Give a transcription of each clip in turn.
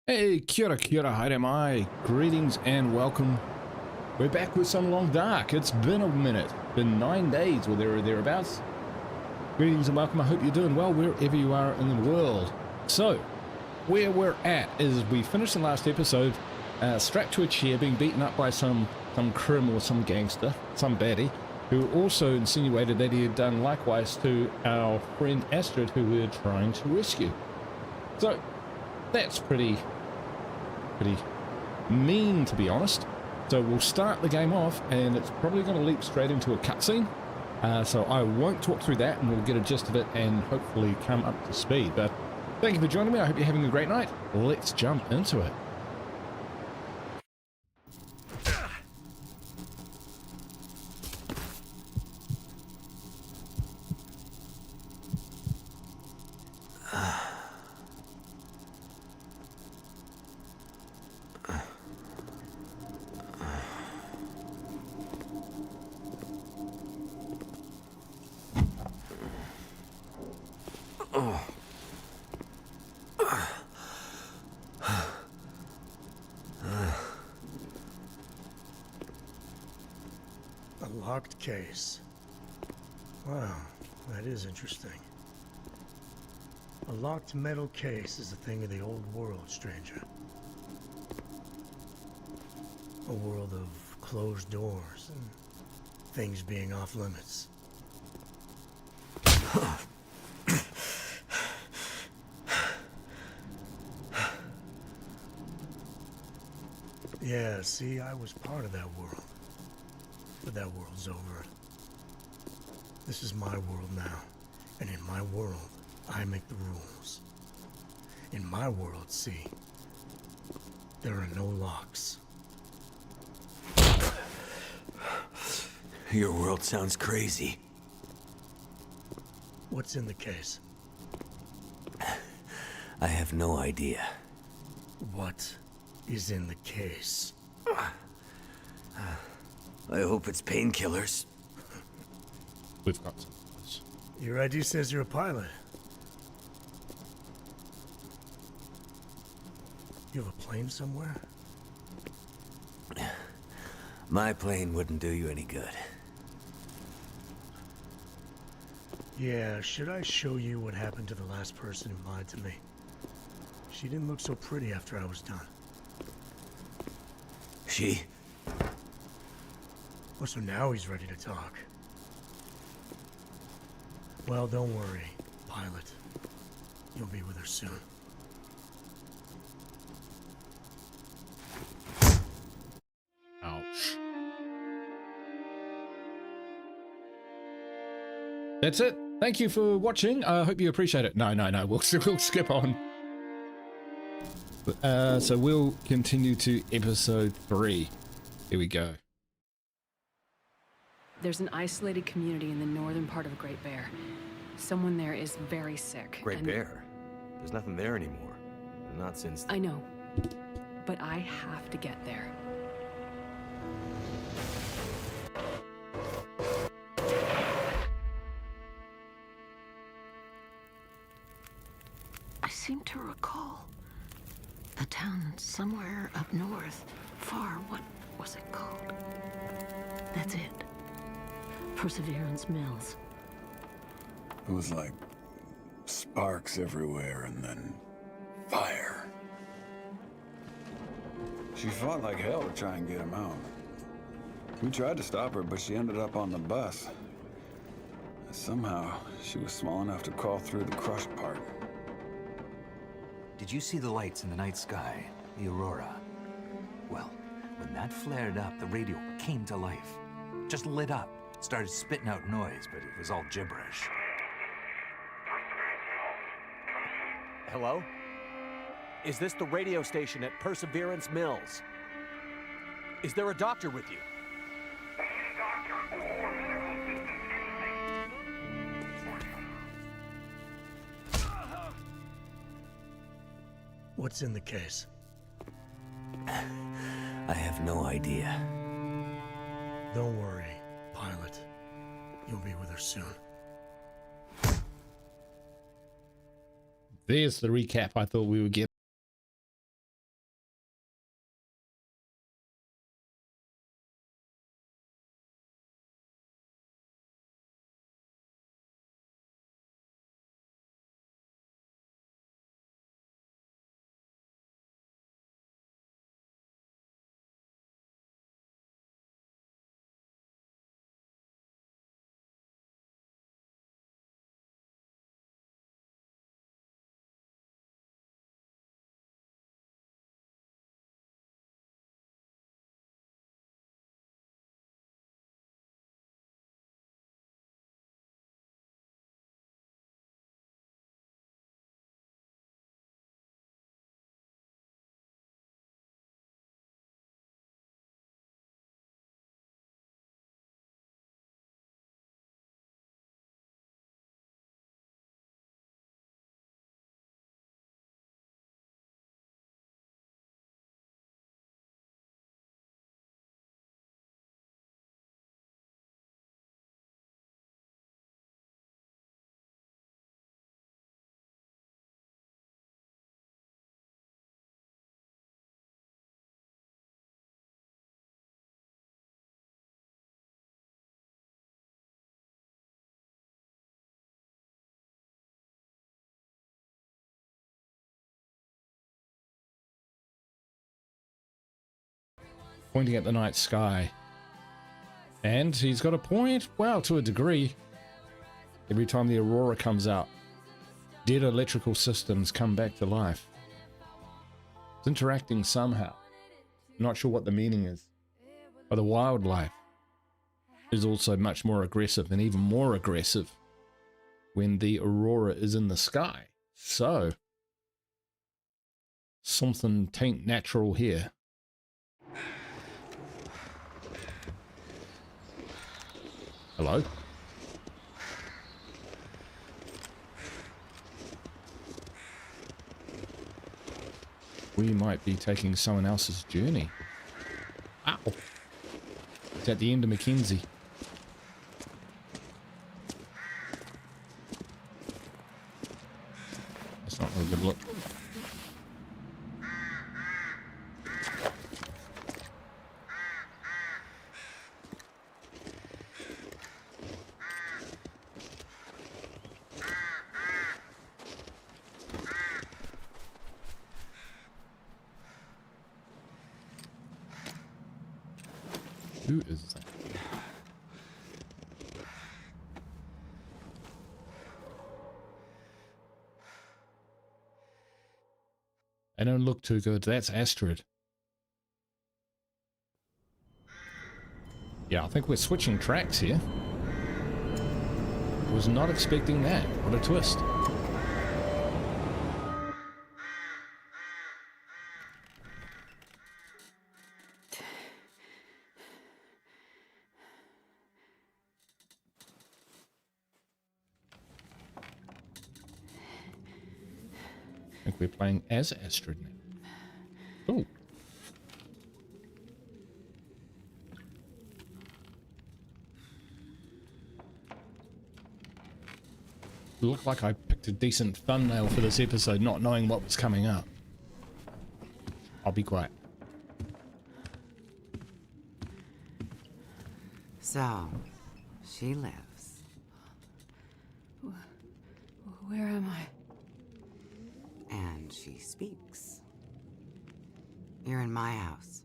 Hey, kia ora, haere mai. Greetings and welcome. We're back with some Long Dark. It's been a minute. Been 9 days or thereabouts. Greetings and welcome. I hope you're doing well wherever you are in the world. So, where we're at is we finished the last episode strapped to a chair being beaten up by some crim or some gangster, some baddie, who also insinuated that he had done likewise to our friend Astrid, who we're trying to rescue. So, that's pretty mean, to be honest. So we'll start the game off and it's probably going to leap straight into a cutscene, so I won't talk through that and we'll get a gist of it and hopefully come up to speed. But thank you for joining me. I hope you're having a great night. Let's jump into it. A locked case. Wow, that is interesting. A locked metal case is a thing of the old world, stranger. A world of closed doors and things being off limits. Yeah, see, I was part of that world. But that world's over. This is my world now. And in my world, I make the rules. In my world, see, there are no locks. Your world sounds crazy. What's in the case? I have no idea. What is in the case? I hope it's painkillers. We've got some. Your ID says you're a pilot. You have a plane somewhere? My plane wouldn't do you any good. Yeah, should I show you what happened to the last person who lied to me? She didn't look so pretty after I was done. She? Oh, so now he's ready to talk. Well, don't worry, pilot. You'll be with her soon. Ouch. That's it. Thank you for watching. I hope you appreciate it. No. We'll skip on. So we'll continue to episode 3. Here we go. There's an isolated community in the northern part of Great Bear. Someone there is very sick. Great Bear? There's nothing there anymore. Not since... I know, but I have to get there. I seem to recall a town somewhere up north, far. What was it called? That's it. Perseverance Mills. It was like sparks everywhere and then fire. She fought like hell to try and get him out. We tried to stop her, but she ended up on the bus. Somehow, she was small enough to crawl through the crushed part. Did you see the lights in the night sky? The aurora? Well, when that flared up, the radio came to life. Just lit up. Started spitting out noise, but it was all gibberish. Hello? Is this the radio station at Perseverance Mills? Is there a doctor with you? What's in the case? I have no idea. Don't worry, pilot. You'll be with her soon. There's the recap I thought we would get. pointing at the night sky. And he's got a point, well, to a degree. Every time the aurora comes out, dead electrical systems come back to life. It's interacting somehow. Not sure what the meaning is. But the wildlife is also much more aggressive, and even more aggressive when the aurora is in the sky. So, something tain't natural here. Hello? We might be taking someone else's journey. Ow! It's at the end of Mackenzie. That's not really a good look. Who is that? They don't look too good. That's Astrid. Yeah, I think we're switching tracks here. Was not expecting that. What a twist. I think we're playing as Astrid now. Oh. Looked like I picked a decent thumbnail for this episode, not knowing what was coming up. I'll be quiet. So, she lives. Where am I? And she speaks. You're in my house.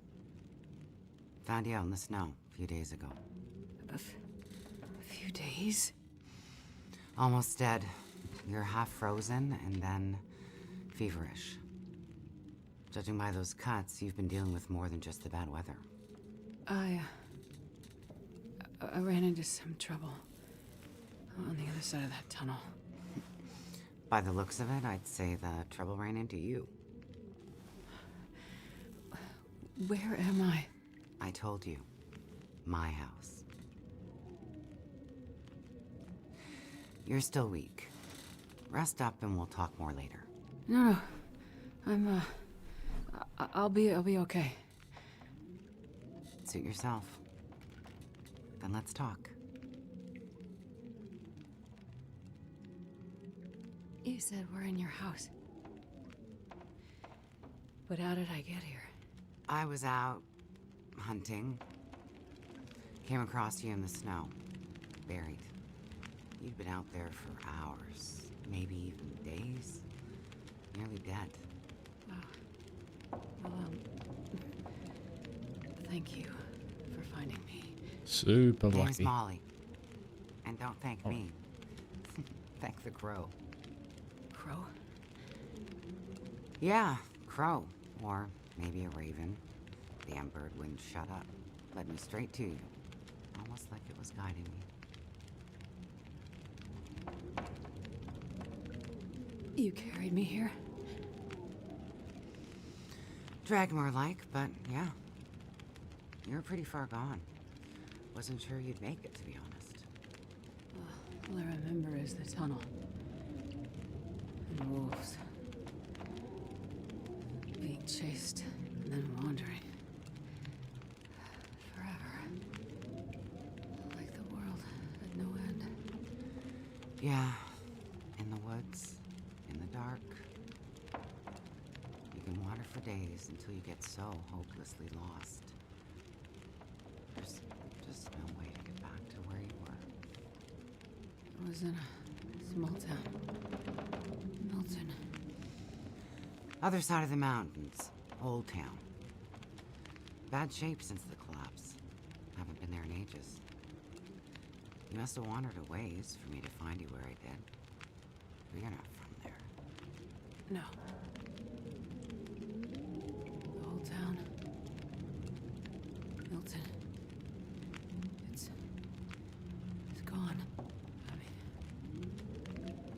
Found you out in the snow a few days ago. A few days? Almost dead. You're half frozen and then feverish. Judging by those cuts, you've been dealing with more than just the bad weather. I ran into some trouble on the other side of that tunnel. By the looks of it, I'd say the trouble ran into you. Where am I? I told you. My house. You're still weak. Rest up and we'll talk more later. No. I'll be okay. Suit yourself. Then let's talk. You said we're in your house. But how did I get here? I was out hunting. Came across you in the snow. Buried. You'd been out there for hours, maybe even days. Nearly dead. Well, thank you for finding me. Super Name's lucky. Molly. And don't thank me. Thank the crow. Crow? Yeah, crow. Or maybe a raven. Damn bird wouldn't shut up. Led me straight to you. Almost like it was guiding me. You carried me here? Drag more like, but yeah. You're pretty far gone. Wasn't sure you'd make it, to be honest. All I remember is the tunnel. And wolves. Being chased, and then wandering. Forever. Like the world had no end. Yeah. In the woods. In the dark. You can wander for days until you get so hopelessly lost. There's just no way to get back to where you were. I was in a small town. Milton. Other side of the mountains. Old town. Bad shape since the collapse. Haven't been there in ages. You must have wandered a ways for me to find you where I did. But you're not from there. No. The whole town. Milton. It's gone. I mean,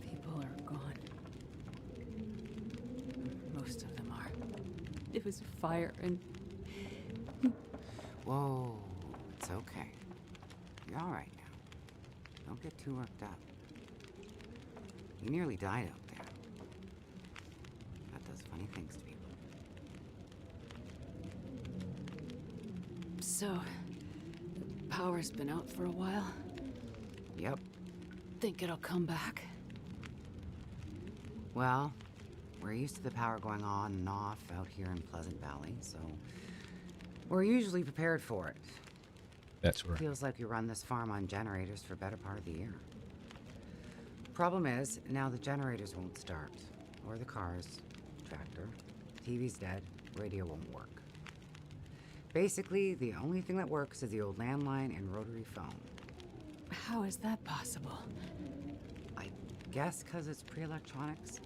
people are gone. Most of them are. It was a fire and... Whoa, it's okay. You're all right now. Don't get too worked up. You nearly died out there. That does funny things to people. So, the power's been out for a while. Yep. Think it'll come back? Well, we're used to the power going on and off out here in Pleasant Valley, so we're usually prepared for it. That's right. Feels like we run this farm on generators for better part of the year. Problem is, now the generators won't start. Or the cars, tractor, TV's dead, radio won't work. Basically, the only thing that works is the old landline and rotary phone. How is that possible? I guess because it's pre-electronics.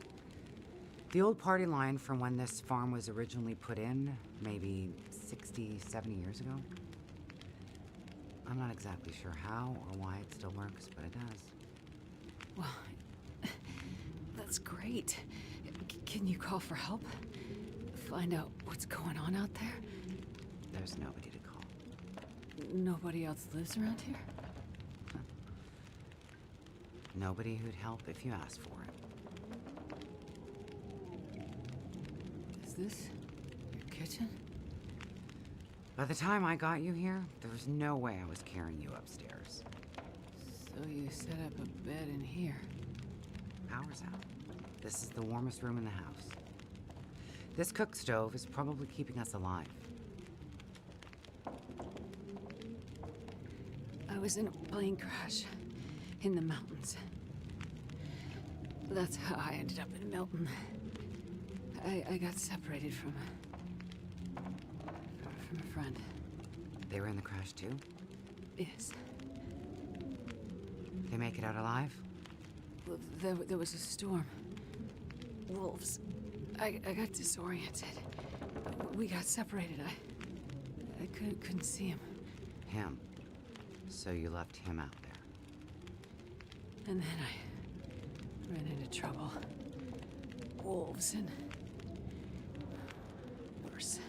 The old party line from when this farm was originally put in, maybe 60, 70 years ago. I'm not exactly sure how or why it still works, but it does. Well, that's great. Can you call for help? Find out what's going on out there? There's nobody to call. Nobody else lives around here? Nobody who'd help if you asked for it. Is this your kitchen? By the time I got you here, there was no way I was carrying you upstairs. So you set up a bed in here. Power's out. This is the warmest room in the house. This cook stove is probably keeping us alive. I was in a plane crash in the mountains. That's how I ended up in Milton. I got separated from a friend. They were in the crash too? Yes. They make it out alive? Well, there was a storm. Wolves. I got disoriented. We got separated. I couldn't see him. Him. So you left him out there. And then I ran into trouble. Wolves and worse.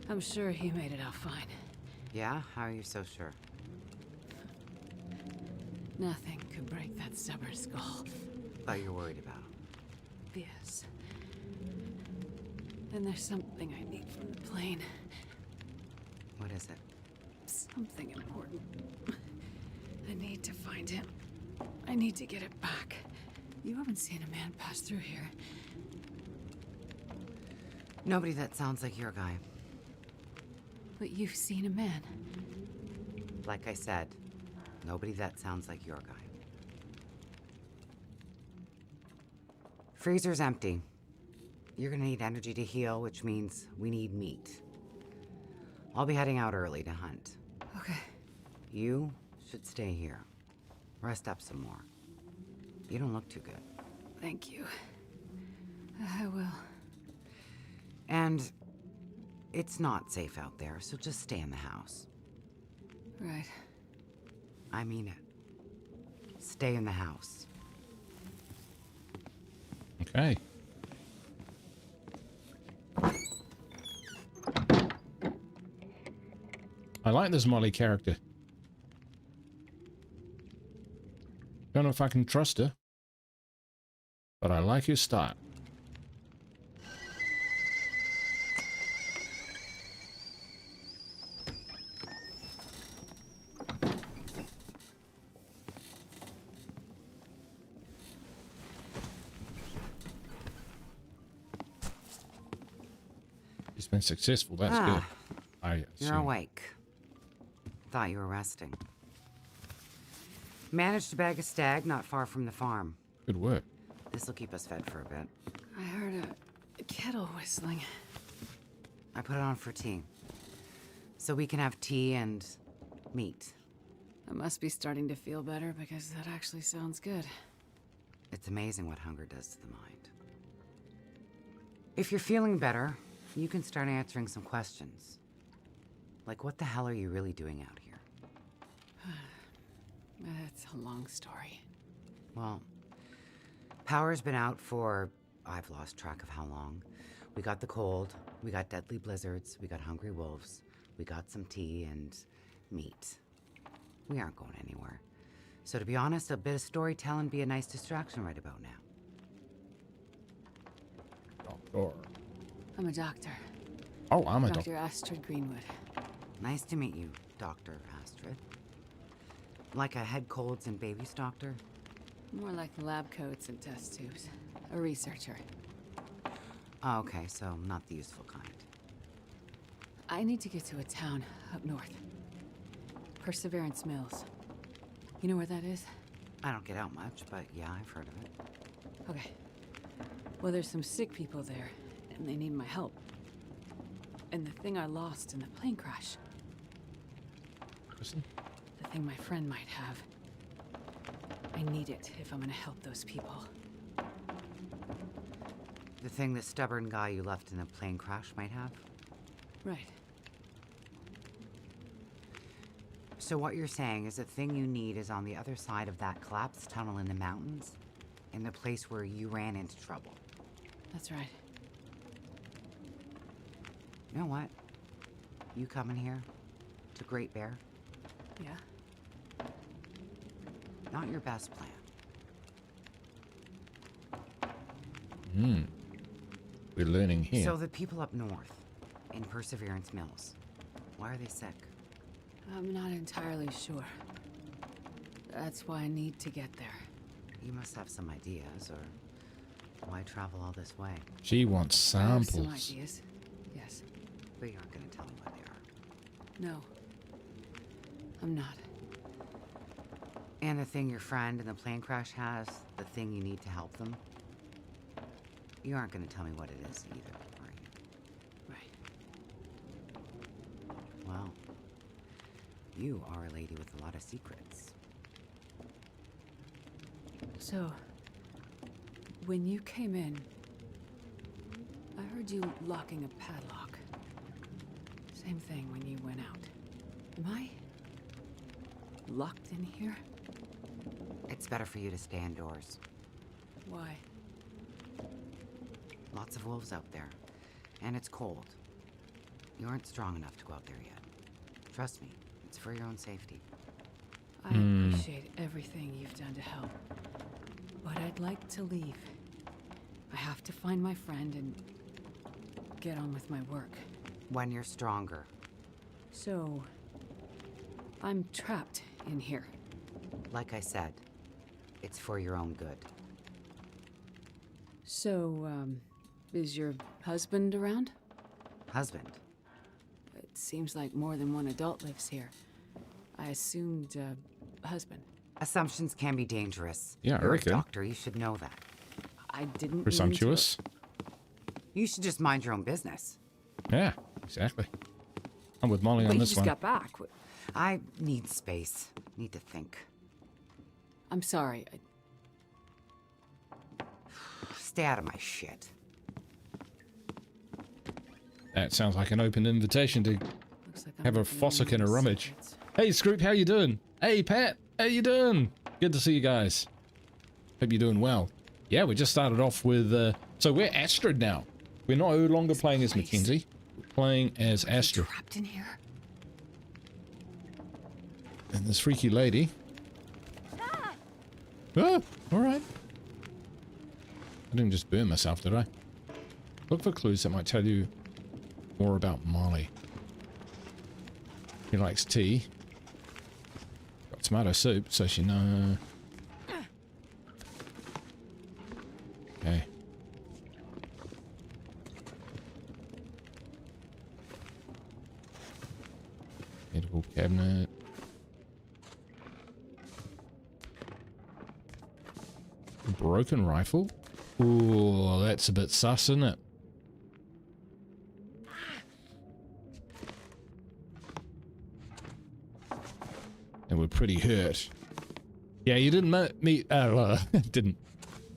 I'm sure he made it out fine. Yeah? How are you so sure? Nothing could break that stubborn skull. But you're worried about him. Yes. And there's something I need from the plane. What is it? Something important. I need to find him. I need to get it back. You haven't seen a man pass through here. Nobody that sounds like your guy. But you've seen a man. Like I said, nobody that sounds like your guy. Freezer's empty. You're gonna need energy to heal, which means we need meat. I'll be heading out early to hunt. Okay. You should stay here. Rest up some more. You don't look too good. Thank you. I will. And it's not safe out there, so just stay in the house. Right. I mean it. Stay in the house. Okay. I like this Molly character. Don't know if I can trust her, but I like her style. It's been successful, that's good. You're awake. Thought you were resting. Managed to bag a stag not far from the farm. Good work. This'll keep us fed for a bit. I heard a kettle whistling. I put it on for tea. So we can have tea and meat. I must be starting to feel better because that actually sounds good. It's amazing what hunger does to the mind. If you're feeling better, you can start answering some questions. Like, what the hell are you really doing out here? It's a long story. Well, power's been out for... I've lost track of how long. We got the cold, we got deadly blizzards, we got hungry wolves, we got some tea and meat. We aren't going anywhere. So to be honest, a bit of storytelling be a nice distraction right about now. Doctor. I'm a doctor. Oh, I'm a doctor. Dr. Astrid Greenwood. Nice to meet you, Dr. Astrid. Like a head colds and babies doctor? More like lab coats and test tubes. A researcher. Oh, okay, so not the useful kind. I need to get to a town up north. Perseverance Mills. You know where that is? I don't get out much, but yeah, I've heard of it. Okay. Well, there's some sick people there, and they need my help. And the thing I lost in the plane crash. Listen. The thing my friend might have. I need it if I'm gonna help those people. The thing the stubborn guy you left in the plane crash might have? Right. So what you're saying is the thing you need is on the other side of that collapsed tunnel in the mountains, in the place where you ran into trouble. That's right. You know what? You coming here to Great Bear? Yeah? Not your best plan. We're learning here. So the people up north, in Perseverance Mills, why are they sick? I'm not entirely sure. That's why I need to get there. You must have some ideas, or why travel all this way? She wants I have samples. some ideas. Yes. But you aren't going to tell me what they are. No. I'm not. And the thing your friend in the plane crash has, the thing you need to help them, you aren't going to tell me what it is either, are you? Right. Well, you are a lady with a lot of secrets. So, when you came in, I heard you locking a padlock. Same thing when you went out. Am I locked in here? It's better for you to stay indoors. Why? Lots of wolves out there, and it's cold. You aren't strong enough to go out there yet. Trust me, it's for your own safety. I appreciate everything you've done to help, but I'd like to leave. I have to find my friend and get on with my work. When you're stronger. So, I'm trapped in here. Like I said, it's for your own good. So, is your husband around? Husband? It seems like more than one adult lives here. I assumed, husband. Assumptions can be dangerous. Yeah, I You're reckon. a doctor, you should know that. I didn't mean to- Presumptuous. You should just mind your own business. Yeah, exactly. I'm with Molly But on you this just one. got back. I need space. Need to think. I'm sorry. Stay out of my shit. That sounds like an open invitation to Looks like I'm have a opening fossick and a some rummage. secrets. Hey, Scroop, how you doing? Hey, Pat, how you doing? Good to see you guys. Hope you're doing well. Yeah, we just started off with, so we're Astrid now. We're no longer playing as Mackenzie. We're playing as Astrid. Trapped in here? And this freaky lady. Oh, alright. I didn't just burn myself, did I? Look for clues that might tell you more about Molly. He likes tea. Got tomato soup, so she know. Okay. Medical cabinet. Broken rifle? Ooh, that's a bit sus, isn't it? and we're pretty hurt. Yeah, you didn't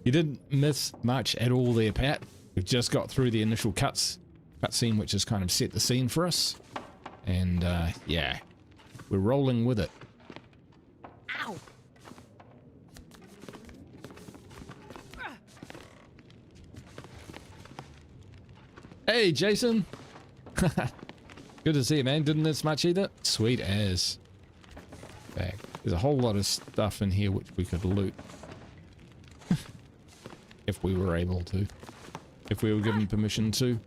you didn't miss much at all there, Pat. We've just got through the initial cutscene, which has kind of set the scene for us. And yeah, we're rolling with it. Ow! Hey, Jason. Good to see you, man. Didn't miss much either. Sweet as. Back. There's a whole lot of stuff in here which we could loot. If we were able to. If we were given permission to.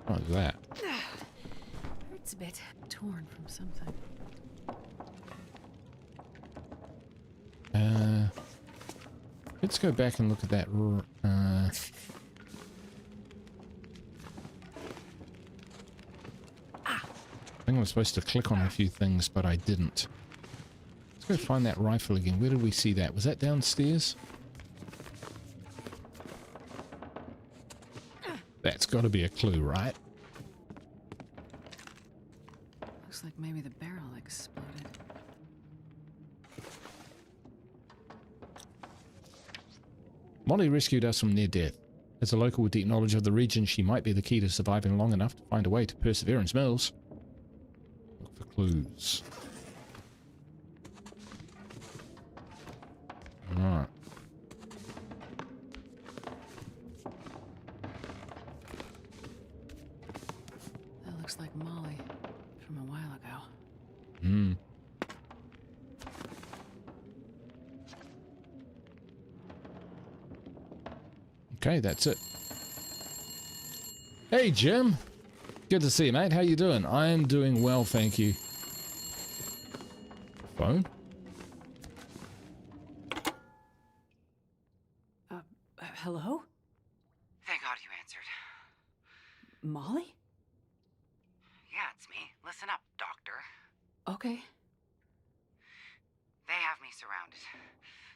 What is that? Hurts a bit. Torn from something. Let's go back and look at that. I think I was supposed to click on a few things, but I didn't. Let's go find that rifle again. Where did we see that? Was that downstairs? That's got to be a clue, right? Looks like maybe the barrel exploded. Molly rescued us from near death. As a local with deep knowledge of the region, she might be the key to surviving long enough to find a way to Perseverance Mills. Look for clues. Alright. That looks like Molly from a while ago. Hmm. Okay, that's it. Hey, Jim. Good to see you, mate. How you doing? I am doing well, thank you. Phone? Hello? Thank God you answered. Molly? Yeah, it's me. Listen up, Doctor. Okay. They have me surrounded.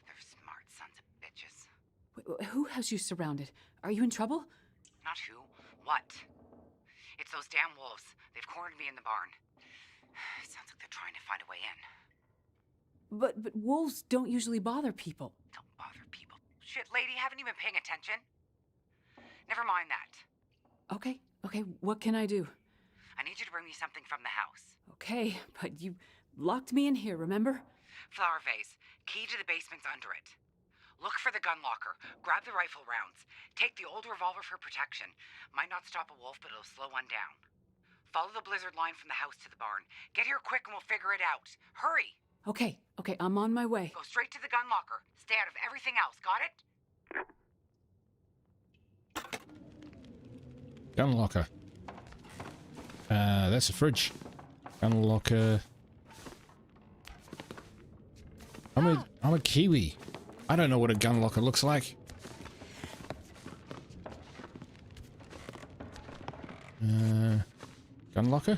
They're smart sons of bitches. Who has you surrounded? Are you in trouble? Not who, what? It's those damn wolves. They've cornered me in the barn. Sounds like they're trying to find a way in. But wolves don't usually bother people. Don't bother people. Shit, lady, haven't you been paying attention? Never mind that. Okay, what can I do? I need you to bring me something from the house. Okay, but you locked me in here, remember? Flower vase. Key to the basement's under it. Look for the gun locker. Grab the rifle rounds. Take the old revolver for protection. Might not stop a wolf, but it'll slow one down. Follow the blizzard line from the house to the barn. Get here quick and we'll figure it out. Hurry! Okay, I'm on my way. Go straight to the gun locker. Stay out of everything else, got it? Gun locker. That's a fridge. Gun locker. I'm a Kiwi. I don't know what a gun locker looks like. Gun locker?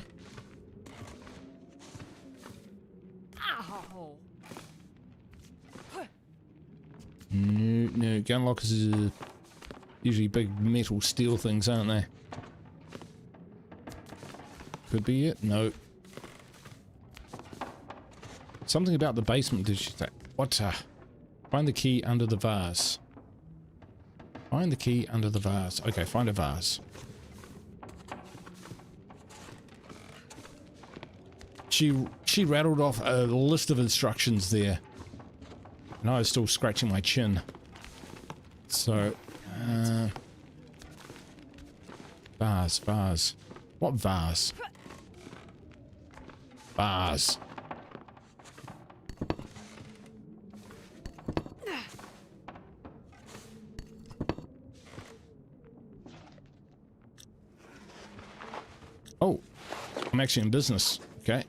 Ow. No, gun lockers are usually big metal steel things, aren't they? Could be it? No. Something about the basement. Did you say? What? Find the key under the vase. Find the key under the vase. Okay, find a vase. She rattled off a list of instructions there. And I was still scratching my chin. So, vase. What vase? Vase. Oh, I'm actually in business. Okay.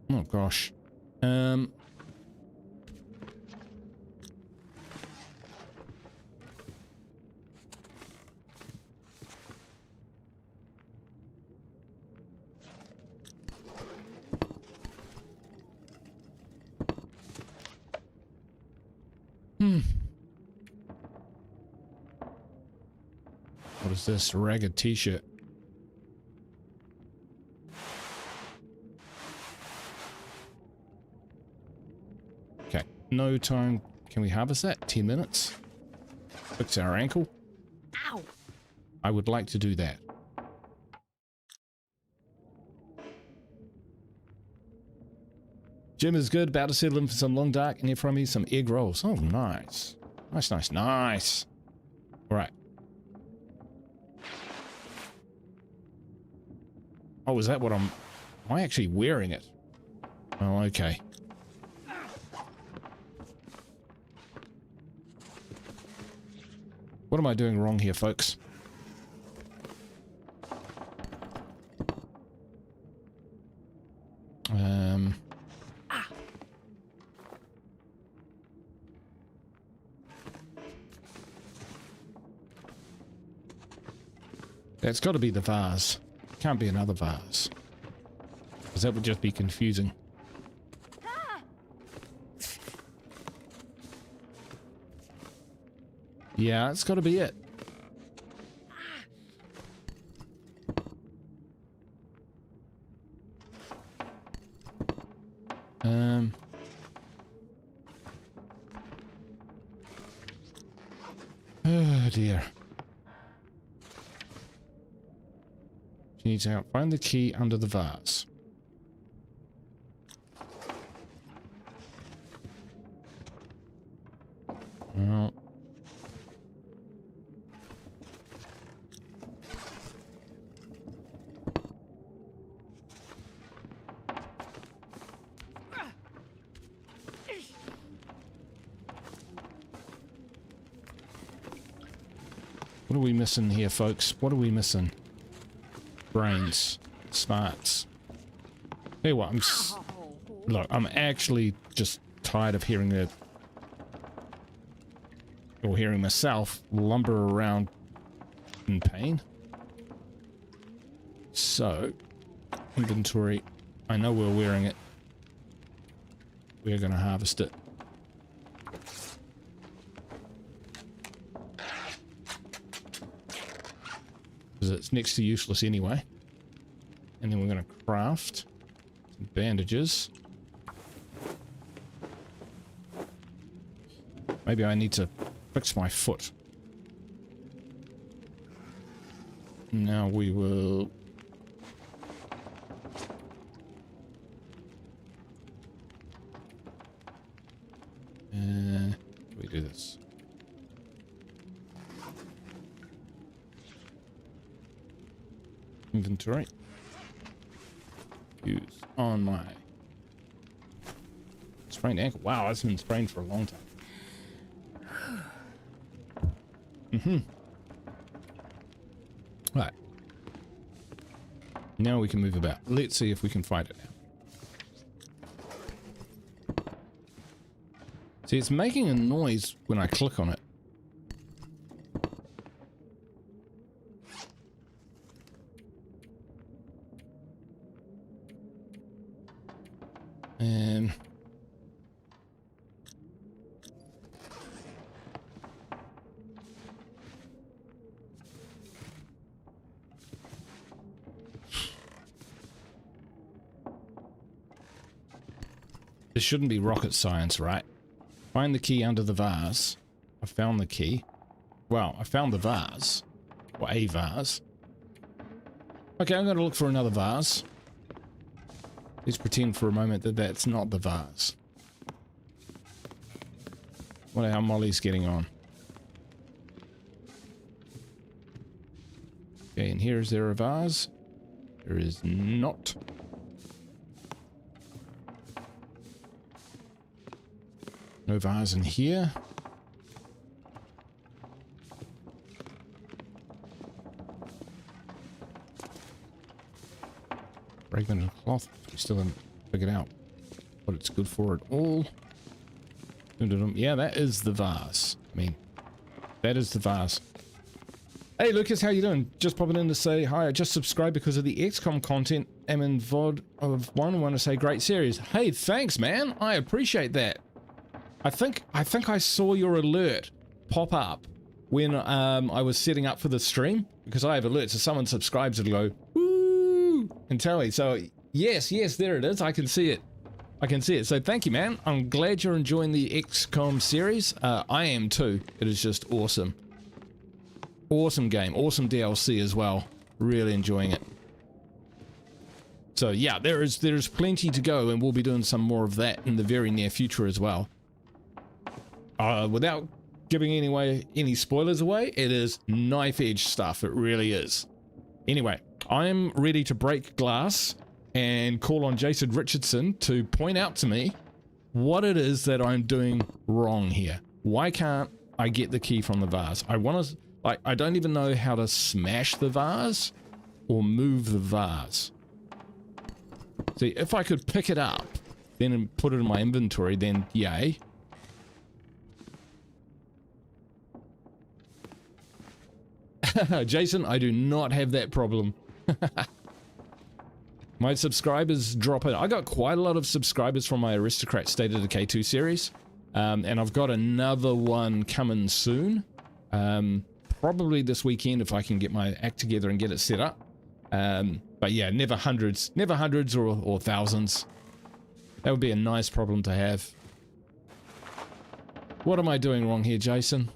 Oh gosh. What is this? Ragged t-shirt. Okay, no time. Can we harvest that? 10 minutes. Fix our ankle. Ow! I would like to do that. Jim is good. About to settle in for some Long Dark, and here from me some egg rolls. Oh, nice. Nice, nice, nice. All right. Oh, is that what am I actually wearing it? Oh, okay. What am I doing wrong here, folks? That's got to be the vase. Can't be another vase. Because that would just be confusing. Yeah, it's got to be it. Oh dear. She needs to find the key under the vase. Well. What are we missing here, folks? What are we missing? Brains. Smarts. Hey, what? Look, I'm actually just tired of hearing the... or hearing myself lumber around in pain. So, inventory. I know we're wearing it. We're going to harvest it. Because it's next to useless anyway. And then we're going to craft some bandages. Maybe I need to fix my foot. Now we will... we do this. Inventory. Use on my sprained ankle. Wow, that's been sprained for a long time. Right. Now we can move about. Let's see if we can find it now. See, it's making a noise when I click on it. This shouldn't be rocket science, right? Find the key under the vase. I found the key. Well, I found the vase. Or a vase. Okay, I'm going to look for another vase. Let's pretend for a moment that that's not the vase. Wonder how Molly's getting on. Okay, and here is there a vase? There is not. No vase in here. Fragment of cloth. We still haven't figured out what it's good for at all. Yeah, that is the vase. I mean, that is the vase. Hey Lucas, how you doing? Just popping in to say hi. I just subscribed because of the XCOM content. I'm in VOD of one. Want to say great series. Hey, thanks, man. I appreciate that. I think I saw your alert pop up when I was setting up for the stream, because I have alerts. If someone subscribes, it'll go, woo, and tell me. So yes, there it is. I can see it. I can see it. So thank you, man. I'm glad you're enjoying the XCOM series. I am too. It is just awesome. Awesome game. Awesome DLC as well. Really enjoying it. So yeah, there's plenty to go, and we'll be doing some more of that in the very near future as well. Without giving any spoilers away, it is knife edge stuff. It really is. Anyway, I'm ready to break glass and call on Jason Richardson to point out to me what it is that I'm doing wrong here. Why can't I get the key from the vase? I don't even know how to smash the vase or move the vase. See, if I could pick it up, then put it in my inventory, then yay. Jason, I do not have that problem. My subscribers drop in. I got quite a lot of subscribers from my Aristocrat State of Decay 2 series. And I've got another one coming soon. Probably this weekend if I can get my act together and get it set up. But yeah, never hundreds or thousands. That would be a nice problem to have. What am I doing wrong here, Jason?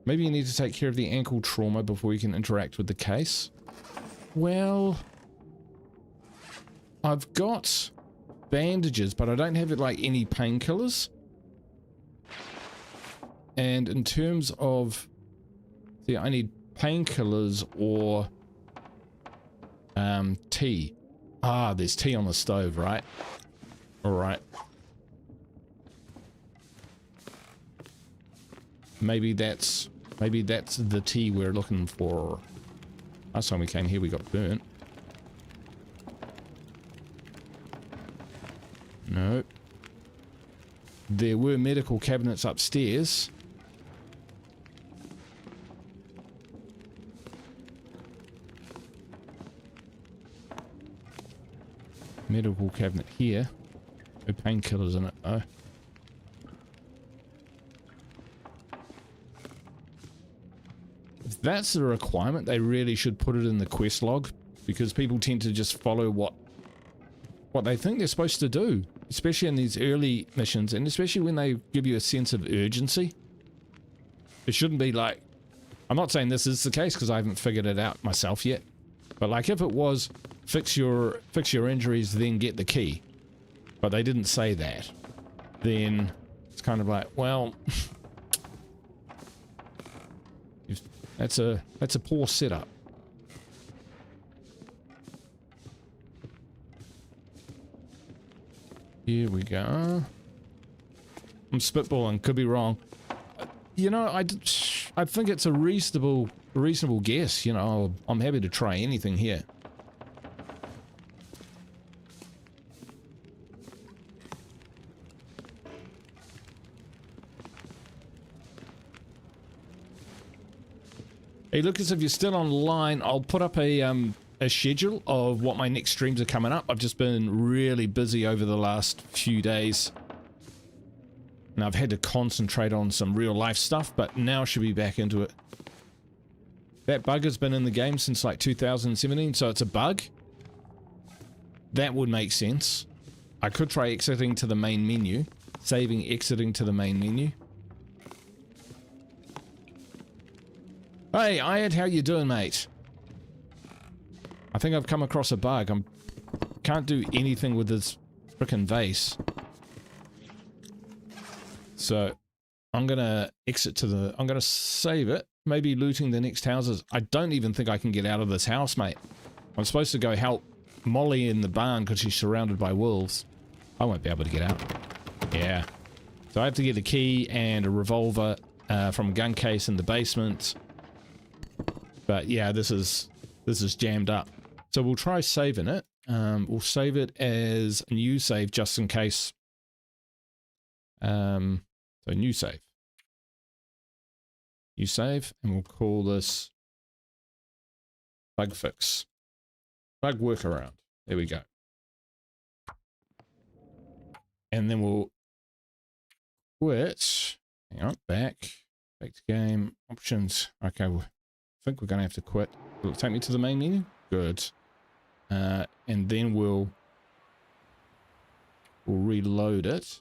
Maybe you need to take care of the ankle trauma before you can interact with the case. Well, I've got bandages, but I don't have like any painkillers. And in terms of, see, I need painkillers or tea. Ah, there's tea on the stove, right? All right. Maybe that's the tea we're looking for. Last time we came here, we got burnt. Nope. There were medical cabinets upstairs. Medical cabinet here. No painkillers in it, though. If that's the requirement, they really should put it in the quest log, because people tend to just follow what they think they're supposed to do, especially in these early missions, and especially when they give you a sense of urgency. It shouldn't be like, I'm not saying this is the case because I haven't figured it out myself yet, but like if it was fix your injuries then get the key, but they didn't say that, then it's kind of like, well, that's a poor setup. Here we go. I'm spitballing, could be wrong. You know, I think it's a reasonable guess. You know, I'm happy to try anything here. Hey Lucas, if you're still online, I'll put up a schedule of what my next streams are coming up. I've just been really busy over the last few days. And I've had to concentrate on some real life stuff, but now should be back into it. That bug has been in the game since like 2017, so it's a bug. That would make sense. I could try exiting to the main menu. Saving, exiting to the main menu. Hey, Ayad, how you doing, mate? I think I've come across a bug. Can't do anything with this frickin' vase. So, I'm gonna exit to the... I'm gonna save it. Maybe looting the next houses. I don't even think I can get out of this house, mate. I'm supposed to go help Molly in the barn because she's surrounded by wolves. I won't be able to get out. Yeah. So I have to get a key and a revolver from a gun case in the basement. But yeah, this is jammed up. So we'll try saving it. We'll save it as a new save just in case. So new save. New save, and we'll call this bug fix. Bug workaround. There we go. And then we'll quit. Hang on, back. Back to game. Options. Okay, I think we're going to have to quit. Will it take me to the main menu? Good. And then we'll reload it.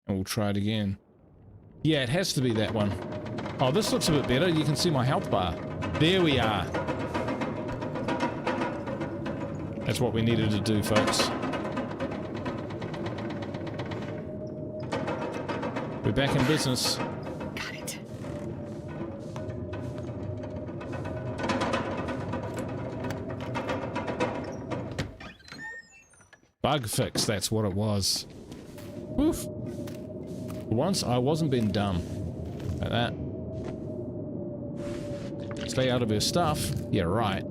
And we'll try it again. Yeah, it has to be that one. Oh, this looks a bit better. You can see my health bar. There we are. That's what we needed to do, folks. We're back in business. Got it. Bug fix, that's what it was. Woof. For once, I wasn't being dumb. Like that. Stay out of her stuff. Yeah, right.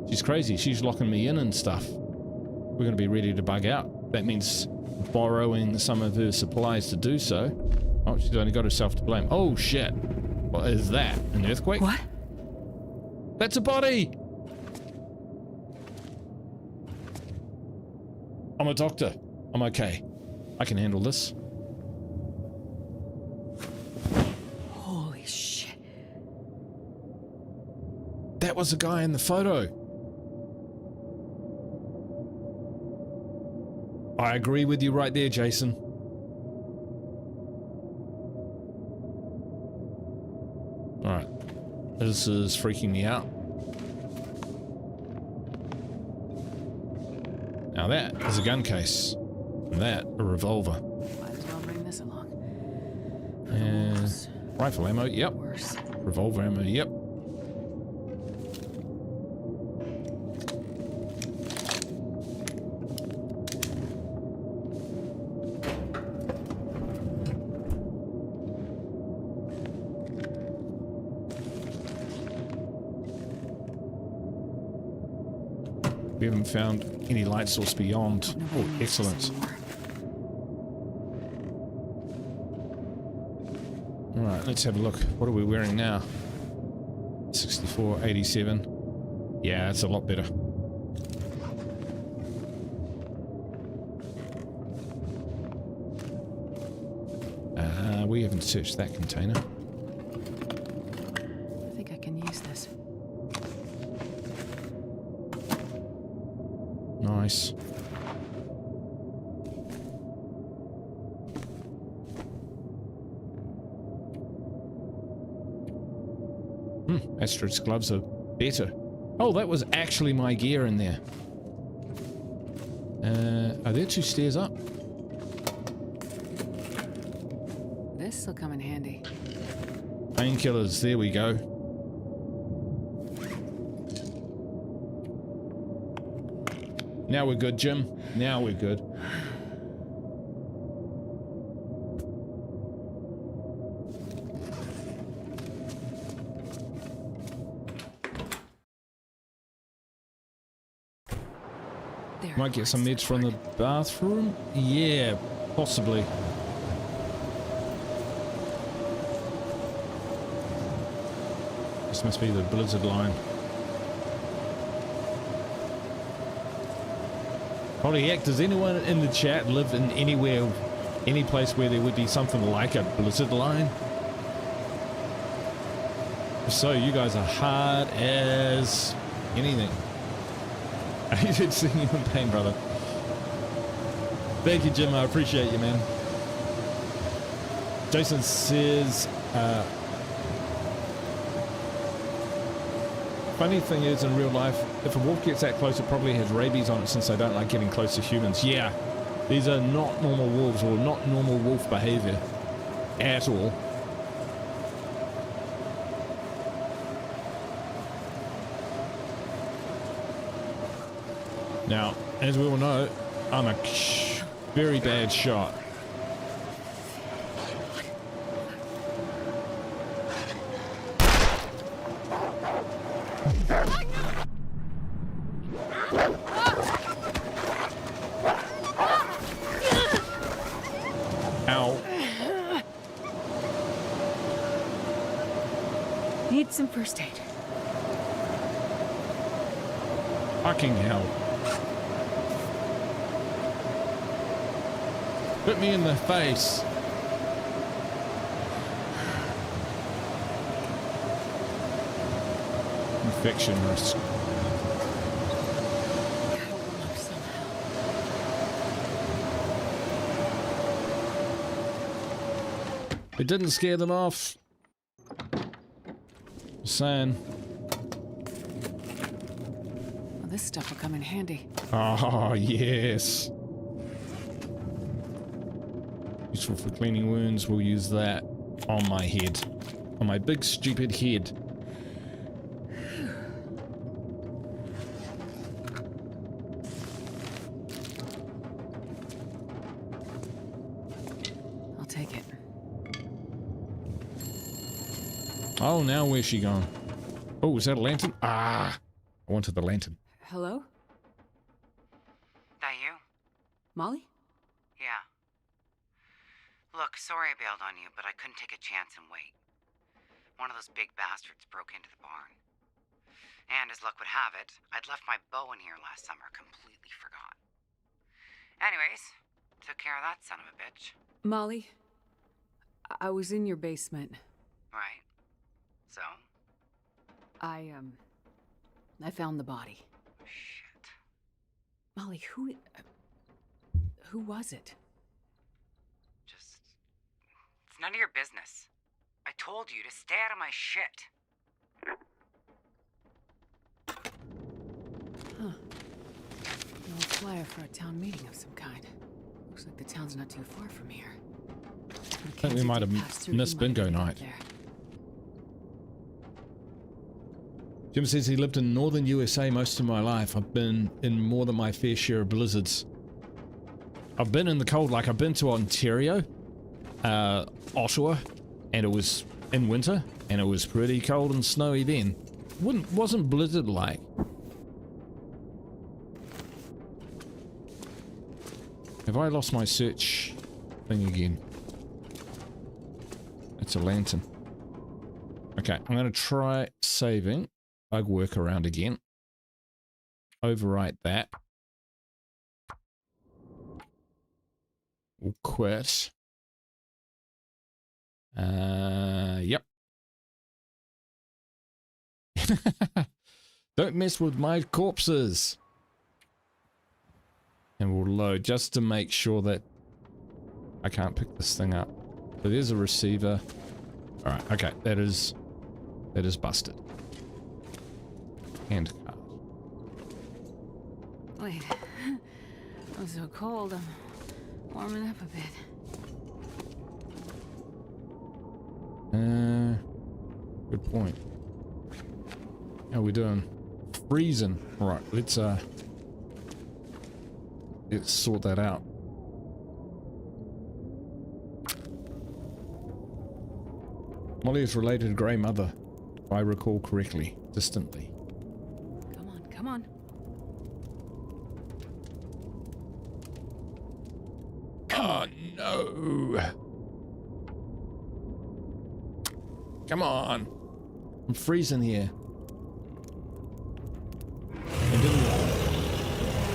She's crazy. She's locking me in and stuff. We're going to be ready to bug out. That means borrowing some of her supplies to do so. Oh, she's only got herself to blame. Oh, shit. What is that? An earthquake? What? That's a body! I'm a doctor. I'm okay. I can handle this. Holy shit. That was the guy in the photo. I agree with you right there, Jason. Alright. This is freaking me out. Now that is a gun case. And that, a revolver. Might as well bring this along. And rifle ammo, yep. Worse. Revolver ammo, yep. We haven't found any light source beyond. Oh, excellent. Alright, let's have a look. What are we wearing now? 64, 87. Yeah, that's a lot better. We haven't searched that container. I think I can use this. Nice. Astrid's gloves are better. Oh, that was actually my gear in there. Are there 2 stairs up? This'll come in handy. Painkillers, there we go. Now we're good, Jim. Now we're good. There. Might get some meds from the bathroom? Yeah, possibly. This must be the blizzard line. Holy heck, does anyone in the chat live in anywhere, any place where there would be something like a blizzard line? If so, you guys are hard as anything. I hated seeing you in pain, brother. Thank you, Jim. I appreciate you, man. Jason says, funny thing is, in real life, if a wolf gets that close, it probably has rabies on it since they don't like getting close to humans. Yeah, these are not normal wolves or not normal wolf behavior at all. Now, as we all know, I'm a very bad shot. Ow. Need some first aid. Fucking hell. Hit me in the face. Infection risk. It didn't scare them off. Just saying. Well, this stuff will come in handy. Oh, yes. Useful for cleaning wounds. We'll use that on my head. On my big stupid head. I'll take it. Oh, now where's she gone? Oh, is that a lantern? Ah, I wanted the lantern. Hello? That you? Molly? Yeah. Look, sorry I bailed on you, but I couldn't take a chance and wait. One of those big bastards broke into the barn. And as luck would have it, I'd left my bow in here last summer, completely forgot. Anyways, took care of that son of a bitch. Molly, I was in your basement. Right. So? I found the body. Shit. Molly, who was it? Just... It's none of your business. I told you to stay out of my shit. Huh. No flyer for a town meeting of some kind. Looks like the town's not too far from here. I think we might have missed bingo night. Jim says he lived in northern USA most of my life. I've been in more than my fair share of blizzards. I've been in the cold, like I've been to Ontario, Ottawa, and it was in winter, and it was pretty cold and snowy then. Wasn't blizzard-like. Have I lost my search thing again? It's a lantern. Okay, I'm going to try saving. Bug workaround again. Overwrite that. We'll quit. Yep. Don't mess with my corpses. And we'll load just to make sure that I can't pick this thing up. So there's a receiver. Alright, okay, that is busted. Hand card. Wait. I'm so cold. I'm warming up a bit. Good point. How we doing? Freezing. Right, let's sort that out. Molly is related to Grey Mother, if I recall correctly, distantly. Come on, come on. Oh no! Come on! I'm freezing here.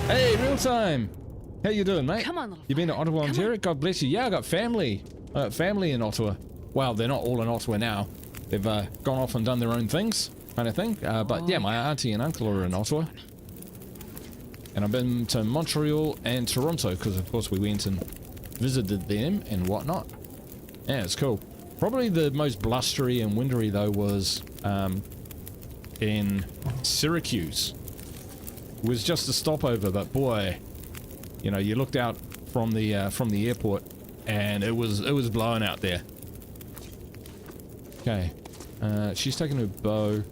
Hey, real time! How you doing, mate? Come on, little You been to fella. Ottawa, Come Ontario? on. God bless you. Yeah, I got family. Family in Ottawa. Well, they're not all in Ottawa now. They've gone off and done their own things, kind of thing. But yeah, my auntie and uncle are in Ottawa. And I've been to Montreal and Toronto because, of course, we went and visited them and whatnot. Yeah, it's cool. Probably the most blustery and wintry, though, was in Syracuse. It was just a stopover, but boy, you know, you looked out from the airport, and it was blowing out there. Okay, she's taking her bow.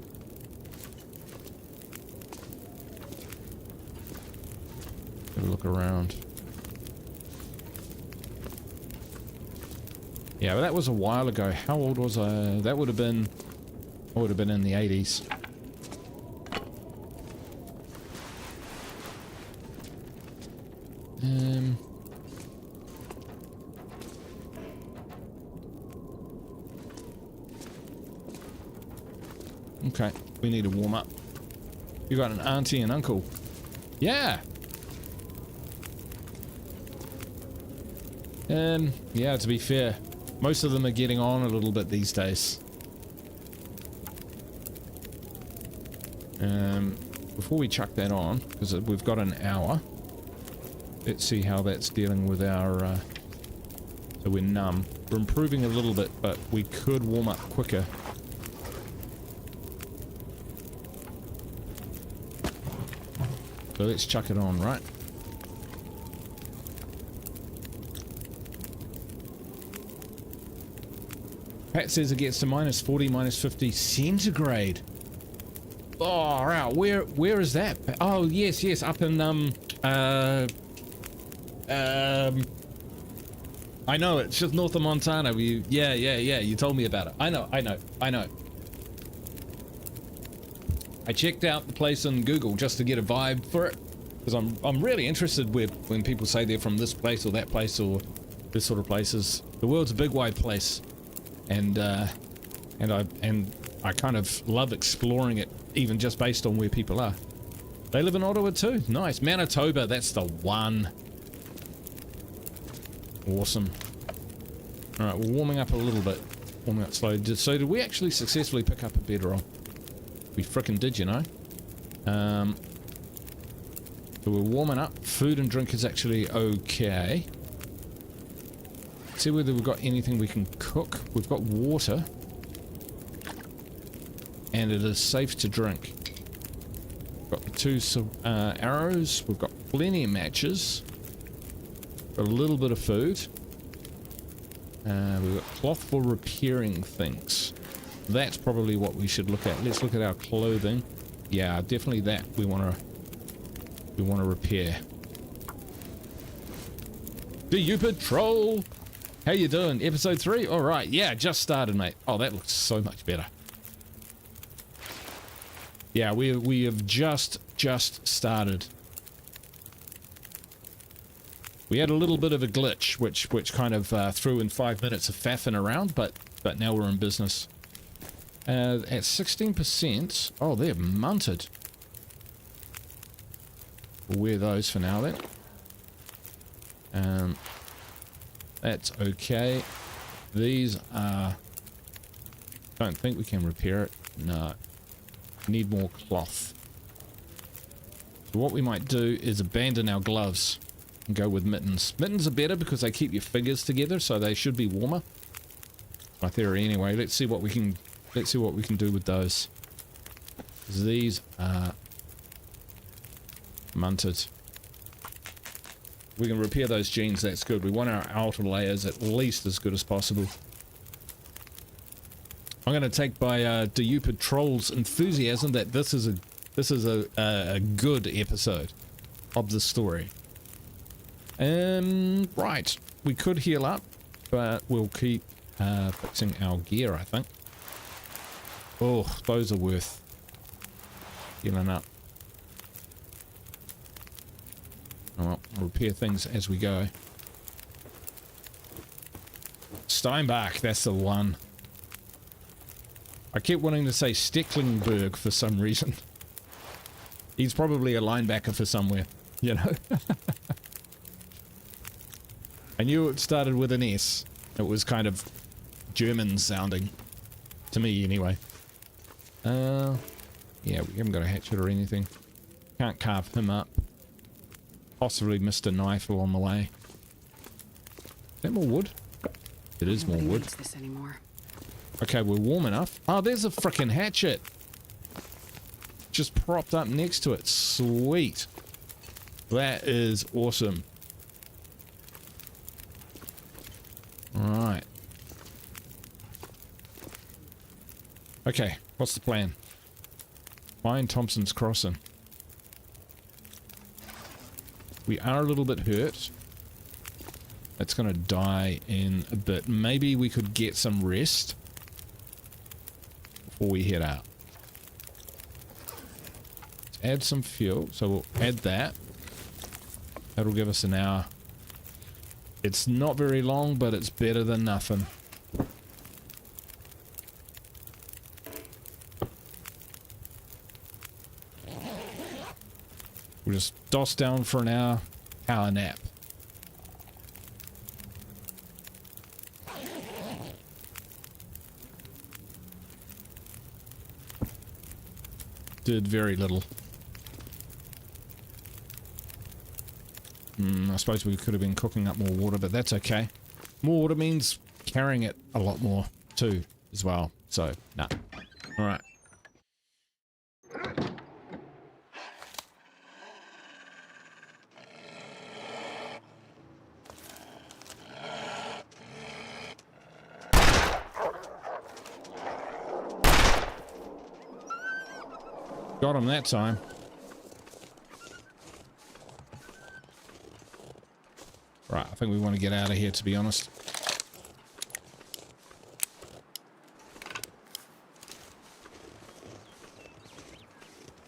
Have a look around. Yeah, but that was a while ago. How old was I? That would have been. I would have been in the 80s. Okay, we need to warm up. You got an auntie and uncle. Yeah. Yeah, to be fair, most of them are getting on a little bit these days. Before we chuck that on, because we've got an hour, let's see how that's dealing with our, so we're numb. We're improving a little bit, but we could warm up quicker. So let's chuck it on, right? Pat says it gets to minus 40, minus 50 centigrade. Oh, right. Where is that? Oh, yes, up in, I know, it's just north of Montana. Yeah, you told me about it. I know. I checked out the place on Google just to get a vibe for it, because I'm really interested when people say they're from this place or that place or this sort of places. The world's a big wide place, and I kind of love exploring it, even just based on where people are. They live in Ottawa too. Nice. Manitoba, that's the one. Awesome. Alright, we're warming up a little bit. Warming up slowly. So did we actually successfully pick up a bedroll? We frickin' did, you know. So we're warming up. Food and drink is actually okay. Let's see whether we've got anything we can cook. We've got water. And it is safe to drink. We've got the two arrows. We've got plenty of matches. Got a little bit of food. We've got cloth for repairing things. That's probably what we should look at. Let's look at our clothing. Yeah, definitely that we want to repair. Do you patrol? How you doing? Episode 3? All right. Yeah, just started, mate. Oh, that looks so much better. Yeah, we have just started. We had a little bit of a glitch, which kind of threw in 5 minutes of faffing around, but now we're in business. At 16%, oh, they're munted. We'll wear those for now then. That's okay. These are... Don't think we can repair it. No. Need more cloth. So what we might do is abandon our gloves and go with mittens. Mittens are better because they keep your fingers together, so they should be warmer. My theory anyway. Let's see what we can do with those. These are munted. We can repair those jeans, that's good. We want our outer layers at least as good as possible. I'm going to take by Do You Patrol's enthusiasm that this is a good episode of the story. Right, we could heal up, but we'll keep fixing our gear, I think. Oh, those are worth healing up. Well, repair things as we go. Steinbach, that's the one. I kept wanting to say Stecklenburg for some reason. He's probably a linebacker for somewhere, you know. I knew it started with an S. It was kind of German sounding. To me, anyway. Yeah, we haven't got a hatchet or anything. Can't carve him up. Possibly missed a knife along the way. Is that more wood? It is more wood. This anymore. Okay, we're warm enough. Oh, there's a frickin' hatchet. Just propped up next to it. Sweet. That is awesome. Alright. Okay, what's the plan? Find Thompson's Crossing. We are a little bit hurt. That's gonna die in a bit. Maybe we could get some rest before we head out. Let's add some fuel. So we'll add that. That'll give us an hour. It's not very long, but it's better than nothing. We'll just doss down for an hour, power nap. did very little. I suppose we could have been cooking up more water, but that's okay. More water means carrying it a lot more too, as well. So, nah. Alright. Got him that time. Right, I think we want to get out of here, to be honest.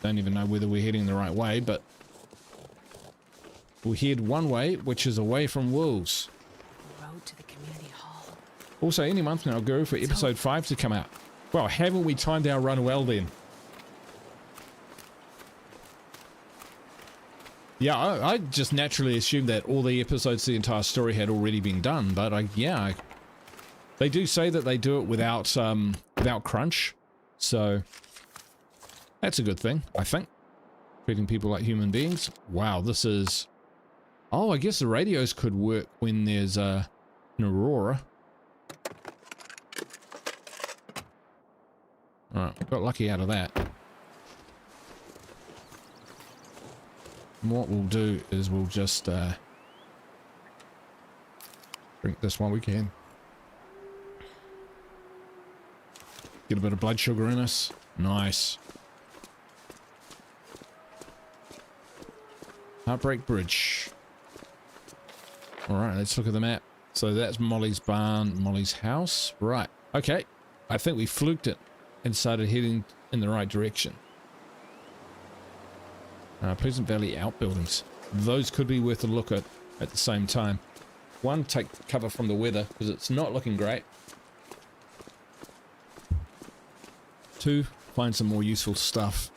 Don't even know whether we're heading the right way, but we'll head one way, which is away from wolves. Road to the community hall. Also, any month now, go for episode 5 to come out. Well, haven't we timed our run well then? Yeah, I just naturally assumed that all the episodes, the entire story had already been done, but they do say that they do it without crunch, so that's a good thing, I think. Treating people like human beings. Wow, this is... Oh, I guess the radios could work when there's an aurora. Alright, got lucky out of that. And what we'll do is we'll just drink this while we can. Get a bit of blood sugar in us. Nice. Heartbreak Bridge. Alright, let's look at the map. So that's Molly's barn, Molly's house. Right, okay. I think we fluked it and started heading in the right direction. Pleasant Valley outbuildings. Those could be worth a look at the same time. One, take cover from the weather because it's not looking great. Two, find some more useful stuff.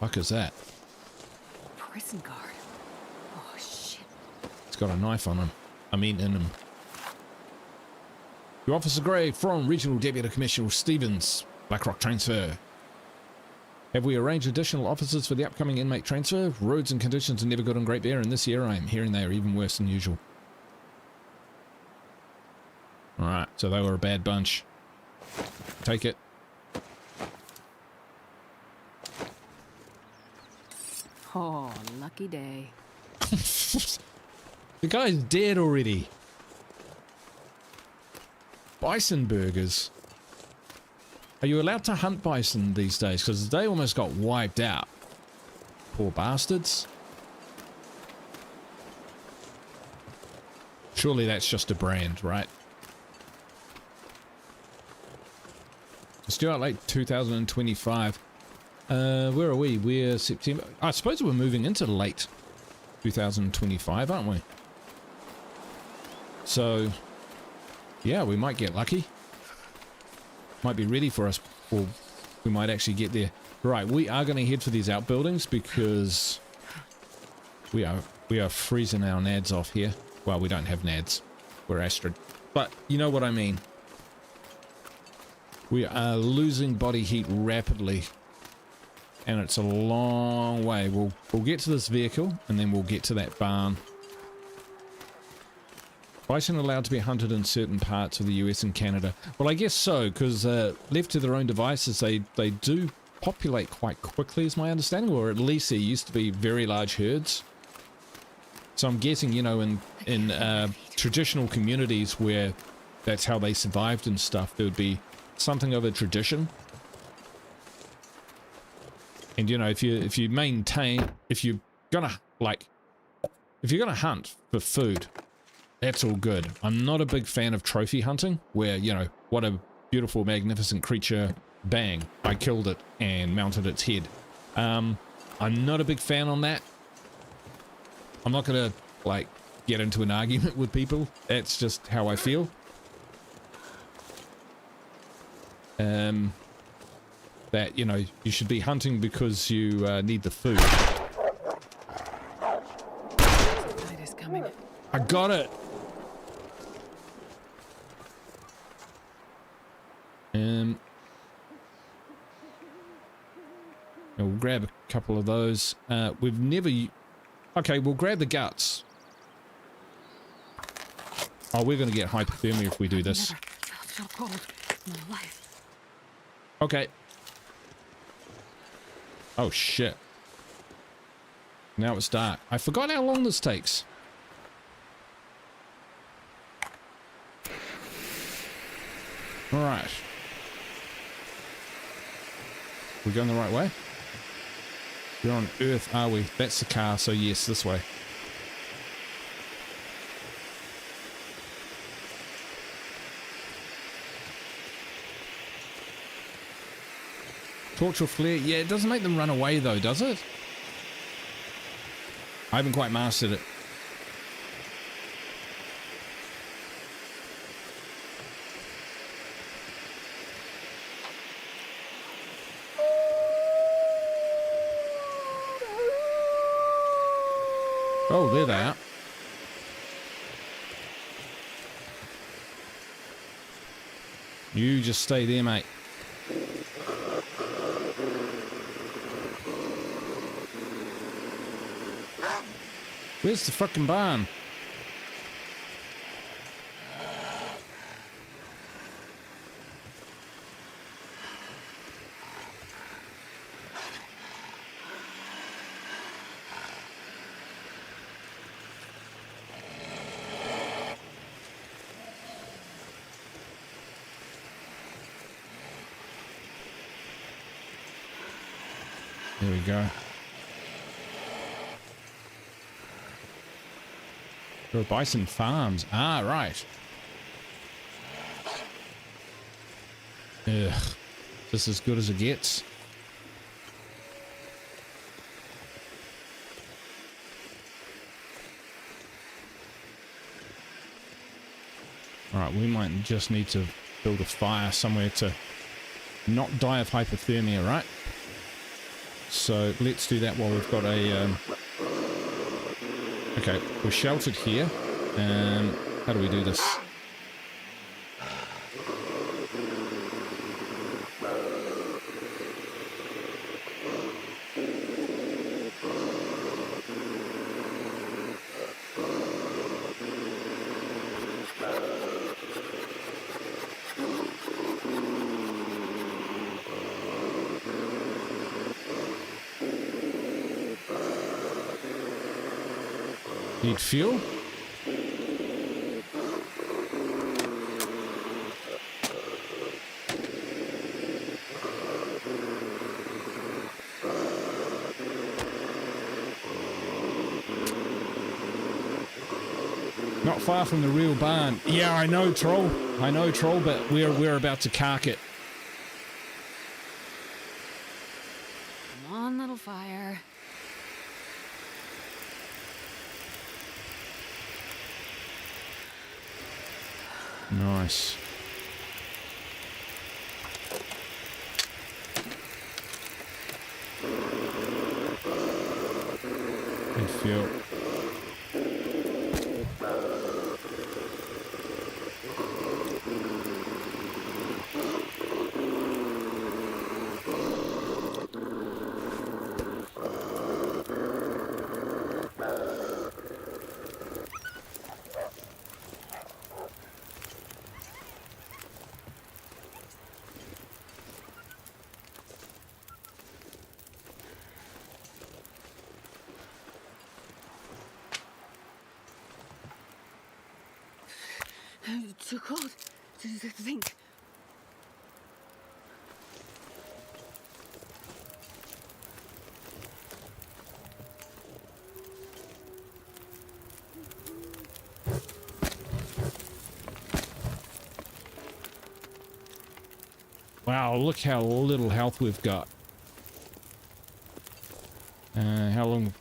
Fuck is that? Prison guard. Oh shit. It's got a knife on him. I mean in him. To Officer Gray from Regional Deputy Commissioner Stevens. Blackrock transfer. Have we arranged additional officers for the upcoming inmate transfer? Roads and conditions are never good on Great Bear, and this year I'm hearing they are even worse than usual. Alright, so they were a bad bunch. Take it. Oh, lucky day. The guy's dead already. Bison burgers. Are you allowed to hunt bison these days? Because they almost got wiped out. Poor bastards. Surely that's just a brand, right? It's due out late 2025. Where are we? We're September. I suppose we're moving into late 2025, aren't we? So, yeah, we might get lucky. Might be ready for us, or we might actually get there. Right, we are going to head for these outbuildings because we are freezing our nads off here. Well, we don't have nads. We're Astrid. But you know what I mean. We are losing body heat rapidly. And it's a long way. We'll get to this vehicle and then we'll get to that barn. Bison allowed to be hunted in certain parts of the US and Canada. Well, I guess so, because left to their own devices, they do populate quite quickly, is my understanding, or at least there used to be very large herds. So I'm guessing, you know, in traditional communities where that's how they survived and stuff, there would be something of a tradition. And you know, if you're gonna hunt for food, that's all good. I'm not a big fan of trophy hunting, where, you know, what a beautiful, magnificent creature, bang, I killed it and mounted its head. I'm not a big fan on that. I'm not gonna, like, get into an argument with people. That's just how I feel. That, you know, you should be hunting because you need the food. Tide is coming. I got it. We'll grab a couple of those. We've never... Okay, we'll grab the guts. Oh, we're going to get hypothermia if we do this. Never felt so cold in my life. Okay. Oh, shit. Now it's dark. I forgot how long this takes. Alright. We're going the right way? We're on Earth, are we? That's the car, so yes, this way. Torch or flare? Yeah, it doesn't make them run away though, does it? I haven't quite mastered it. Oh, there they are. You just stay there, mate. Where's the fucking barn? There we go. There are bison farms. Ah, right. Ugh. This is as good as it gets. Alright, we might just need to build a fire somewhere to not die of hypothermia, right? So let's do that while we've got a... Okay, we're sheltered here. How do we do this? Need fuel? Not far from the real barn. Yeah, I know, troll. I know, troll, but we're about to cark it. Come on, little fire. Nice. Good fuel. Too cold to think. Wow, look how little health we've got. How long?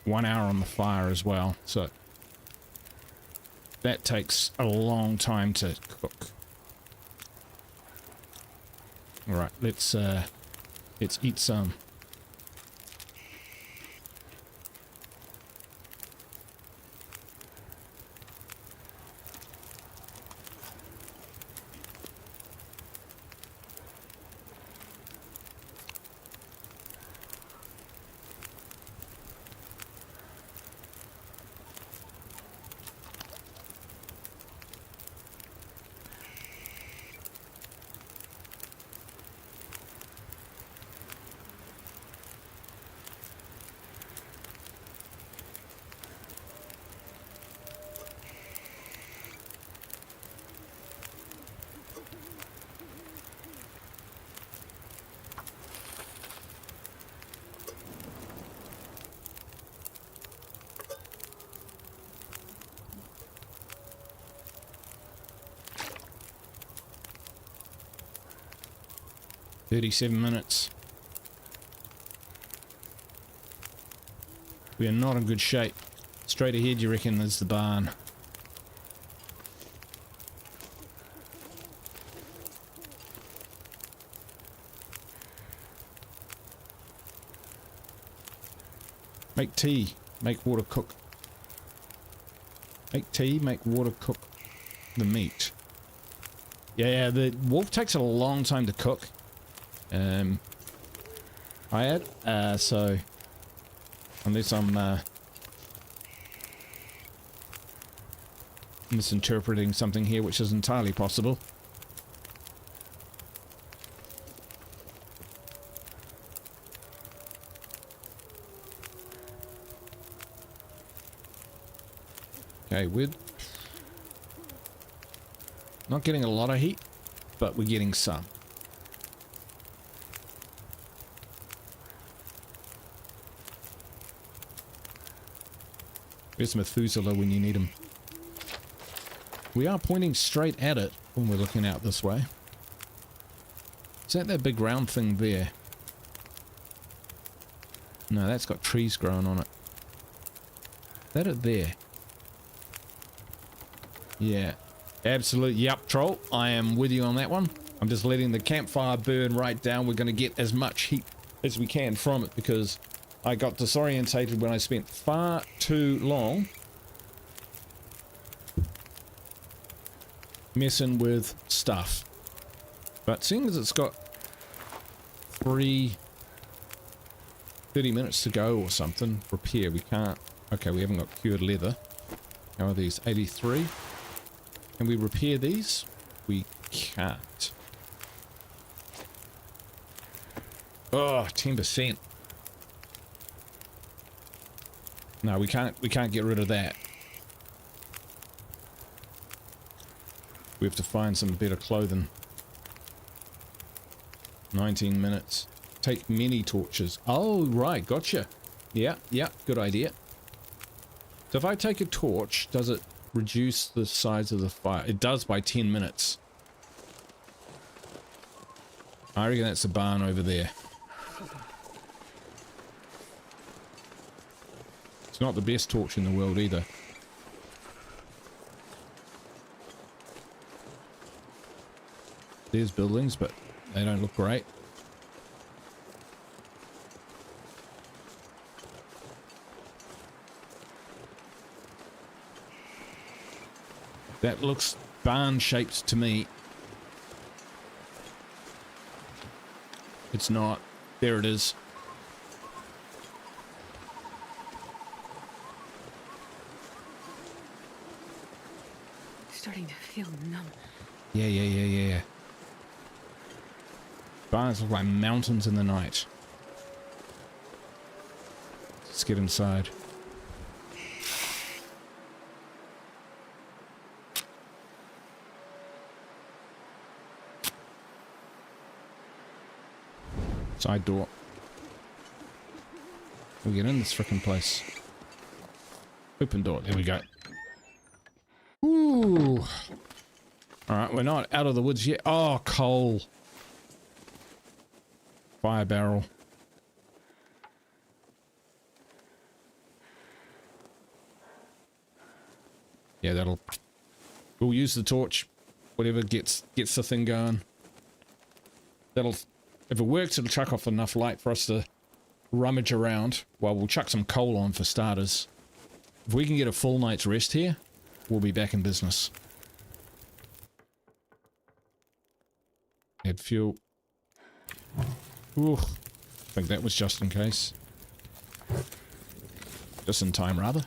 1 hour on the fire as well, so that takes a long time to cook. All right, let's eat some. 37 minutes. We are not in good shape. Straight ahead, you reckon, is the barn. Make tea. Make water cook. Make tea, make water cook the meat. Yeah, the wolf takes a long time to cook. I had, so unless I'm misinterpreting something here, which is entirely possible. Okay, we're not getting a lot of heat, but we're getting some. Where's Methuselah when you need him? We are pointing straight at it when we're looking out this way. Is that big round thing there? No, that's got trees growing on it. Is that it there? Yeah, absolutely. Yep, troll. I am with you on that one. I'm just letting the campfire burn right down. We're going to get as much heat as we can from it because I got disorientated when I spent far too long messing with stuff. But seeing as it's got 30 minutes to go or something, repair, we can't. Okay, we haven't got cured leather. How are these? 83. Can we repair these? We can't. Oh, 10%. No, we can't get rid of that. We have to find some better clothing. 19 minutes. Take many torches. Oh, right, gotcha. Yeah, good idea. So if I take a torch, does it reduce the size of the fire? It does by 10 minutes. I reckon that's the barn over there. It's not the best torch in the world either. There's buildings, but they don't look great. That looks barn-shaped to me. It's not. There it is. Starting to feel numb. Yeah. Barns look like mountains in the night. Let's get inside. Side door. We get in this frickin' place. Open door. There we go. Ooh. Alright, we're not out of the woods yet. Oh, coal. Fire barrel. Yeah, that'll... We'll use the torch. Whatever gets the thing going. That'll... If it works, it'll chuck off enough light for us to rummage around. Well, we'll chuck some coal on for starters. If we can get a full night's rest here, we'll be back in business. Add fuel. Ooh, I think that was just in case. Just in time, rather.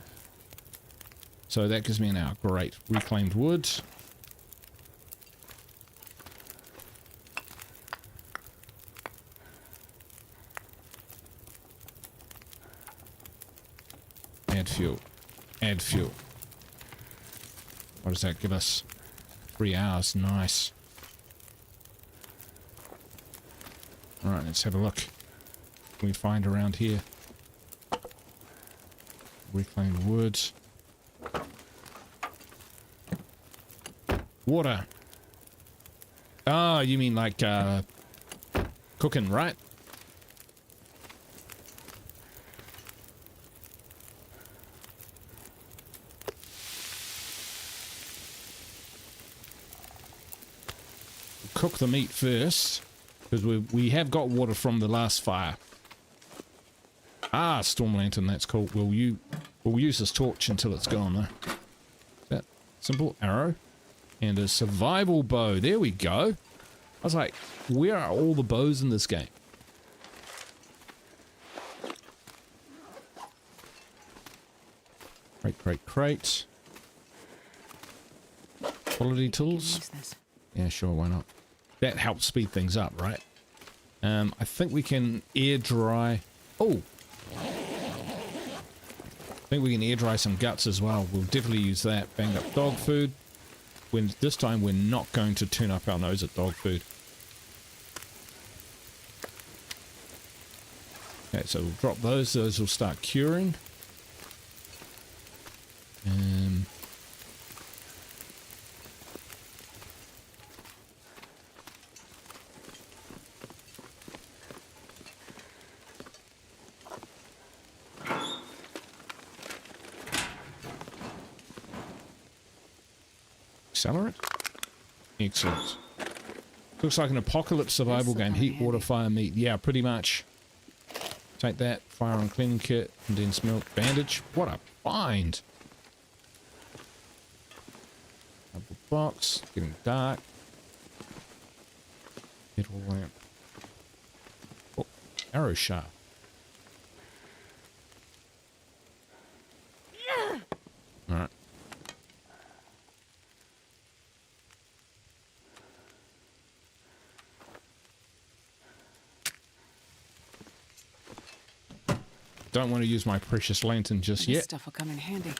So that gives me an hour. Great. Reclaimed wood. Add fuel. Add fuel. What does that give us? 3 hours. Nice. Alright, let's have a look. What can we find around here? Reclaimed wood. Water. Oh, you mean like cooking, right? Cook the meat first, because we have got water from the last fire. Ah, storm lantern, that's cool. We'll use this torch until it's gone though. That simple arrow and a survival bow. There we go. I was like, where are all the bows in this game? Crate. Quality tools. Yeah, sure, why not? That helps speed things up, right? I think we can air dry. Oh! I think we can air dry some guts as well. We'll definitely use that. Banged up dog food. When this time we're not going to turn up our nose at dog food. Okay, so we'll drop those. Those will start curing. Accelerate? Excellent. Looks like an apocalypse survival game. Heat, water, fire, meat. Yeah, pretty much. Take that. Fire on cleaning kit. Condensed milk. Bandage. What a find. Double box. Getting dark. Metal lamp. Oh, arrow shaft. Alright. Don't want to use my precious lantern just yet. This stuff will come in handy.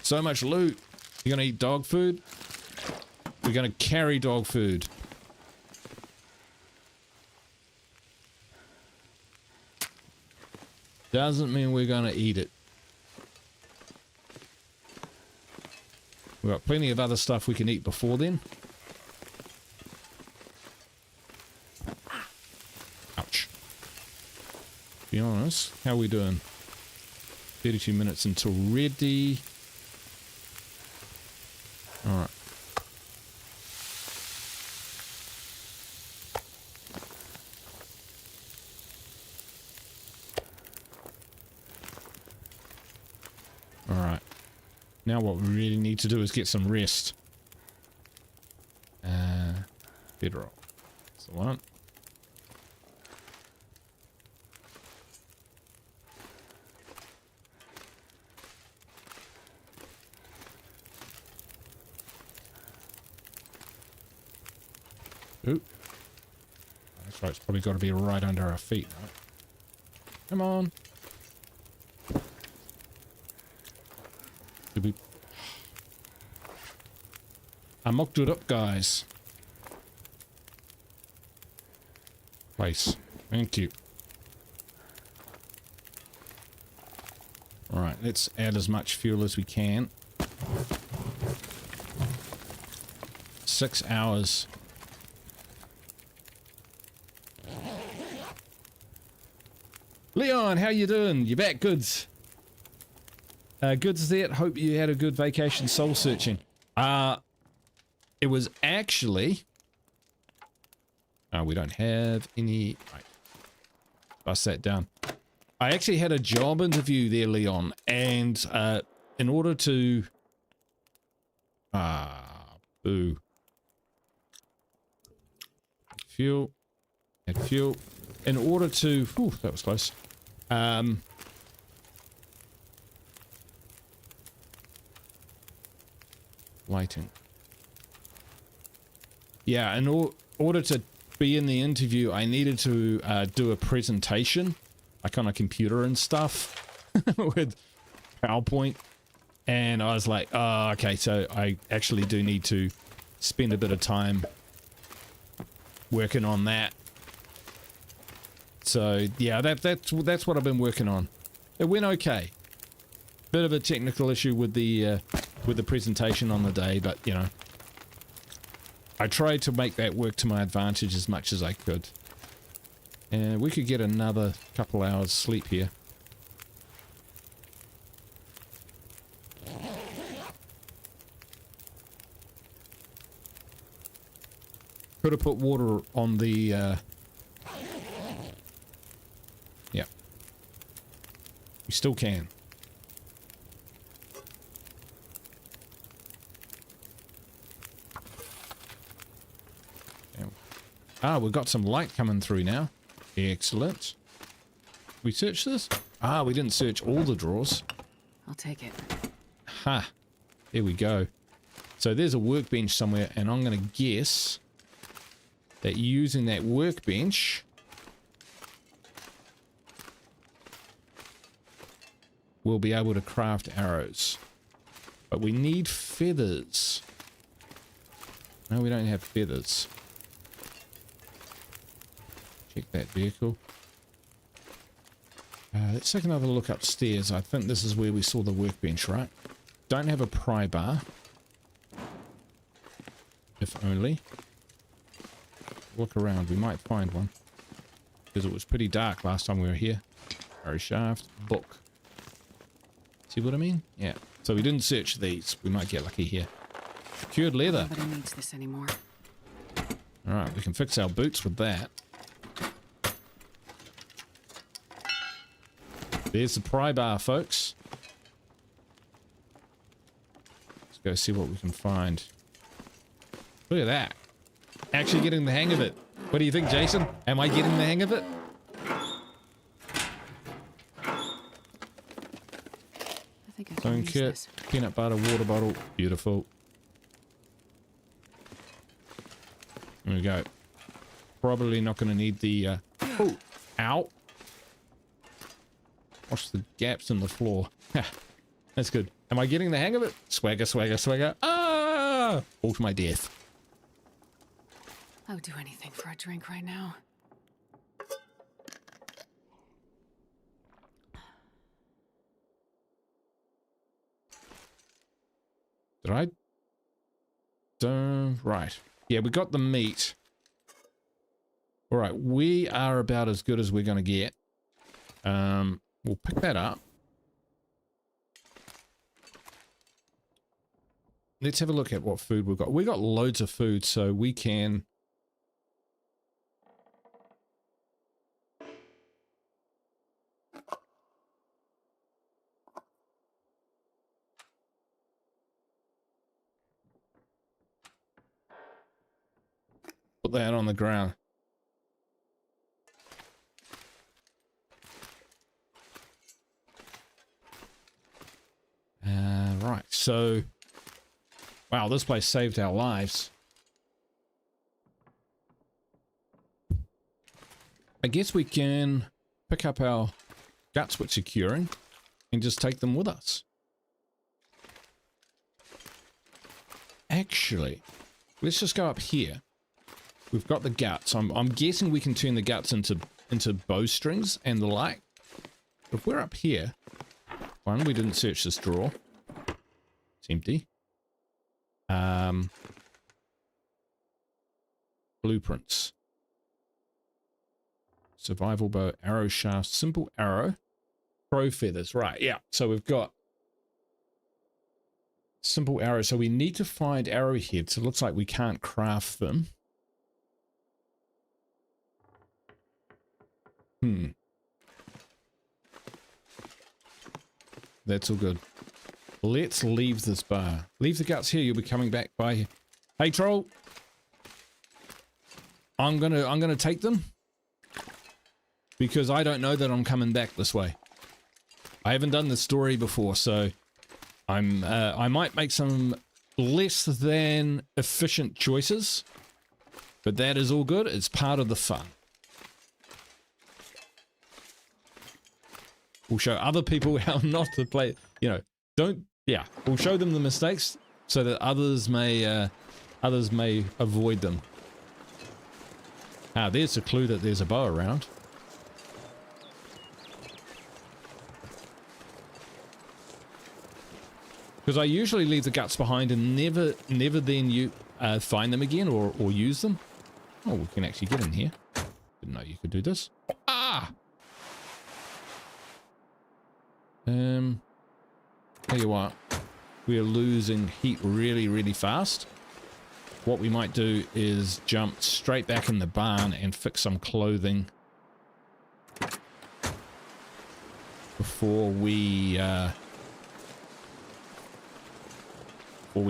So much loot. You're gonna eat dog food? We're gonna carry dog food. Doesn't mean we're gonna eat it. We've got plenty of other stuff we can eat before then. Ouch. To be honest, how are we doing? 32 minutes until ready. Alright. Alright. Now what we really need to do is get some rest. Bedrock. That's the one. Ooh. That's right, it's probably got to be right under our feet, right? Come on. Did we... I mocked it up, guys. Place. Thank you. Alright, let's add as much fuel as we can. 6 hours. Leon, how you doing? You back, goods? Goods there. Hope you had a good vacation soul searching. It was actually... we don't have any... Right. Bust that down. I actually had a job interview there, Leon, and in order to... boo. Fuel. Add fuel. In order to... Whew, that was close. Lighting. Yeah, in order to be in the interview, I needed to do a presentation, like on a computer and stuff, with PowerPoint. And I was like, oh, okay, so I actually do need to spend a bit of time working on that. So yeah, that's what I've been working on. It went okay. Bit of a technical issue with the presentation on the day, but you know, I tried to make that work to my advantage as much as I could. And we could get another couple hours sleep here. Could have put water on the, yeah. We still can. Ah, we've got some light coming through now. Excellent. We searched this? Ah, we didn't search all the drawers. I'll take it. Ha. There we go. So there's a workbench somewhere, and I'm going to guess that using that workbench we'll be able to craft arrows. But we need feathers. No, we don't have feathers. Check that vehicle. Let's take another look upstairs. I think this is where we saw the workbench, right? Don't have a pry bar. If only. Look around, we might find one. Because it was pretty dark last time we were here. Arrow shaft, book. See what I mean? Yeah. So we didn't search these. We might get lucky here. Cured leather. Nobody needs this anymore. Alright, we can fix our boots with that. There's the pry bar, folks. Let's go see what we can find. Look at that. Actually getting the hang of it. What do you think, Jason? Am I getting the hang of it? I think I can Stone use kit, this. peanut butter, water bottle. Beautiful. There we go. Probably not going to need the... oh, ow. Watch the gaps in the floor. That's good. Am I getting the hang of it? Swagger, swagger, swagger. Ah! All to my death. I would do anything for a drink right now. Did I? Right. Yeah, we got the meat. All right, we are about as good as we're going to get. We'll pick that up. Let's have a look at what food we've got. We got loads of food, so we can... put that on the ground. Right, so... wow, this place saved our lives. I guess we can pick up our guts which are curing and just take them with us. Actually, let's just go up here. We've got the guts. I'm guessing we can turn the guts into bowstrings and the like. If we're up here, one, we didn't search this drawer. It's empty. Blueprints. Survival bow, arrow shaft, simple arrow, crow feathers. Right, yeah. So we've got simple arrow. So we need to find arrowheads. It looks like we can't craft them. That's all good. Let's leave this bar. Leave the guts here. You'll be coming back by. Hey, troll. I'm gonna take them because I don't know that I'm coming back this way. I haven't done this story before, so I might make some less than efficient choices, but that is all good. It's part of the fun. We'll show other people how not to play, you know, we'll show them the mistakes so that others may avoid them. Ah, there's a clue that there's a bow around. Because I usually leave the guts behind and never then find them again or use them. Oh, we can actually get in here. Didn't know you could do this. Ah! Tell you what, we're losing heat really, really fast. What we might do is jump straight back in the barn and fix some clothing before we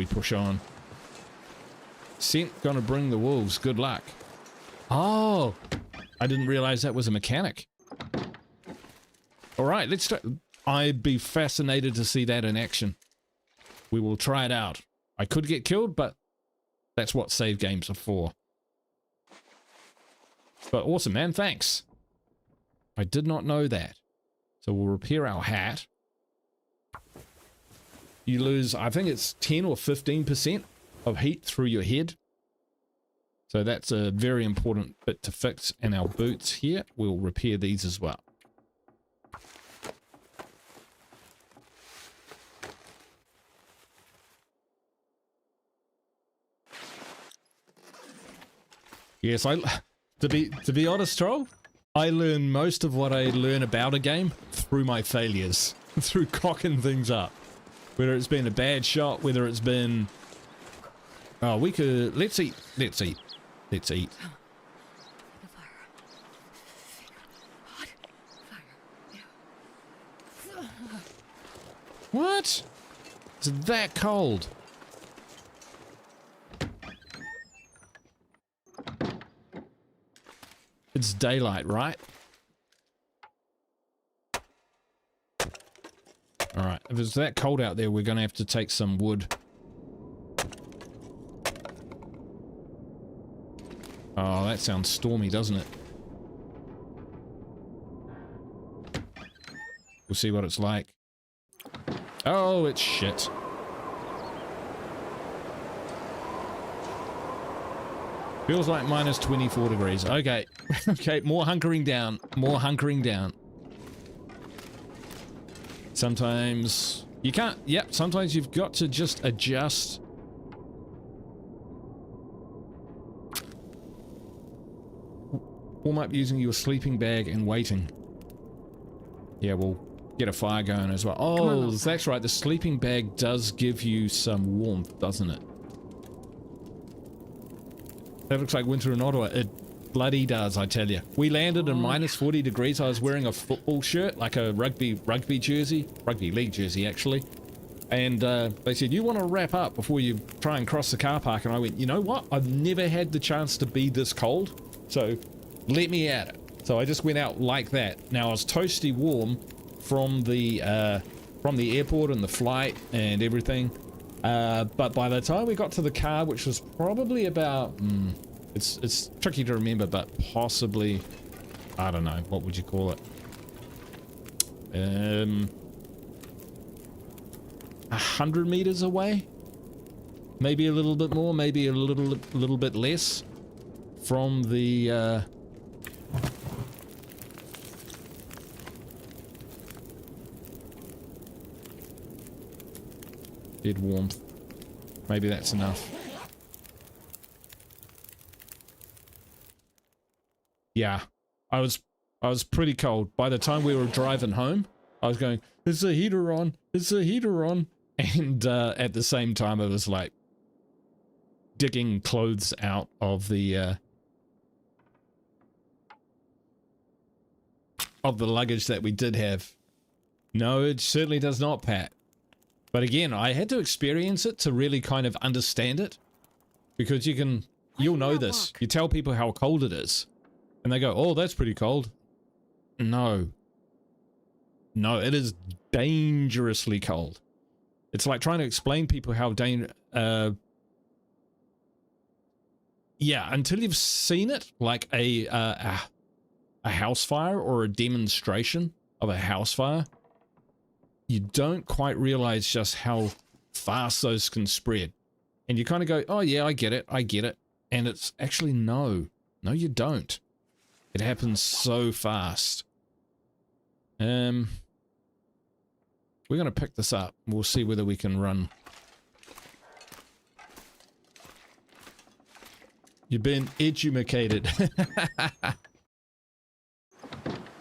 push on. Scent gonna bring the wolves. Good luck. Oh, I didn't realize that was a mechanic. All right, let's start. I'd be fascinated to see that in action. We will try it out. I could get killed, but that's what save games are for. But awesome, man. Thanks. I did not know that. So we'll repair our hat. You lose, I think it's 10 or 15% of heat through your head. So that's a very important bit to fix. And our boots here, we'll repair these as well. Yes, to be honest, Troll, I learn most of what I learn about a game through my failures, through cocking things up. Whether it's been a bad shot, whether it's been, oh, we could, let's eat. What? It's that cold. It's daylight, right? Alright, if it's that cold out there, we're going to have to take some wood. Oh, that sounds stormy, doesn't it? We'll see what it's like. Oh, it's shit. Feels like minus 24 degrees. Okay. Okay, more hunkering down. More hunkering down. Sometimes you can't. Yep, sometimes you've got to just adjust. Warm up using your sleeping bag and waiting. Yeah, we'll get a fire going as well. Oh, that's right. The sleeping bag does give you some warmth, doesn't it? That looks like winter in Ottawa. It bloody does, I tell you. We landed in minus 40 degrees. I was wearing a football shirt, like a rugby jersey, rugby league jersey, actually. And they said, you want to wrap up before you try and cross the car park? And I went, you know what? I've never had the chance to be this cold, so let me at it. So I just went out like that. Now I was toasty warm from the airport and the flight and everything. But by the time we got to the car, which was probably about, it's tricky to remember, but possibly, I don't know, what would you call it? 100 meters away? Maybe a little bit more, maybe a little bit less from the, dead warmth. Maybe that's enough. Yeah, I was pretty cold. By the time we were driving home, I was going, is the heater on? Is the heater on? And at the same time, I was like digging clothes out of the luggage that we did have. No, it certainly does not, Pat. But again, I had to experience it to really kind of understand it, because you'll know this. You tell people how cold it is, and they go, oh, that's pretty cold. No. No, it is dangerously cold. It's like trying to explain people how yeah, until you've seen it, like a house fire or a demonstration of a house fire, you don't quite realize just how fast those can spread. And you kind of go, oh yeah, I get it. And it's actually no, you don't. It happens so fast. We're going to pick this up. We'll see whether we can run. You've been educated.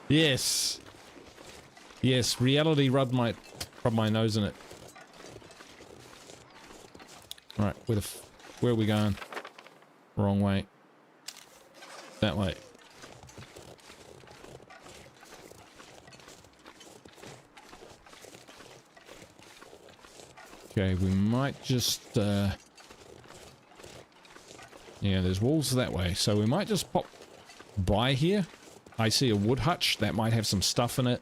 Yes. Yes, reality rubbed my nose in it. Alright, where are we going? Wrong way. That way. Okay, we might just, yeah, there's walls that way, so we might just pop by here. I see a wood hutch that might have some stuff in it,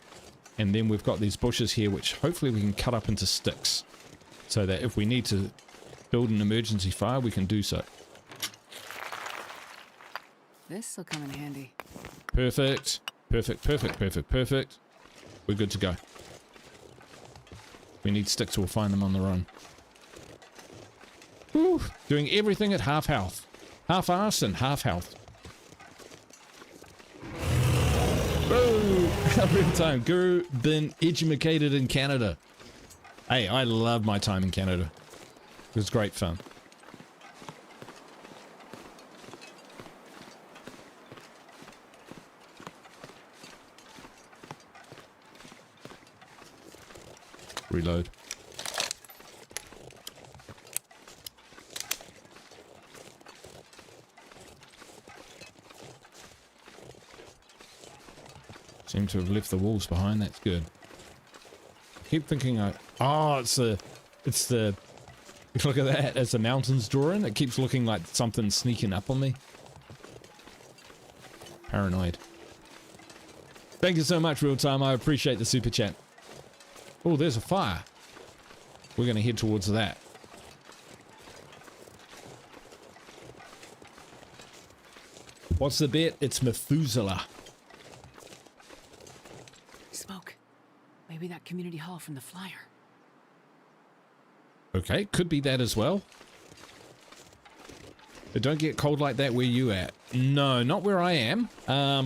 and then we've got these bushes here which hopefully we can cut up into sticks, so that if we need to build an emergency fire, we can do so. This'll come in handy. Perfect. Perfect, perfect, perfect, perfect. We're good to go. We need sticks, we'll find them on the run. Whew, doing everything at half health. Half-assed and half health. Woo! Real time. Guru been educated in Canada. Hey, I love my time in Canada. It was great fun. Reload. Seem to have left the walls behind. That's good. I keep thinking, oh, it's the, look at that. It's a mountains drawing. It keeps looking like something sneaking up on me. Paranoid. Thank you so much, Real Time. I appreciate the super chat. Oh, there's a fire. We're going to head towards that. What's the bet? It's Methuselah. Smoke. Maybe that community hall from the flyer. Okay, could be that as well. It don't get cold like that where you at. No, not where I am.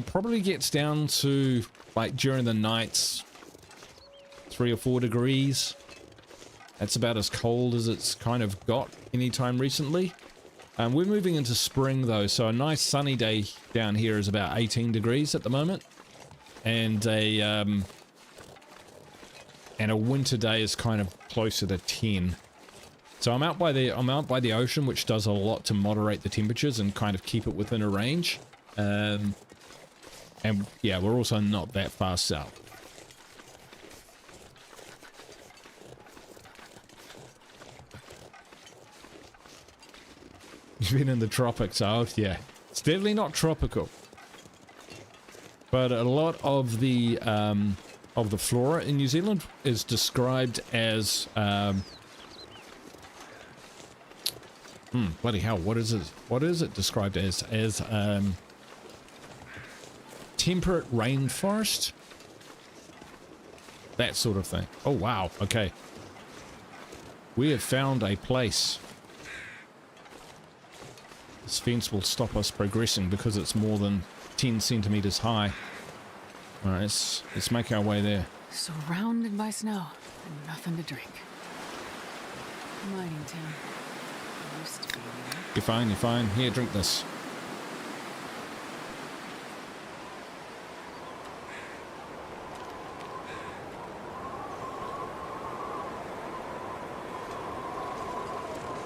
Probably gets down to, like, during the nights, 3 or 4 degrees. That's about as cold as it's kind of got anytime recently. We're moving into spring though, so a nice sunny day down here is about 18 degrees at the moment, and a winter day is kind of closer to 10. So I'm out by the ocean, which does a lot to moderate the temperatures and kind of keep it within a range. And yeah, we're also not that far south. You've been in the tropics, oh yeah. It's definitely not tropical. But a lot of the flora in New Zealand is described as bloody hell, what is it? What is it described as? As temperate rainforest? That sort of thing. Oh wow, okay. We have found a place. This fence will stop us progressing because it's more than 10 centimeters high. Alright, let's make our way there. Surrounded by snow and nothing to drink. Mining town. Used to be there. You're fine, you're fine. Here, drink this.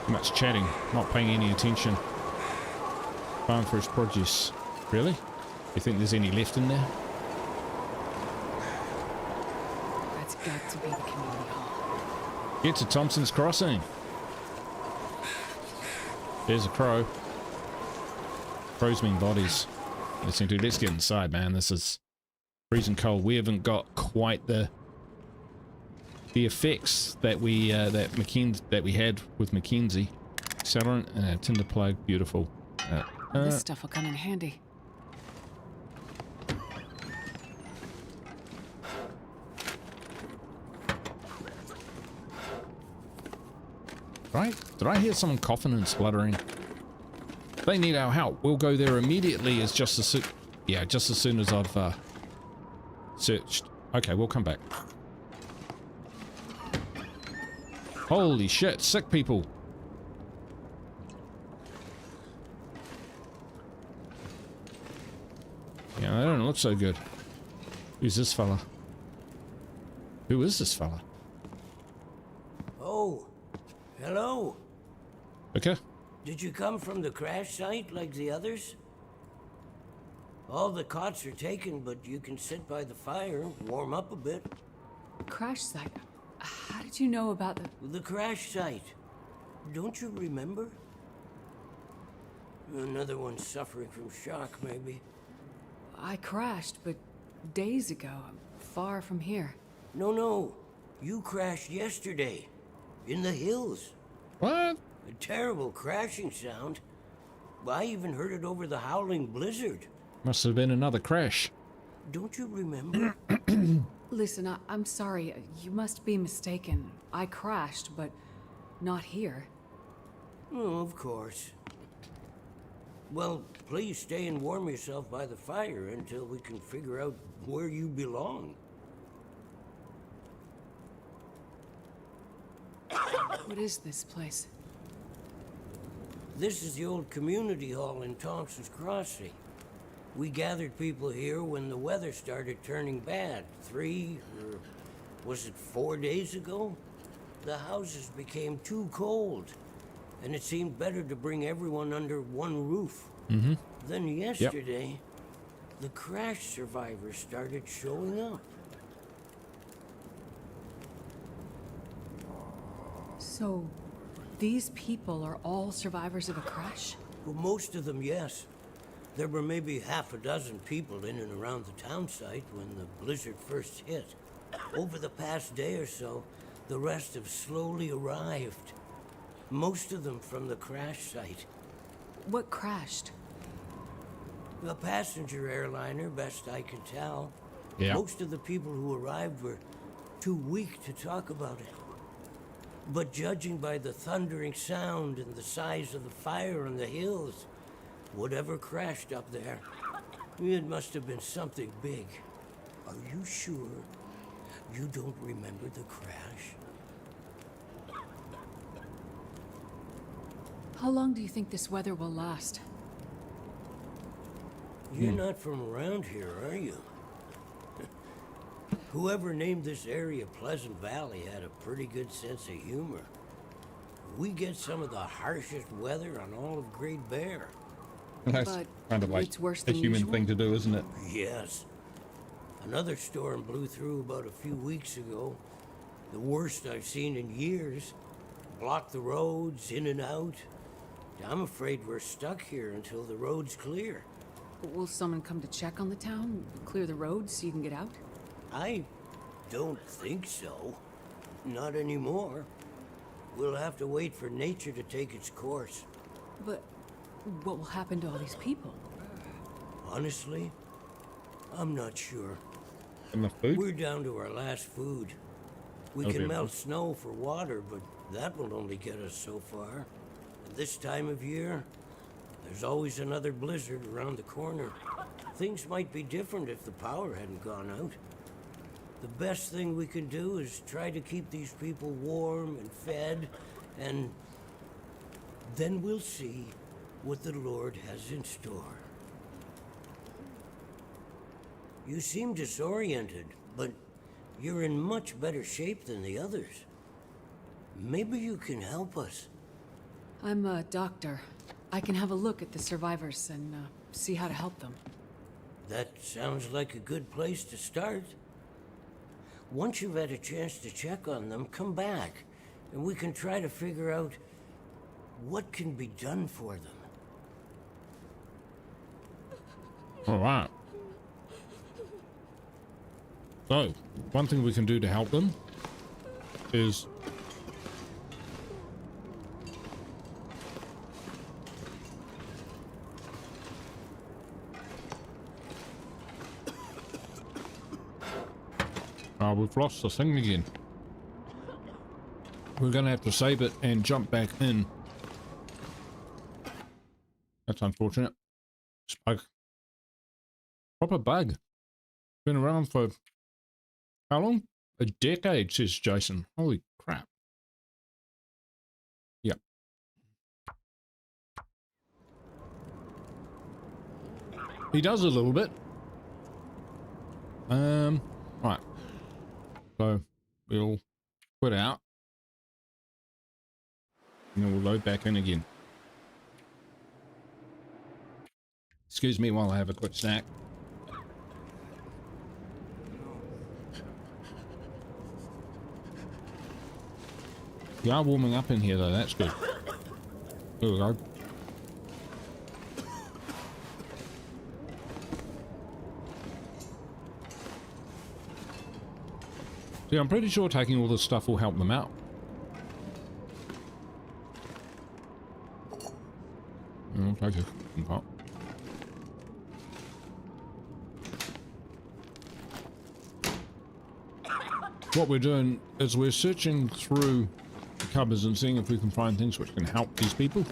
Too much chatting, not paying any attention. Farm for his produce. Really? You think there's any left in there? That's got to be the community hall. Get to Thompson's Crossing. There's a crow. Crows mean bodies. Let's get inside, man. This is freezing cold. We haven't got quite the effects that we that we had with Mackenzie. Accelerant and a tinder plug. Beautiful. This stuff will come in handy. Right? Did I hear someone coughing and spluttering? They need our help. We'll go there immediately as just as soon as I've searched. Okay, we'll come back. Holy shit, sick people. Yeah, they don't look so good. Who's this fella? Who is this fella? Oh, hello. Okay. Did you come from the crash site like the others? All the cots are taken, but you can sit by the fire, warm up a bit. Crash site? How did you know about The crash site. Don't you remember? Another one suffering from shock, maybe. I crashed, but days ago, far from here. No. You crashed yesterday. In the hills. What? A terrible crashing sound. I even heard it over the howling blizzard. Must have been another crash. Don't you remember? Listen, I'm sorry. You must be mistaken. I crashed, but not here. Oh, of course. Well, please stay and warm yourself by the fire until we can figure out where you belong. What is this place? This is the old community hall in Thompson's Crossing. We gathered people here when the weather started turning bad. 3 or was it 4 days ago? The houses became too cold, and it seemed better to bring everyone under one roof. Mm-hmm. Then yesterday, the crash survivors started showing up. So, these people are all survivors of a crash? Well, most of them, yes. There were maybe half a dozen people in and around the town site when the blizzard first hit. Over the past day or so, the rest have slowly arrived. Most of them from the crash site. What crashed? A passenger airliner, best I can tell. Yeah. Most of the people who arrived were too weak to talk about it. But judging by the thundering sound and the size of the fire on the hills, whatever crashed up there, it must have been something big. Are you sure you don't remember the crash? How long do you think this weather will last? You're not from around here, are you? Whoever named this area Pleasant Valley had a pretty good sense of humor. We get some of the harshest weather on all of Great Bear. That's But kind of like it's worse a than human usual? thing to do, isn't it? Yes. Another storm blew through about a few weeks ago. The worst I've seen in years. Blocked the roads, in and out. I'm afraid we're stuck here until the road's clear. Will someone come to check on the town? Clear the roads so you can get out? I don't think so. Not anymore. We'll have to wait for nature to take its course. But what will happen to all these people? Honestly, I'm not sure. And the food? We're down to our last food. We Okay. can melt snow for water, but that will only get us so far. And this time of year, there's always another blizzard around the corner. Things might be different if the power hadn't gone out. The best thing we can do is try to keep these people warm and fed, and then we'll see what the Lord has in store. You seem disoriented, but you're in much better shape than the others. Maybe you can help us. I'm a doctor. I can have a look at the survivors and see how to help them. That sounds like a good place to start. Once you've had a chance to check on them, come back, and we can try to figure out what can be done for them. All right. So, one thing we can do to help them is we've lost the thing again. We're gonna have to save it and jump back in. That's unfortunate. It's bug. Proper bug. Been around for how long? A decade, says Jason. Holy crap. Yep. He does a little bit. Right. So we'll quit out. And then we'll load back in again. Excuse me while I have a quick snack. We are warming up in here though, that's good. There we go. See, I'm pretty sure taking all this stuff will help them out. I'll take a cooking pot. What we're doing is we're searching through the cupboards and seeing if we can find things which can help these people.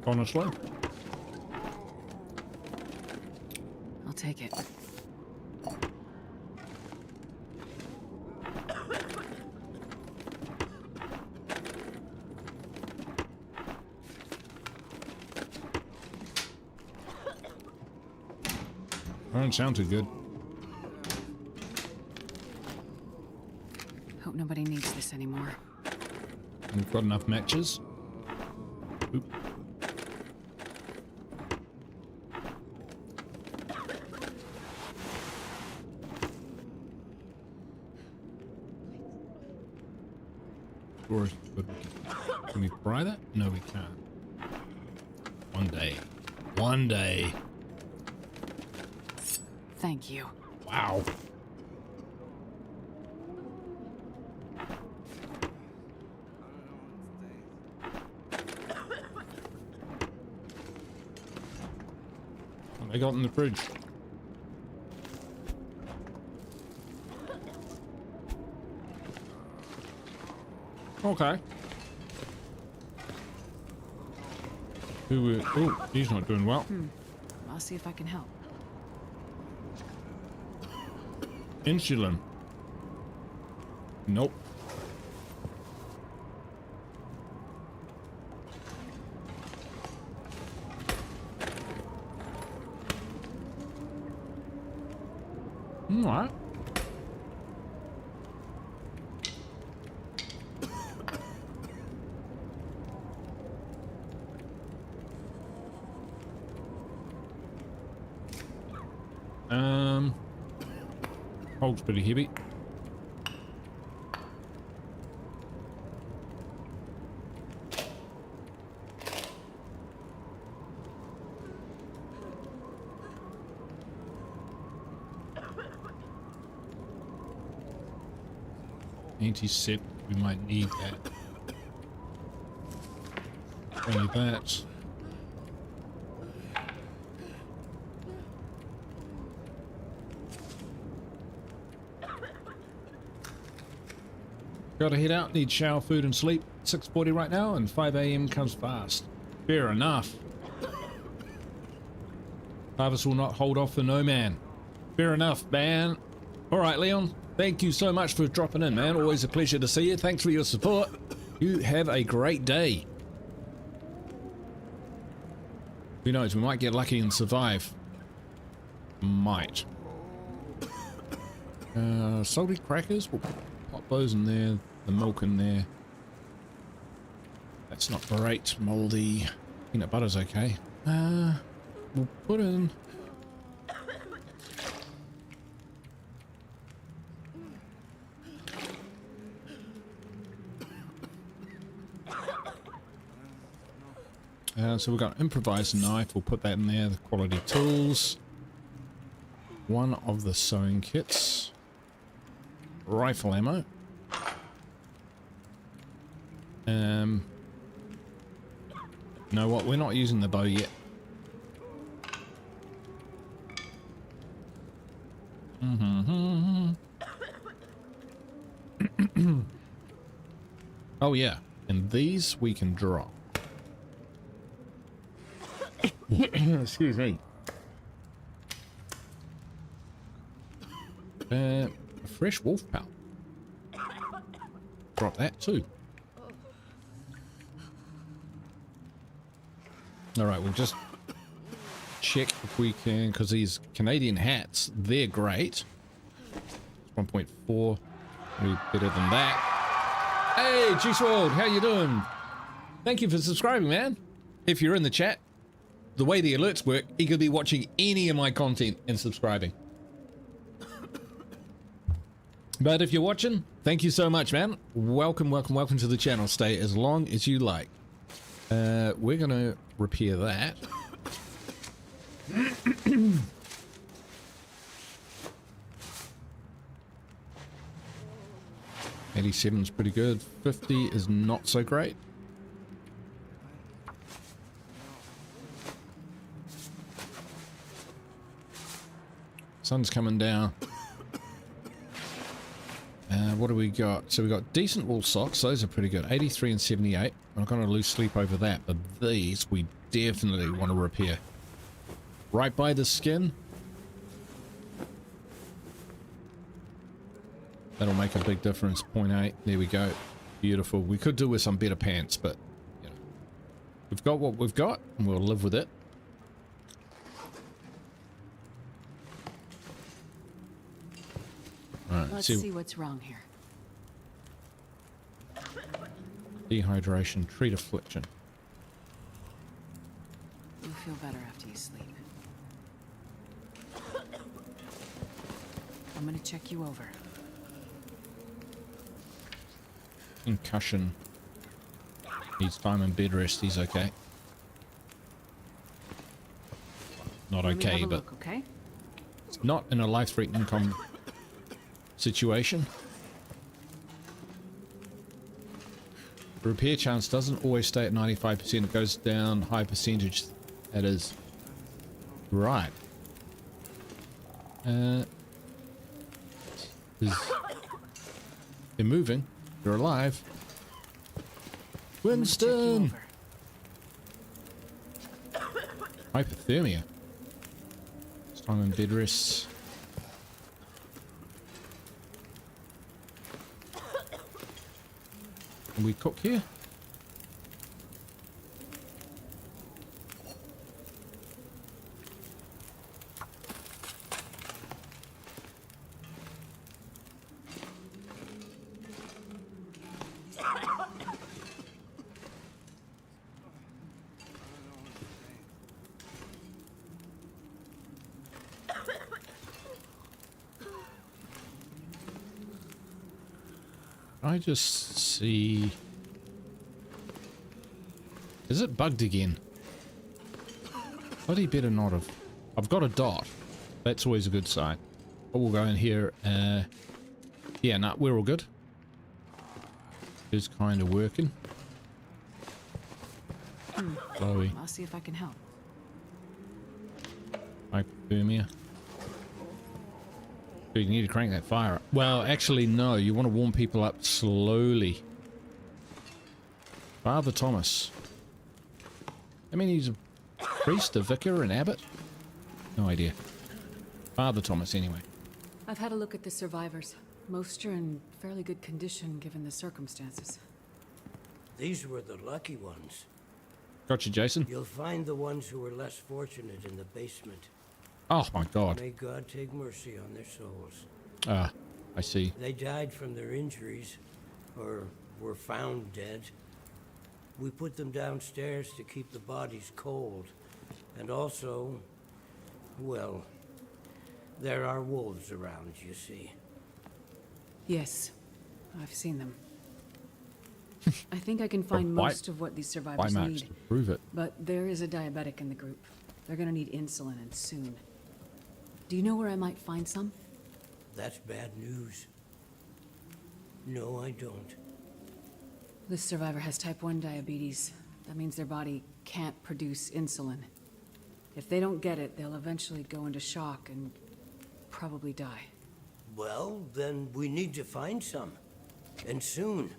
Honestly. I'll take it. Don't sound too good. Hope nobody needs this anymore. We've got enough matches. Oop. Or can we fry that? No, we can't. One day. One day. Thank you. Wow. What they got in the fridge? Okay. Oh, he's not doing well. I'll see if I can help. Insulin. Nope. All right. Hole's pretty heavy. Anti-sep, we might need that. Only that. Gotta head out, need shower, food and sleep. 6:40 right now and 5 AM comes fast. Fair enough. Harvest will not hold off for no man. Fair enough, man. Alright, Leon. Thank you so much for dropping in, man. Always a pleasure to see you. Thanks for your support. You have a great day. Who knows, we might get lucky and survive. Might. Salty crackers, we'll pop those in there. The milk in there. That's not great. Moldy. Peanut butter's okay. We'll put in... so we've got improvised knife, we'll put that in there, the quality tools, one of the sewing kits, rifle ammo, you know what, we're not using the bow yet. Oh yeah, and these we can drop. Excuse me. Fresh wolf pelt. Drop that too. Alright, we'll just check if we can, because these Canadian hats, they're great. 1.4, maybe better than that. Hey, Juice World, how you doing? Thank you for subscribing, man. If you're in the chat, the way the alerts work, you could be watching any of my content and subscribing. But if you're watching, thank you so much, man. Welcome, welcome, welcome to the channel. Stay as long as you like. We're gonna repair that. 87 is pretty good. 50 is not so great. Sun's coming down. What do we got? So we got decent wool socks. Those are pretty good. 83 and 78. I'm not going to lose sleep over that, but these we definitely want to repair. Right by the skin. That'll make a big difference. 0.8. There we go. Beautiful. We could do with some better pants, but you know, we've got what we've got, and we'll live with it. Right, let's see what's wrong here. Dehydration, treat affliction. You'll feel better after you sleep. I'm gonna check you over. Concussion. Needs time in bed rest. He's okay. Not Let me okay, have a but look, okay? it's not in a life-threatening situation. The repair chance doesn't always stay at 95%. It goes down high percentage. That is right. They're moving. They're alive. Winston! Hypothermia. It's time in bed rest. Can we cook here? I just see... Is it bugged again? Bloody better not have. I've got a dot. That's always a good sign. But we'll go in here. Yeah, no, we're all good. It's kind of working. Chloe. I'll see if I can help. Hypothermia. You need to crank that fire up. Well, actually, no. You want to warm people up slowly. Father Thomas. I mean, he's a priest, a vicar, an abbot? No idea. Father Thomas, anyway. I've had a look at the survivors. Most are in fairly good condition given the circumstances. These were the lucky ones. Gotcha, Jason. You'll find the ones who were less fortunate in the basement. Oh, my God. May God take mercy on their souls. Ah, I see. They died from their injuries, or were found dead. We put them downstairs to keep the bodies cold. And also, well, there are wolves around, you see. Yes, I've seen them. I think I can find most of what these survivors need. To prove it. But there is a diabetic in the group. They're gonna need insulin, and soon. Do you know where I might find some? That's bad news. No, I don't. This survivor has type 1 diabetes. That means their body can't produce insulin. If they don't get it, they'll eventually go into shock and probably die. Well, then we need to find some. And soon,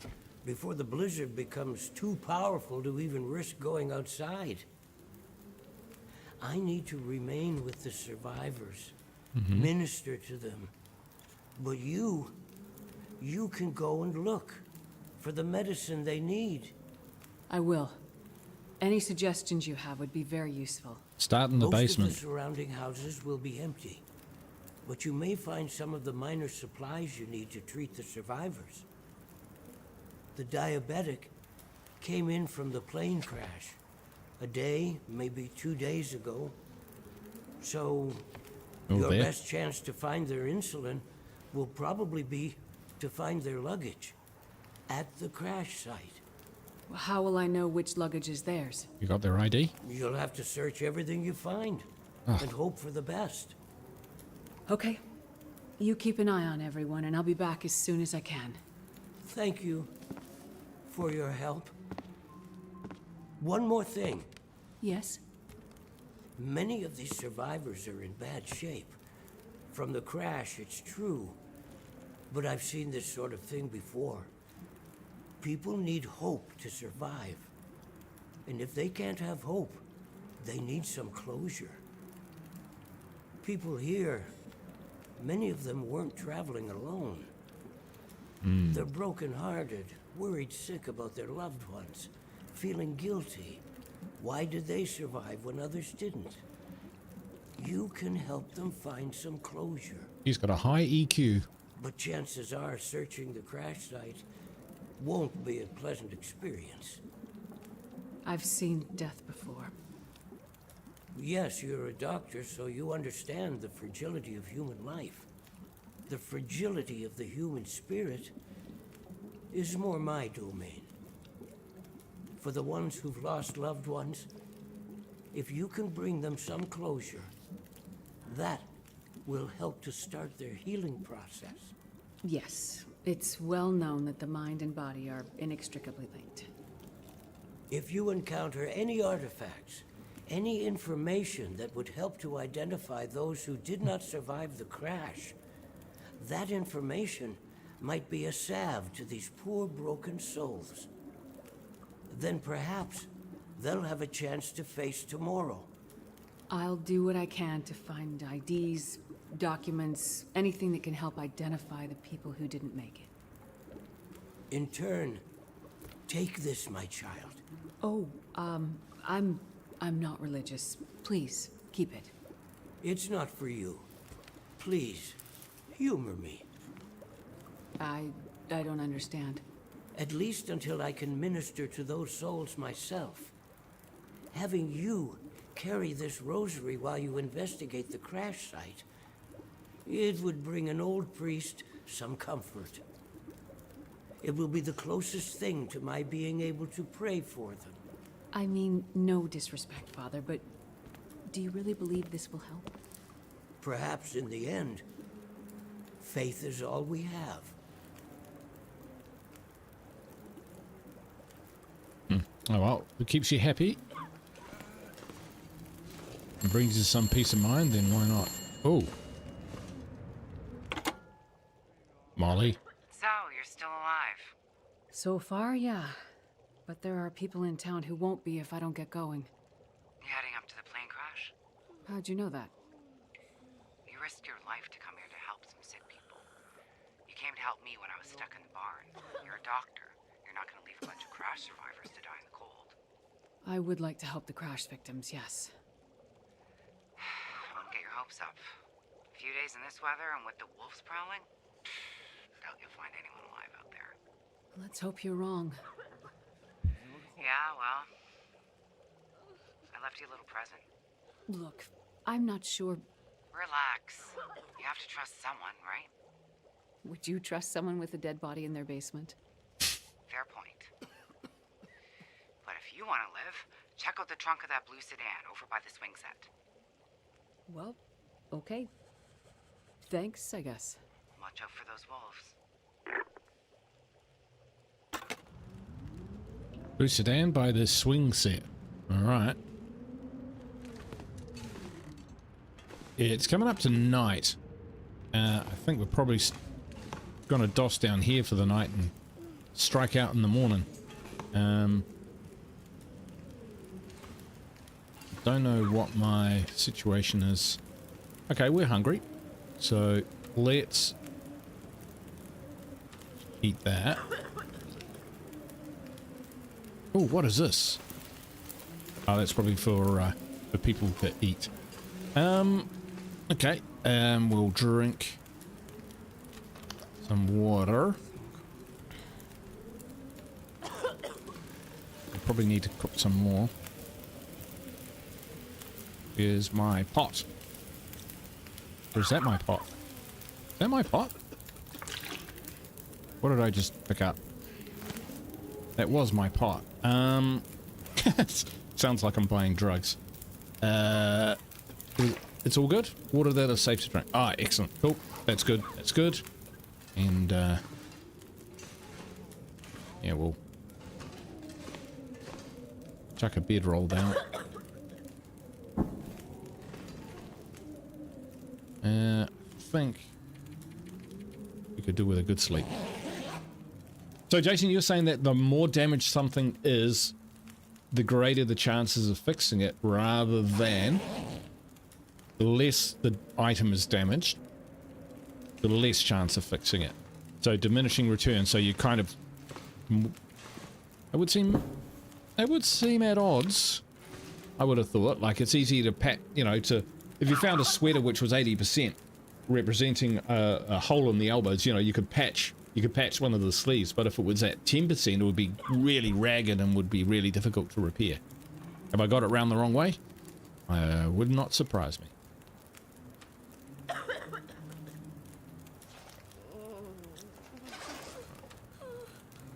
before the blizzard becomes too powerful to even risk going outside. I need to remain with the survivors, minister to them. But you can go and look for the medicine they need. I will. Any suggestions you have would be very useful. Start in the basement. Most of the surrounding houses will be empty, but you may find some of the minor supplies you need to treat the survivors. The diabetic came in from the plane crash a day, maybe 2 days ago. So your best chance to find their insulin will probably be to find their luggage at the crash site. How will I know which luggage is theirs? You got their ID? You'll have to search everything you find and hope for the best. Okay. You keep an eye on everyone, and I'll be back as soon as I can. Thank you for your help. One more thing. Yes? Many of these survivors are in bad shape. From the crash, it's true. But I've seen this sort of thing before. People need hope to survive. And if they can't have hope, they need some closure. People here, many of them weren't traveling alone. They're broken-hearted, worried sick about their loved ones, feeling guilty. Why did they survive when others didn't? You can help them find some closure. He's got a high EQ. But chances are searching the crash site won't be a pleasant experience. I've seen death before. Yes, you're a doctor, so you understand the fragility of human life. The fragility of the human spirit is more my domain. For the ones who've lost loved ones, if you can bring them some closure, that will help to start their healing process. Yes. It's well known that the mind and body are inextricably linked. If you encounter any artifacts, any information that would help to identify those who did not survive the crash, that information might be a salve to these poor broken souls. Then perhaps they'll have a chance to face tomorrow. I'll do what I can to find IDs, documents, anything that can help identify the people who didn't make it. In turn, take this, my child. Oh, I'm not religious. Please, keep it. It's not for you. Please, humor me. I don't understand. At least until I can minister to those souls myself. Having you carry this rosary while you investigate the crash site, it would bring an old priest some comfort. It will be the closest thing to my being able to pray for them. I mean, no disrespect, Father, but do you really believe this will help? Perhaps in the end, faith is all we have. Oh well, if it keeps you happy and brings you some peace of mind, then why not? Oh. Molly. So, you're still alive. So far, yeah. But there are people in town who won't be if I don't get going. You heading up to the plane crash? How'd you know that? You risked your life to come here to help some sick people. You came to help me when I was stuck in the barn. You're a doctor. You're not going to leave a bunch of crash survivors to die in the cold. I would like to help the crash victims, yes. Don't get your hopes up. A few days in this weather and with the wolves prowling? Doubt you'll find anyone alive out there. Let's hope you're wrong. Yeah, well, I left you a little present. Look, I'm not sure. Relax. You have to trust someone, right? Would you trust someone with a dead body in their basement? Fair point. But if you want to live, check out the trunk of that blue sedan over by the swing set. Well, okay. Thanks, I guess. Watch out for those wolves. Blue sedan by the swing set. Alright. Yeah, it's coming up to night. I think we're probably going to doss down here for the night and strike out in the morning. Don't know what my situation is. Okay, we're hungry. So let's eat that. Oh, what is this? Oh, that's probably for people to eat. Okay. We'll drink some water. We'll probably need to cook some more. Here's my pot. Or is that my pot? Is that my pot? What did I just pick up? That was my pot. Sounds like I'm buying drugs. It's all good? Water that is safe to drink. Ah, excellent. Cool. That's good. That's good. And, yeah, we'll chuck a bedroll down. I think we could do with a good sleep. So, Jason, you're saying that the more damaged something is, the greater the chances of fixing it, rather than the less the item is damaged, the less chance of fixing it. So diminishing return. So you kind of, it would seem at odds. I would have thought, like, it's easy to pat, you know, to, if you found a sweater which was 80% representing a hole in the elbows, you know, you could patch one of the sleeves, but if it was at 10%, it would be really ragged and would be really difficult to repair. Have I got it round the wrong way? Would not surprise me.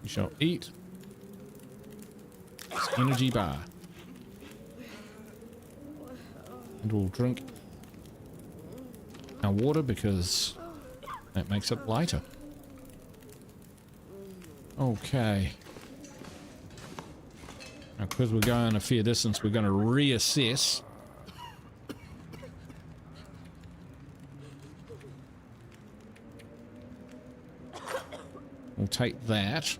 You shall eat this energy bar. And we'll drink our water because that makes it lighter. Okay. Now, because we're going a fair distance, we're going to reassess. We'll take that.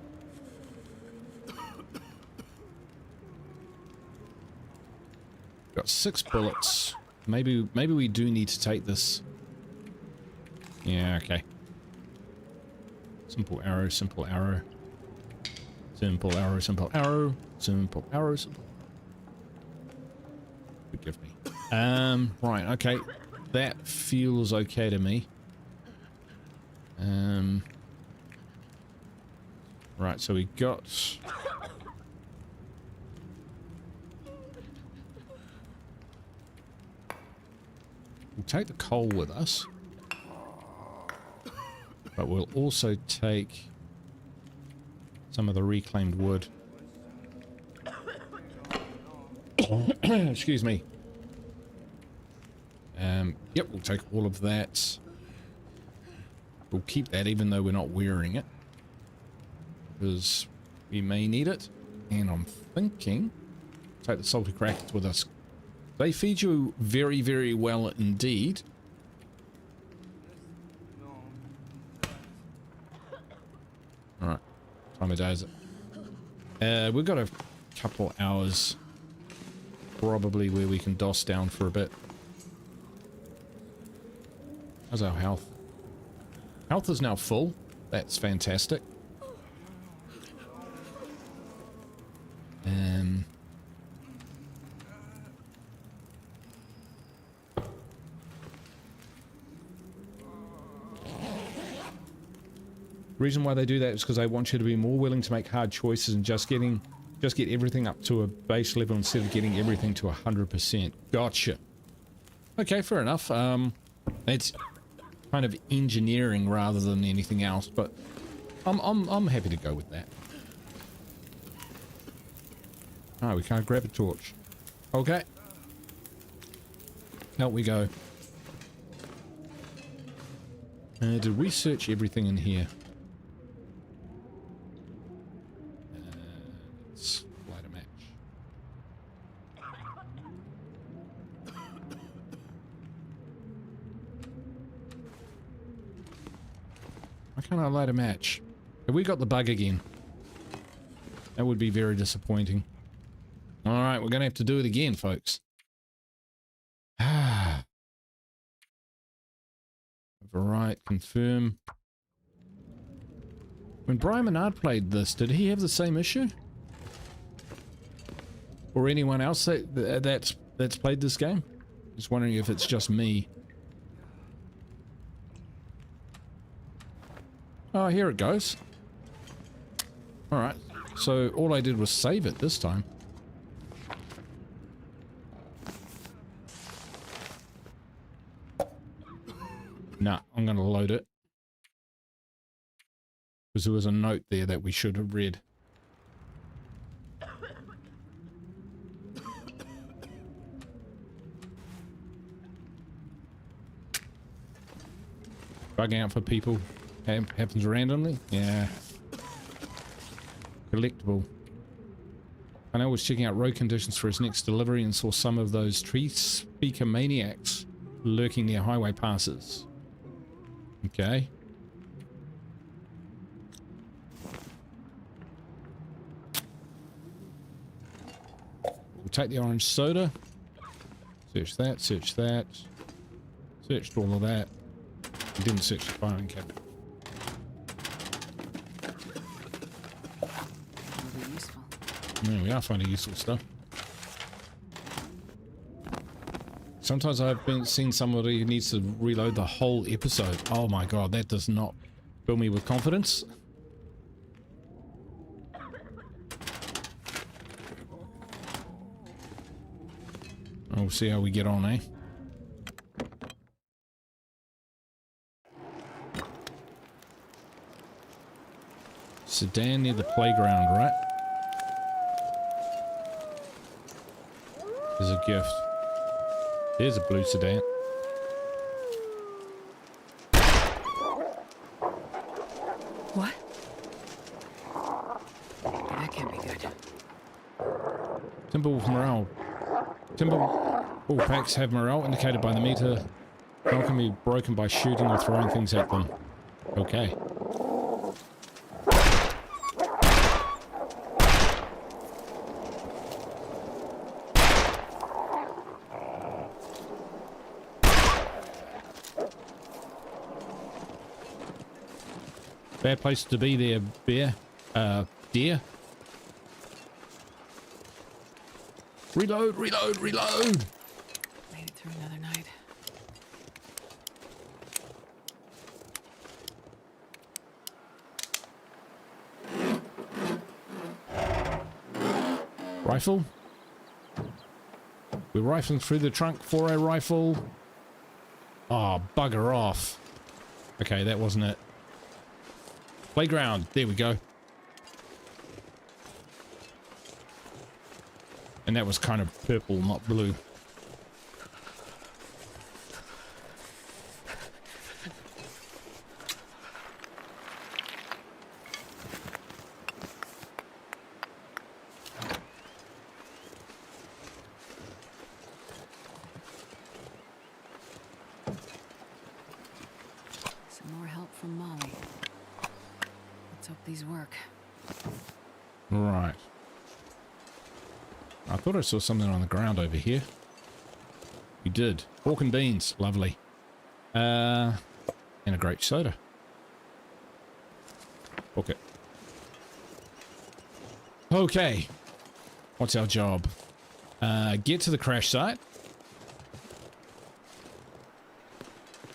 Got 6 bullets. Maybe we do need to take this. Yeah, okay. Simple arrow, simple arrow. Simple arrow, simple arrow. Simple arrow, simple. Forgive me. Right, okay. That feels okay to me. Right, so we got... We'll take the coal with us. But we'll also take some of the reclaimed wood. Excuse me. Yep, we'll take all of that. We'll keep that even though we're not wearing it, because we may need it. And I'm thinking, take the salty crackers with us. They feed you very, very well indeed. Alright, time of day is it? We've got a couple hours probably where we can doss down for a bit. How's our health? Health is now full. That's fantastic. The reason why they do that is because they want you to be more willing to make hard choices and just get everything up to a base level instead of getting everything to 100%. Gotcha. Okay, fair enough. It's kind of engineering rather than anything else, but I'm happy to go with that. Oh, we can't grab a torch. Okay. Out we go. To research everything in here. Let's light a match. Why can't I light a match? Have we got the bug again? That would be very disappointing. Alright, we're going to have to do it again, folks. Overwrite, confirm. When Brian Menard played this, did he have the same issue? or anyone else that's played this game. Just wondering if it's just me. Oh, here it goes. Alright, so all I did was save it this time. Nah, I'm gonna load it. Because there was a note there that we should have read. Bugging out for people happens randomly? Yeah. Collectible. I was checking out road conditions for his next delivery and saw some of those tree speaker maniacs lurking near highway passes. Okay. We'll take the orange soda. Search that, search that. Searched all of that. We didn't search the firing cabinet. That'll be useful. Yeah, we are finding useful stuff. Sometimes I've seen somebody who needs to reload the whole episode. Oh my god, that does not fill me with confidence. We'll see how we get on, eh? Sedan near the playground, right? There's a gift. There's a blue sedan. What? That can't be good. Timberwolf morale. Timberwolf packs have morale indicated by the meter. Morale can be broken by shooting or throwing things at them. Okay. Bad place to be there, bear. Deer. Reload, reload, reload! Made it through another night. Rifle. We're rifling through the trunk for a rifle. Oh, bugger off. Okay, that wasn't it. Playground. There we go. And that was kind of purple, not blue. Some more help from Molly. Let's hope these work. Right. I thought I saw something on the ground over here. You did. Pork and beans. Lovely. And a grape soda. Okay. Okay. What's our job? Get to the crash site.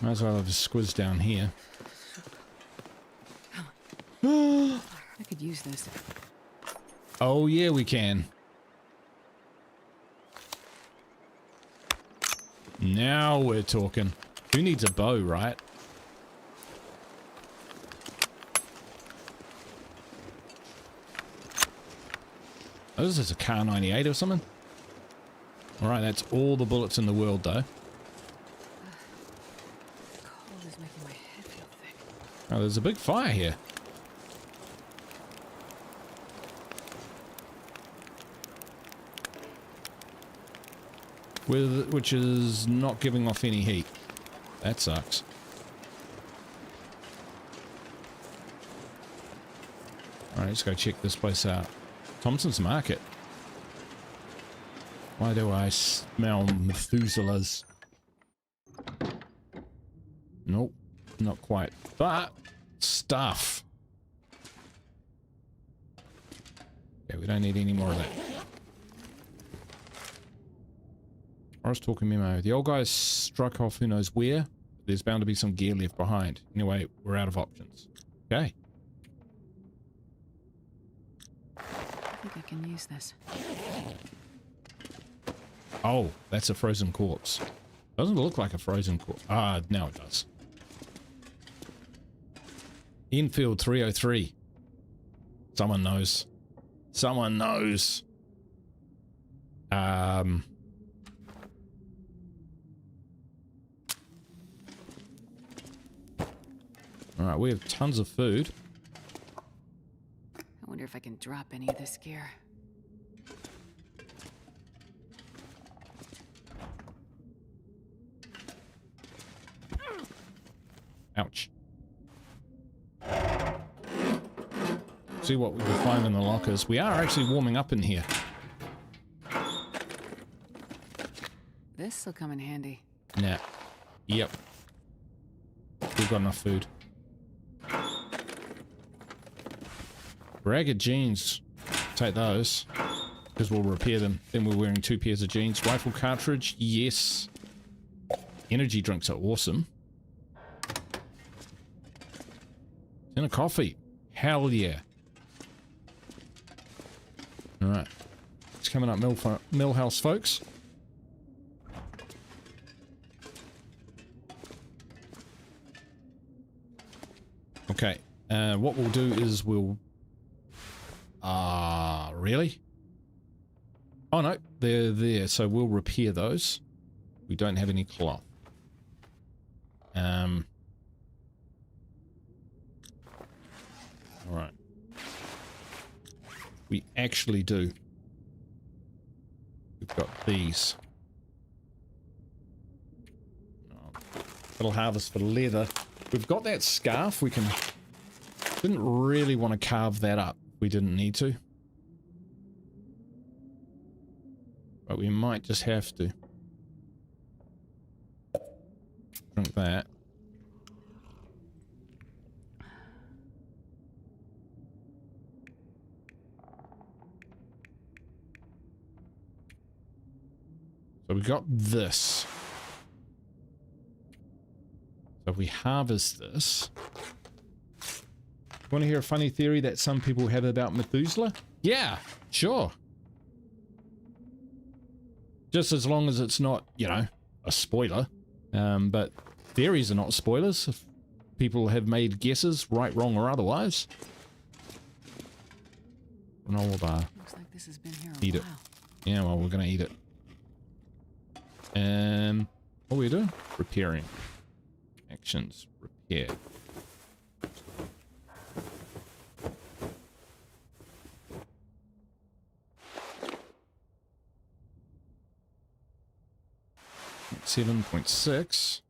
Might as well have a squiz down here. I could use this. Oh yeah, we can. Now we're talking. Who needs a bow, right? Oh, this is a Car 98 or something? Alright, that's all the bullets in the world, though. Cold is making my head feel thick. Oh, there's a big fire here. Which is not giving off any heat. That sucks. Alright, let's go check this place out. Thompson's Market. Why do I smell Methuselahs? Nope, not quite. But, stuff. Okay, we don't need any more of that. Forest talking memo. The old guy struck off who knows where. There's bound to be some gear left behind. Anyway, we're out of options. Okay. I think I can use this. Oh, that's a frozen corpse. Doesn't look like a frozen corpse. Ah, now it does. Infield 303. Someone knows. Someone knows. Alright, we have tons of food. I wonder if I can drop any of this gear. Ouch. See what we can find in the lockers. We are actually warming up in here. This'll come in handy. Nah. Yep. We've got enough food. Ragged jeans. Take those. Because we'll repair them. Then we're wearing 2 pairs of jeans. Rifle cartridge. Yes. Energy drinks are awesome. And a coffee. Hell yeah. Alright. It's coming up Millhouse, folks. Okay. What we'll do is we'll... really? Oh no, they're there. So we'll repair those. We don't have any cloth. Alright. We actually do. We've got these. Little harvest for leather. We've got that scarf. We can... Didn't really want to carve that up. We didn't need to. But we might just have to. Drink that. So we got this. So if we harvest this... Want to hear a funny theory that some people have about Methuselah? Yeah, sure. Just as long as it's not, you know, a spoiler. But theories are not spoilers. If people have made guesses, right, wrong, or otherwise. Granola bar. Looks like this has been here Eat a it. while. Yeah, well, we're gonna eat it. What are we doing? Repairing. Actions. Repair. $7.6.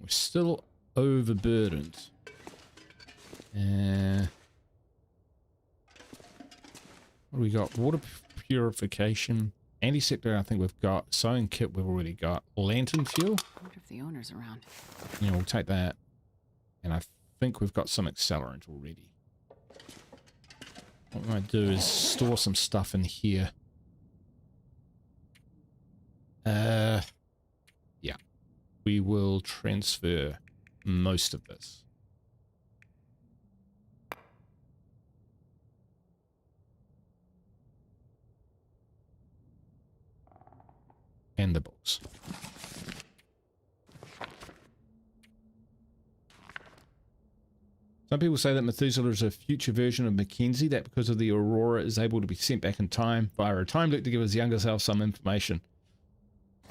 We're still overburdened. What do we got? Water purification. Antiseptic, I think we've got. Sewing kit, we've already got. Lantern fuel. I wonder if the owner's around. Yeah, we'll take that. And I think we've got some accelerant already. What we might do is store some stuff in here. Yeah. We will transfer most of this. And the books. Some people say that Methuselah is a future version of Mackenzie, that because of the Aurora is able to be sent back in time via a time loop to give his younger self some information.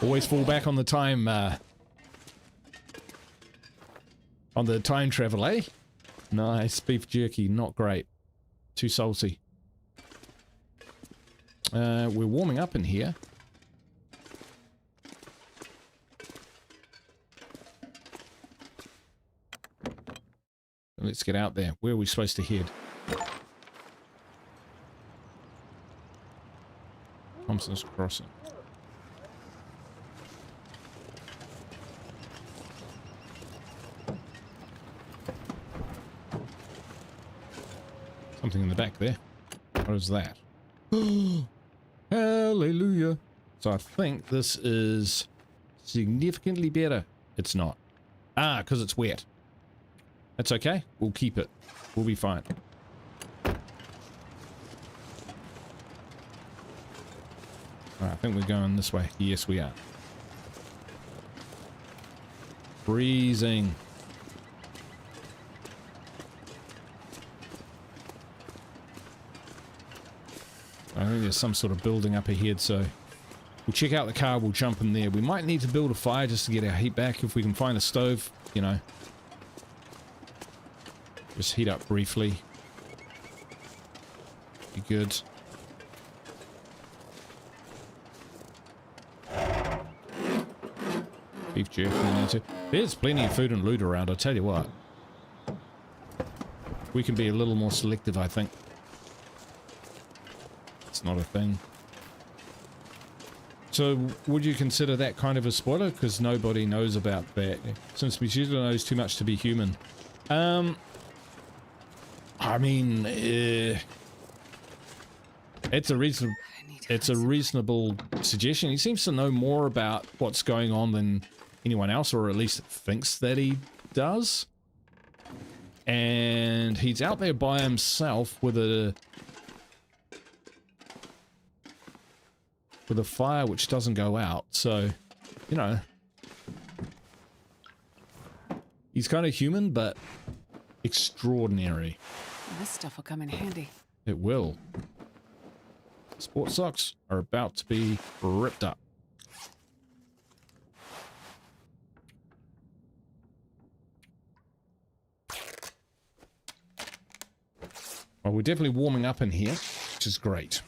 Always fall back on the time, on the time travel, eh? Nice. Beef jerky, not great. Too salty. We're warming up in here. Let's get out there. Where are we supposed to head? Thompson's Crossing. something in the back there. What is that? Hallelujah. So I think this is significantly better. It's not. Ah, because it's wet. That's okay. We'll keep it. We'll be fine. Alright, I think we're going this way. Yes, we are. Freezing. I think there's some sort of building up ahead, so we'll check out the car, we'll jump in there. We might need to build a fire just to get our heat back if we can find a stove, you know. Just heat up briefly. Be good. Beef jerky in there too. There's plenty of food and loot around, I'll tell you what. We can be a little more selective, I think. It's not a thing. So, would you consider that kind of a spoiler? Because nobody knows about that. Since Michita knows too much to be human. I mean, it's a reasonable suggestion. He seems to know more about what's going on than anyone else, or at least thinks that he does. And he's out there by himself with a fire which doesn't go out, so, you know, he's kind of human, but extraordinary. This stuff will come in handy. It will. Sports socks are about to be ripped up. Well, we're definitely warming up in here, which is great.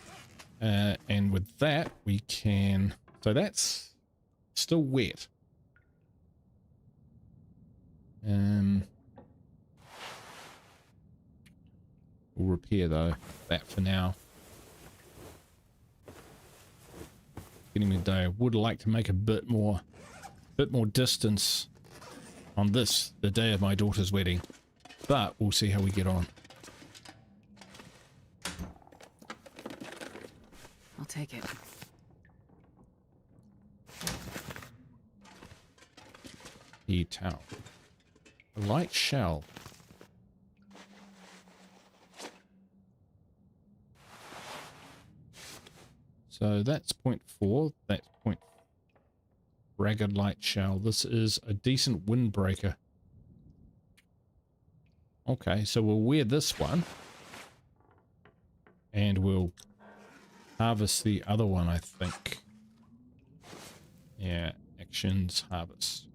And with that, we can... So that's still wet. We'll repair, though, that for now. Getting me day. I would like to make a bit more distance on this, the day of my daughter's wedding. But we'll see how we get on. I'll take it. The towel. A light shell. So that's 0.4. That's point. Ragged light shell. This is a decent windbreaker. Okay, so we'll wear this one. And we'll harvest the other one, I think. Yeah, actions, harvest.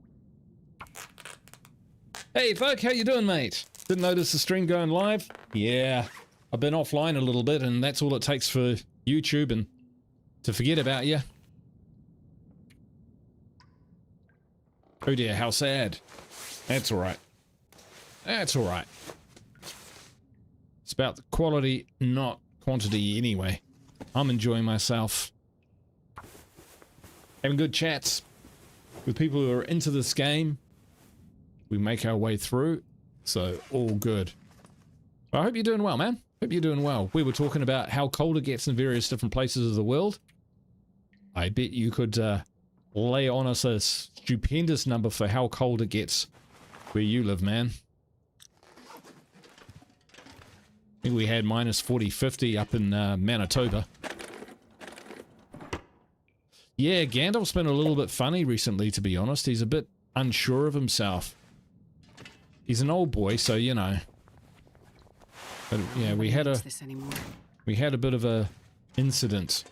Hey, folk, how you doing, mate? Didn't notice the stream going live? Yeah, I've been offline a little bit, and that's all it takes for YouTube and to forget about you. Oh dear, how sad. That's alright. That's alright. It's about the quality, not quantity anyway. I'm enjoying myself. Having good chats with people who are into this game. We make our way through, so all good. I hope you're doing well, man. Hope you're doing well. We were talking about how cold it gets in various different places of the world. I bet you could lay on us a stupendous number for how cold it gets where you live, man. I think we had minus 40, 50 up in Manitoba. Yeah, Gandalf's been a little bit funny recently, to be honest. He's a bit unsure of himself. He's an old boy, so you know. But yeah, we had a bit of a incident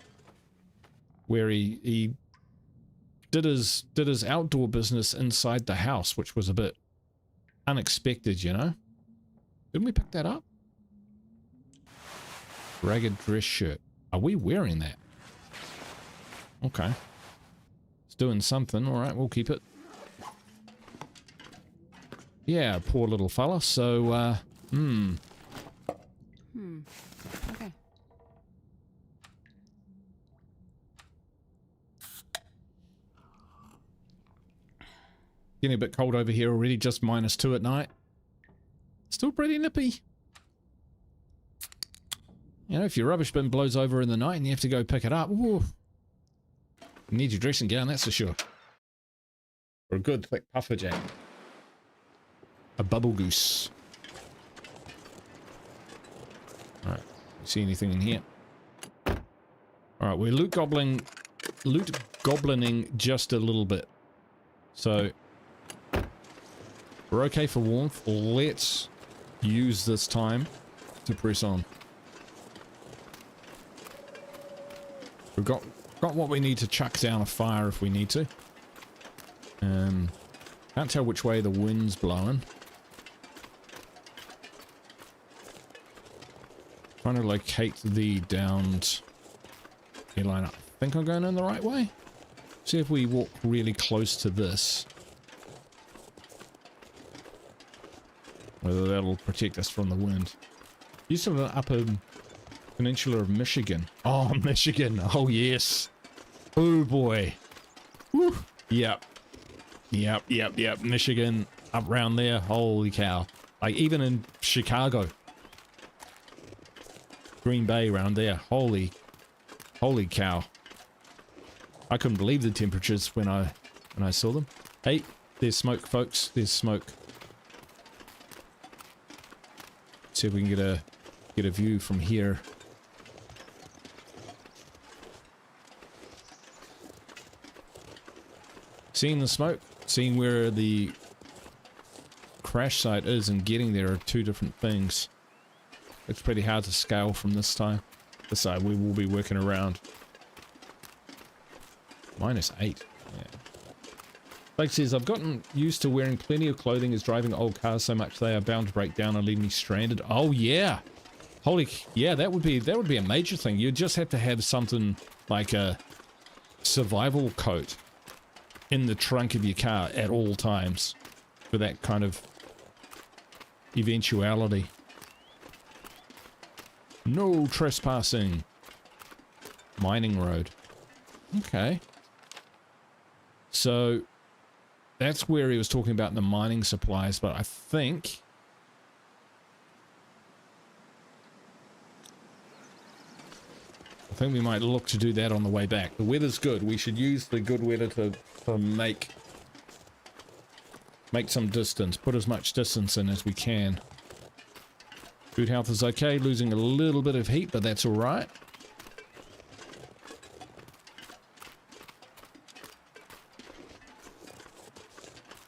where he did his outdoor business inside the house, which was a bit unexpected, you know. Didn't we pick that up? Ragged dress shirt. Are we wearing that? Okay. It's doing something. All right, we'll keep it. Yeah, poor little fella. So, okay. Getting a bit cold over here already, just -2 at night. Still pretty nippy. You know, if your rubbish bin blows over in the night and you have to go pick it up, ooh, you need your dressing gown, that's for sure. Or a good thick puffer jacket. A bubble goose. Alright, see anything in here? Alright, we're loot goblining just a little bit. So, we're okay for warmth. Let's use this time to press on. We've got what we need to chuck down a fire if we need to. Can't tell which way the wind's blowing. Trying to locate the downed airline. I think I'm going in the right way. See if we walk really close to this. Whether that'll protect us from the wind. Used to live up in peninsula of Michigan. Oh, Michigan. Oh, yes. Oh, boy. Woo. Yep. Yep. Michigan, up round there. Holy cow. Like, even in Chicago. Green Bay around there. Holy cow. I couldn't believe the temperatures when I saw them. Hey, there's smoke, folks. There's smoke. See if we can get a view from here. Seeing the smoke, seeing where the crash site is and getting there are two different things. It's pretty hard to scale from this side we will be working around. -8. Yeah. Blake says, I've gotten used to wearing plenty of clothing as driving old cars so much they are bound to break down and leave me stranded. Oh yeah. Holy, yeah, that would be a major thing. You just have to have something like a survival coat in the trunk of your car at all times for that kind of eventuality. No trespassing. Mining road. Okay. So that's where he was talking about the mining supplies, but I think we might look to do that on the way back. The weather's good. We should use the good weather to make some distance, put as much distance in as we can. Food health is okay, losing a little bit of heat, but that's all right.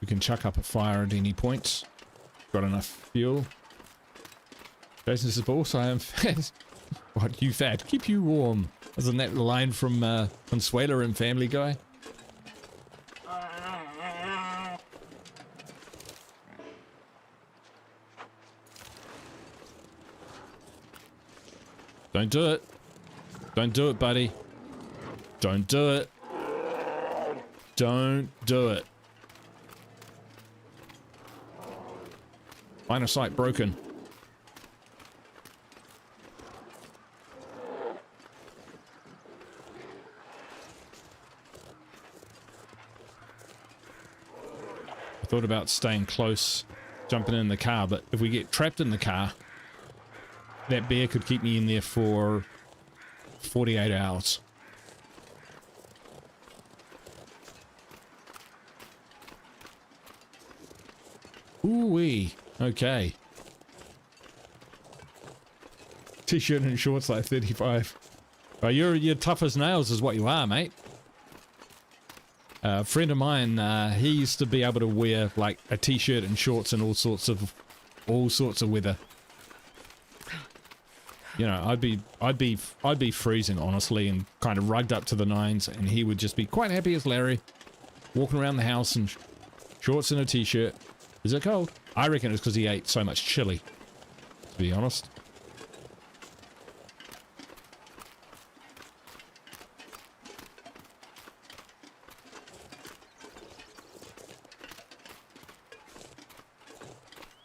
We can chuck up a fire at any point. Got enough fuel. Jason says, but also I am fat. What, you fat? Keep you warm. Isn't that the line from Consuela in Family Guy? Don't do it. Don't do it, buddy. Don't do it. Don't do it. Line of sight broken. I thought about staying close, jumping in the car, but if we get trapped in the car, that bear could keep me in there for 48 hours. Ooh-wee. Okay. T-shirt and shorts like 35. Oh, you're tough as nails is what you are, mate. A friend of mine, he used to be able to wear like a t-shirt and shorts in all sorts of weather. You know, I'd be freezing honestly and kind of rugged up to the nines, and he would just be quite happy as Larry, walking around the house in shorts and a t-shirt. Is it cold? I reckon it's because he ate so much chili, to be honest.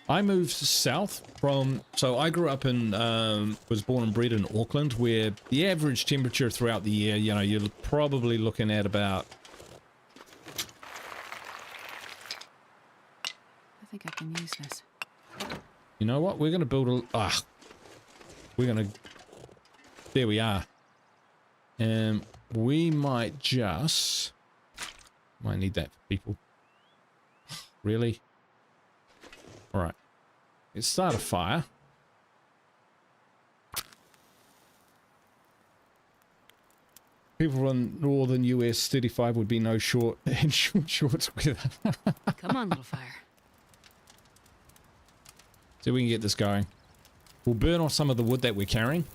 I moved south from, so I grew up in, was born and bred in Auckland, where the average temperature throughout the year, you know, you're probably looking at about... I think I can use this. You know what? We're going to build a... we're going to There we are. We might just... Might need that for people. Really? Alright. Let's start a fire. People in northern US 35 would be no short in short shorts weather. Come on, little fire. So we can get this going. We'll burn off some of the wood that we're carrying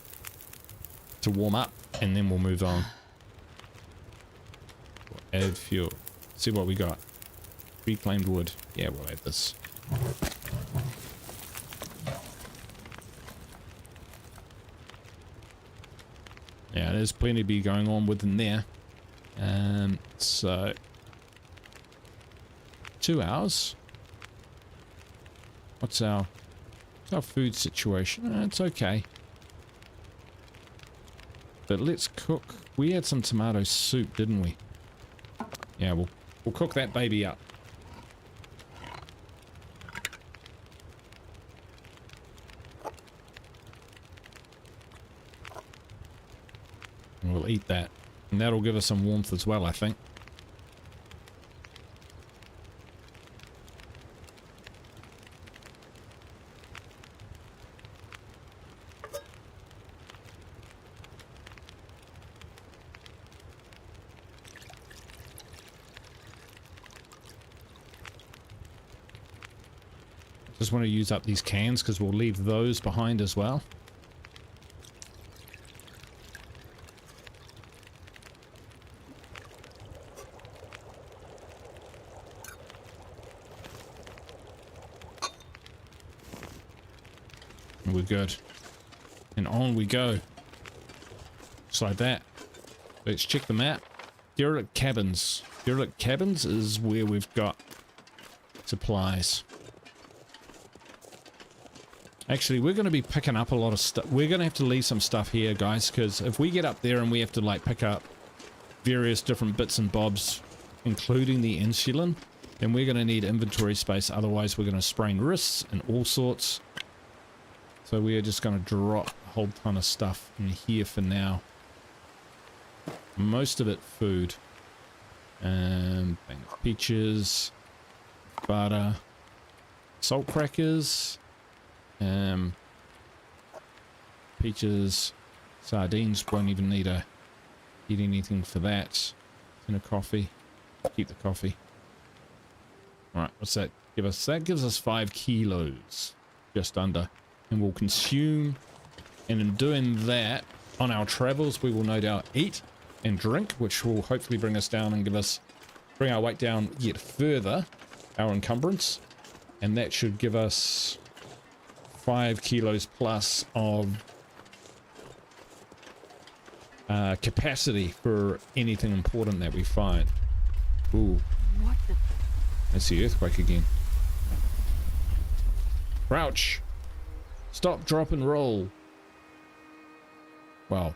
to warm up, and then we'll move on. We'll add fuel. See what we got. Reclaimed wood. Yeah, we'll add this. Yeah, there's plenty to be going on within there. So 2 hours. What's our food situation? It's okay. But let's cook. We had some tomato soup, didn't we? Yeah, we'll cook that baby up. And we'll eat that. And that'll give us some warmth as well, I think. Just want to use up these cans because we'll leave those behind as well. And we're good. And on we go. Just like that. Let's check the map. Derelict cabins. Derelict cabins is where we've got supplies. Actually, we're going to be picking up a lot of stuff. We're going to have to leave some stuff here, guys, because if we get up there and we have to, like, pick up various different bits and bobs, including the insulin, then we're going to need inventory space. Otherwise, we're going to sprain wrists and all sorts. So we are just going to drop a whole ton of stuff in here for now. Most of it food. Peaches, butter, salt crackers. Peaches, sardines, won't even need eat anything for that. And a coffee. Keep the coffee. Alright, what's that give us? That gives us 5 kilos. Just under. And we'll consume, and in doing that, on our travels, we will no doubt eat and drink, which will hopefully bring us down and bring our weight down yet further, our encumbrance. And that should give us 5 kilos plus of capacity for anything important that we find. Ooh. What the? That's the earthquake again. Crouch. Stop, drop, and roll. Well,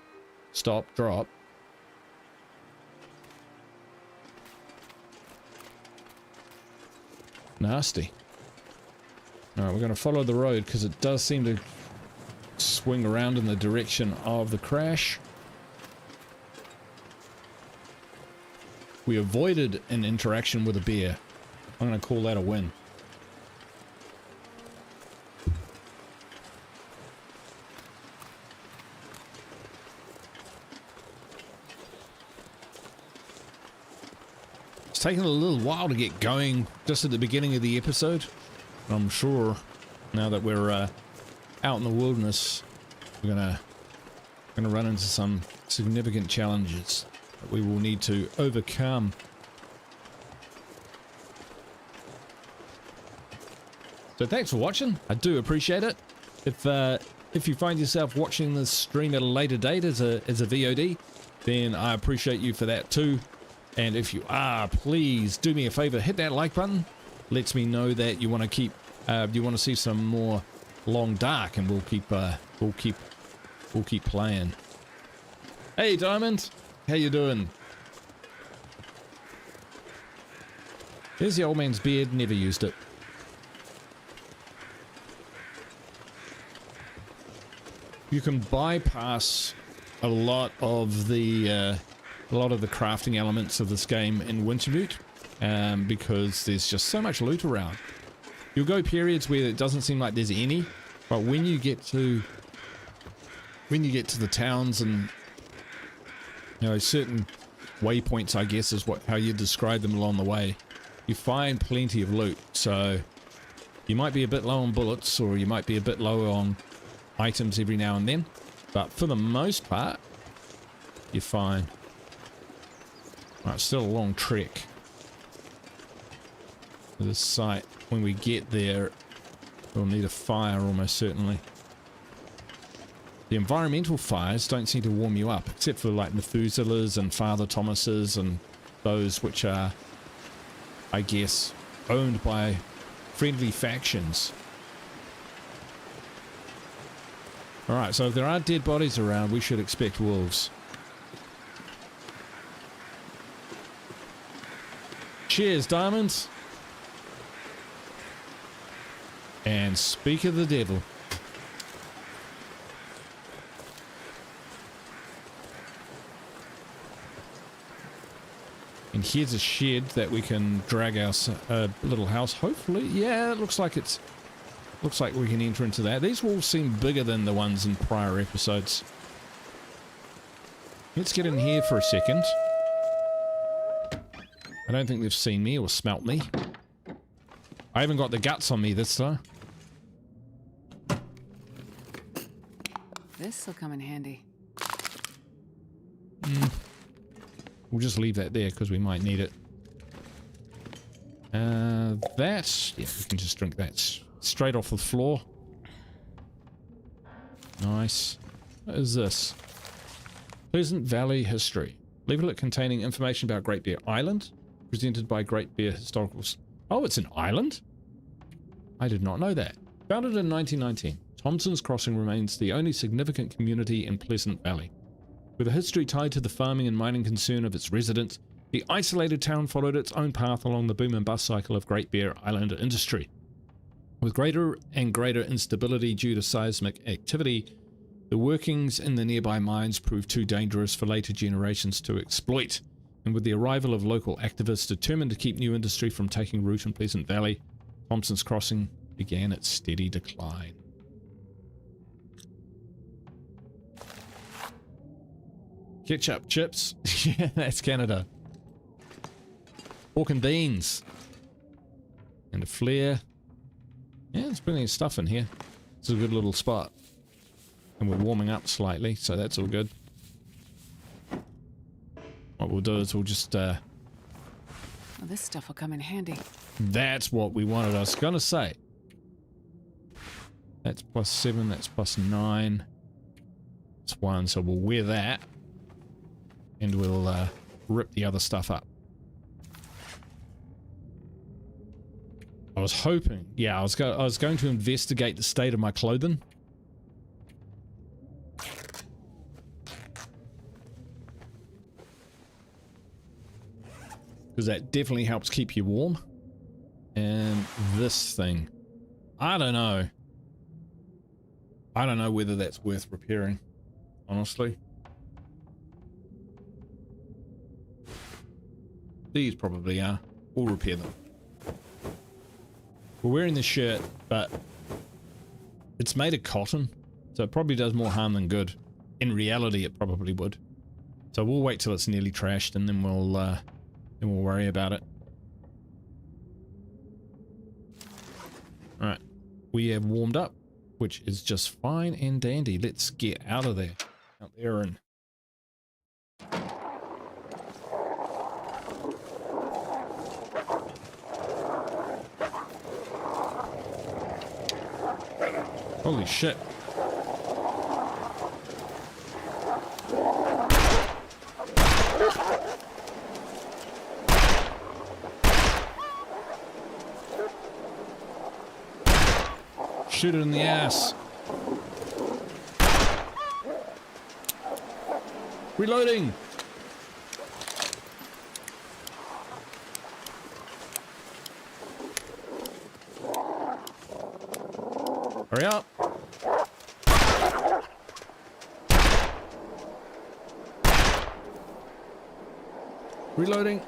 stop, drop. Nasty. Alright, we're going to follow the road because it does seem to swing around in the direction of the crash. We avoided an interaction with a bear. I'm going to call that a win. It's taken a little while to get going just at the beginning of the episode. I'm sure now that we're out in the wilderness, we're gonna run into some significant challenges that we will need to overcome. So thanks for watching. I do appreciate it. If you find yourself watching this stream at a later date as a VOD, then I appreciate you for that too. And if you are, please do me a favor, hit that like button. Lets me know that you want to keep you want to see some more Long Dark, and we'll keep playing. Hey Diamond, how you doing? There's the old man's beard, never used it. You can bypass a lot of the crafting elements of this game in Wintermute, because there's just so much loot around. You'll go periods where it doesn't seem like there's any, but when you get to the towns and, you know, certain waypoints, I guess is how you describe them along the way, you find plenty of loot. So you might be a bit low on bullets, or you might be a bit low on items every now and then, but for the most part, you're fine. Right, still a long trek to this site. When we get there, we'll need a fire almost certainly. The environmental fires don't seem to warm you up, except for like Methuselah's and Father Thomas's and those which are, I guess, owned by friendly factions. Alright, so if there are dead bodies around, we should expect wolves. Cheers, diamonds! And speak of the devil. And here's a shed that we can drag our little house, hopefully. Yeah, it looks like we can enter into that. These walls seem bigger than the ones in prior episodes. Let's get in here for a second. I don't think they've seen me or smelt me. I haven't got the guts on me this time. This'll come in handy. We'll just leave that there because we might need it. That's... yeah, we can just drink that straight off the floor. Nice. What is this? Pleasant Valley History. Leaflet containing information about Great Bear Island, presented by Great Bear Historicals. Oh, it's an island? I did not know that. Founded in 1919, Thompson's Crossing remains the only significant community in Pleasant Valley. With a history tied to the farming and mining concern of its residents, the isolated town followed its own path along the boom and bust cycle of Great Bear Island industry. With greater and greater instability due to seismic activity, the workings in the nearby mines proved too dangerous for later generations to exploit, and with the arrival of local activists determined to keep new industry from taking root in Pleasant Valley, Thompson's Crossing began its steady decline. Ketchup, chips. Yeah, that's Canada. Pork and beans. And a flare. Yeah, there's plenty of stuff in here. It's a good little spot. And we're warming up slightly, so that's all good. What we'll do is we'll just... Well, this stuff will come in handy. That's what we wanted. I was going to say. That's +7, that's +9. It's 1, so we'll wear that. And we'll rip the other stuff up. I was hoping, yeah, I was going to investigate the state of my clothing. Because that definitely helps keep you warm. And this thing, I don't know. I don't know whether that's worth repairing, honestly. These probably are. We'll repair them. We're wearing this shirt, but it's made of cotton, so it probably does more harm than good. In reality, it probably would. So we'll wait till it's nearly trashed, and then we'll worry about it. All right, we have warmed up, which is just fine and dandy. Let's get out of there. Out there and... Holy shit. Shoot it in the ass. Reloading. Hurry up. Reloading.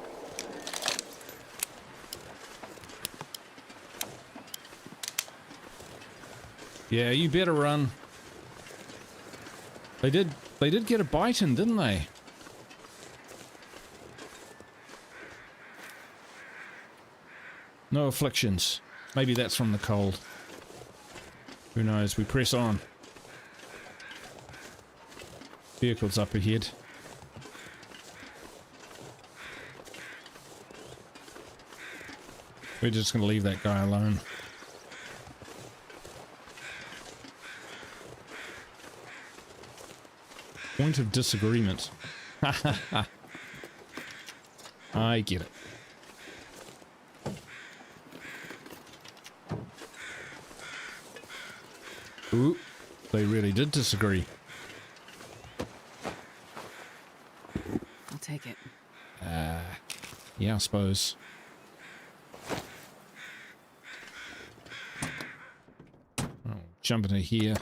Yeah, you better run. They did get a bite in, didn't they? No afflictions. Maybe that's from the cold. Who knows? We press on. Vehicles up ahead. We're just going to leave that guy alone. Point of disagreement. I get it. Ooh, they really did disagree. I'll take it. Yeah, I suppose. Oh, jump into here.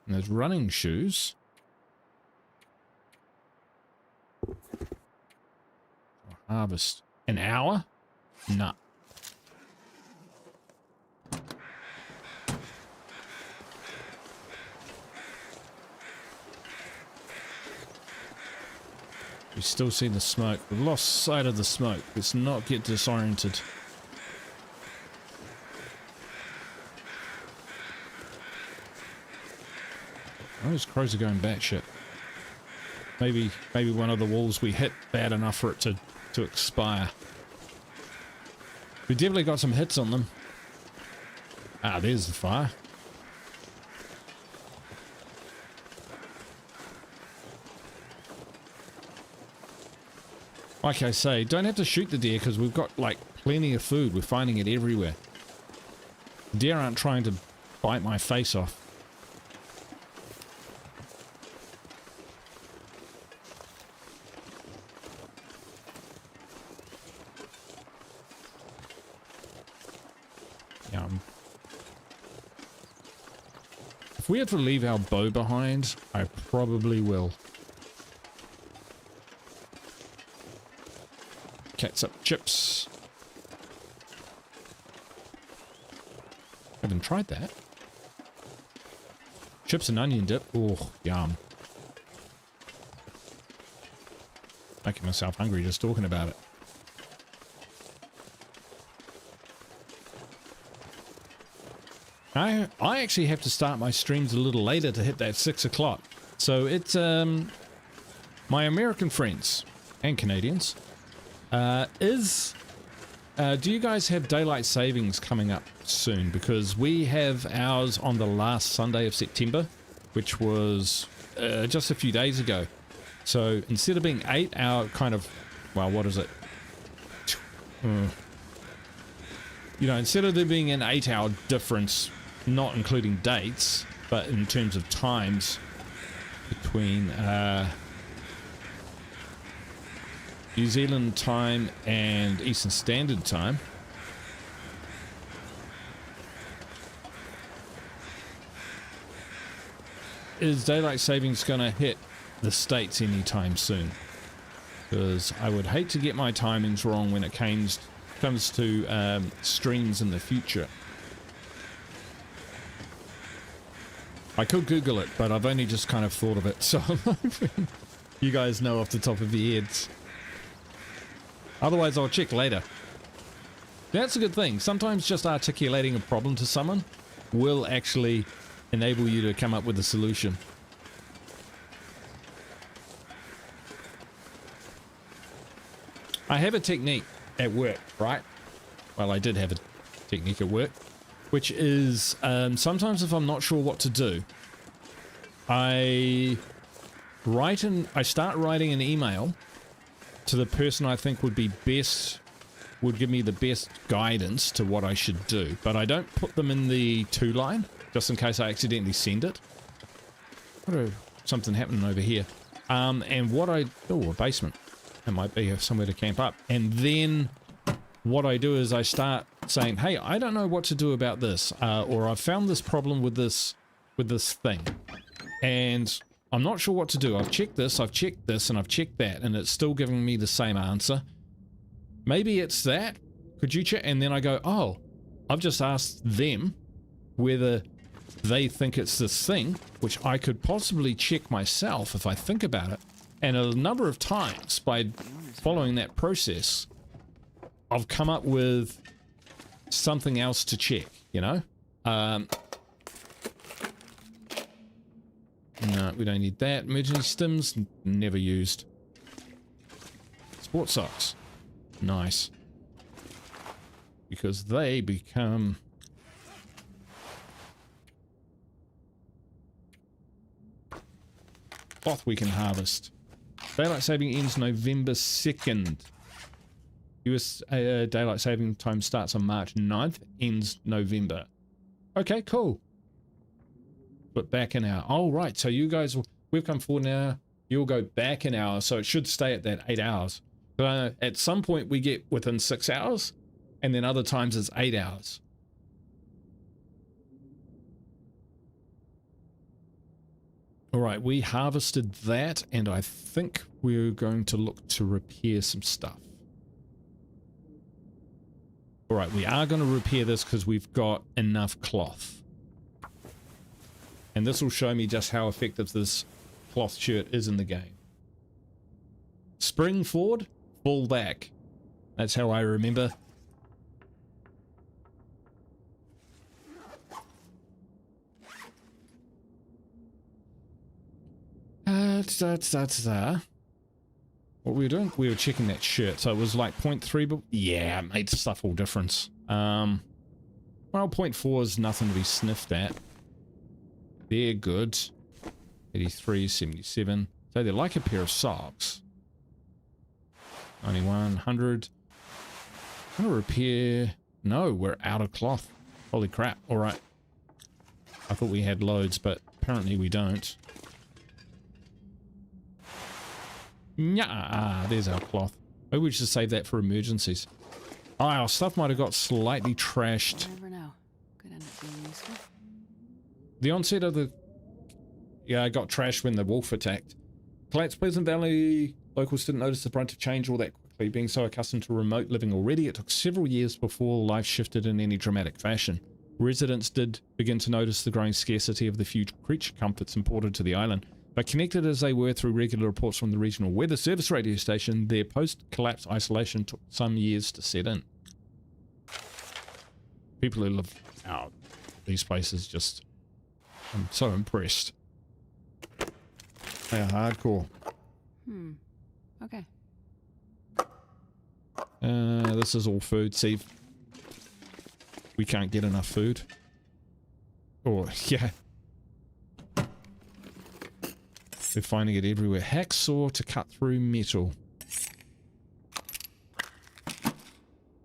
And there's running shoes. Harvest. An hour? Nah. We still see the smoke. We've lost sight of the smoke. Let's not get disoriented. Oh, those crows are going batshit. Maybe one of the walls we hit bad enough for it to expire. We definitely got some hits on them. Ah, there's the fire. Like I say, don't have to shoot the deer because we've got like plenty of food. We're finding it everywhere. Deer aren't trying to bite my face off. Yum. If we have to leave our bow behind, I probably will. Catsup chips. Haven't tried that. Chips and onion dip. Oh, yum. Making myself hungry just talking about it. I actually have to start my streams a little later to hit that 6 o'clock. So it's my American friends and Canadians. Do you guys have daylight savings coming up soon? Because we have ours on the last Sunday of September, which was just a few days ago. So instead of being 8 hour kind of, well, what is it? You know, instead of there being an 8 hour difference, not including dates, but in terms of times between New Zealand time and Eastern Standard Time. Is daylight savings going to hit the States anytime soon? Because I would hate to get my timings wrong when it comes to streams in the future. I could Google it, but I've only just kind of thought of it, so you guys know off the top of your heads. Otherwise, I'll check later. That's a good thing. Sometimes just articulating a problem to someone will actually enable you to come up with a solution. I have a technique at work, right? Well, I did have a technique at work, which is sometimes if I'm not sure what to do, I start writing an email to the person I think would give me the best guidance to what I should do, but I don't put them in the to line just in case I accidentally send it. Something happening over here. And a basement. It might be somewhere to camp up. And then what I do is I start saying, hey, I don't know what to do about this, or I've found this problem with this thing. And I'm not sure what to do. I've checked this, and I've checked that, and it's still giving me the same answer. Maybe it's that. Could you check? And then I go, oh, I've just asked them whether they think it's this thing, which I could possibly check myself if I think about it. And a number of times by following that process, I've come up with something else to check, you know? No, we don't need that. Emergency stims, never used. Sports socks. Nice. Because they become... cloth we can harvest. Daylight saving ends November 2nd. US daylight saving time starts on March 9th, ends November. Okay, cool. But back an hour. Oh, right. So you guys, we've come forward now. You'll go back an hour. So it should stay at that 8 hours. At some point we get within 6 hours, and then other times it's 8 hours. All right, we harvested that, and I think we're going to look to repair some stuff. All right, we are going to repair this because we've got enough cloth. And this will show me just how effective this cloth shirt is in the game. Spring forward, fall back. That's how I remember. What were we doing? We were checking that shirt. So it was like 0.3, but yeah, it made stuff all difference. Well, 0.4 is nothing to be sniffed at. They're good. 83, 77. So they're like a pair of socks. 91, 100. I'm gonna repair. No, we're out of cloth. Holy crap. All right. I thought we had loads, but apparently we don't. Nah, there's our cloth. Maybe we should save that for emergencies. Oh, our stuff might have got slightly trashed. You never know. Could end up being useful. The onset of the... Yeah, I got trashed when the wolf attacked. Collapsed Pleasant Valley. Locals didn't notice the brunt of change all that quickly. Being so accustomed to remote living already, it took several years before life shifted in any dramatic fashion. Residents did begin to notice the growing scarcity of the few creature comforts imported to the island. But connected as they were through regular reports from the regional weather service radio station, their post-collapse isolation took some years to set in. People who live out these places just... I'm so impressed. They are hardcore. Okay. This is all food. See, we can't get enough food. Oh, yeah. We're finding it everywhere. Hacksaw to cut through metal.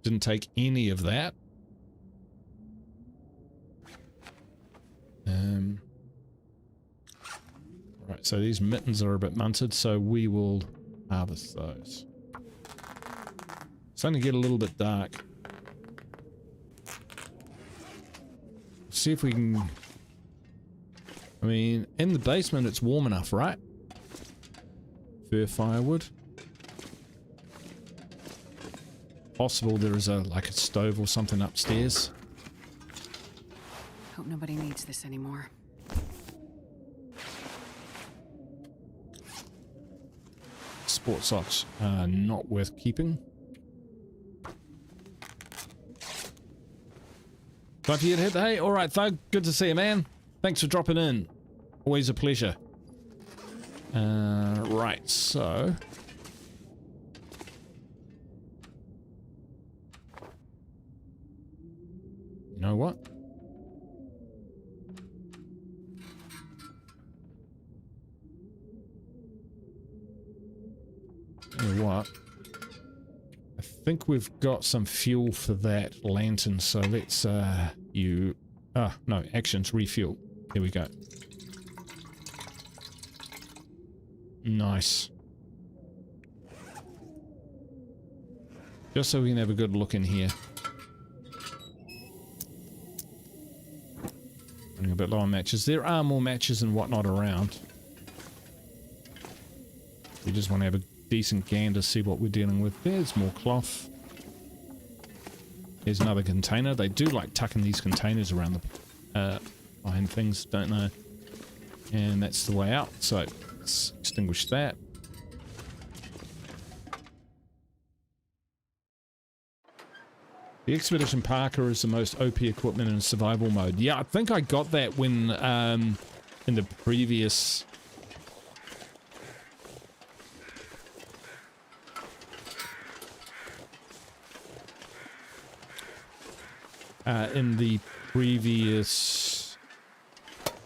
Didn't take any of that. Right, so these mittens are a bit munted, so we will harvest those. It's starting to get a little bit dark. See if we can... I mean, in the basement it's warm enough, right? Fur firewood. Possible there is like a stove or something upstairs. Hope nobody needs this anymore. Sports socks are not worth keeping. Time for you to hit the hay. All right, Thug. Good to see you, man. Thanks for dropping in. Always a pleasure. Right, so... You know what? You know what? I think we've got some fuel for that lantern, so let's, no, actions, refuel. Here we go. Nice. Just so we can have a good look in here. Running a bit low on matches. There are more matches and whatnot around. We just want to have a decent gander, see what we're dealing with. There's more cloth. There's another container. They do like tucking these containers around the behind things, don't they? And that's the way out. So let's extinguish that. The Expedition Parker is the most OP equipment in survival mode. Yeah, I think I got that when in the previous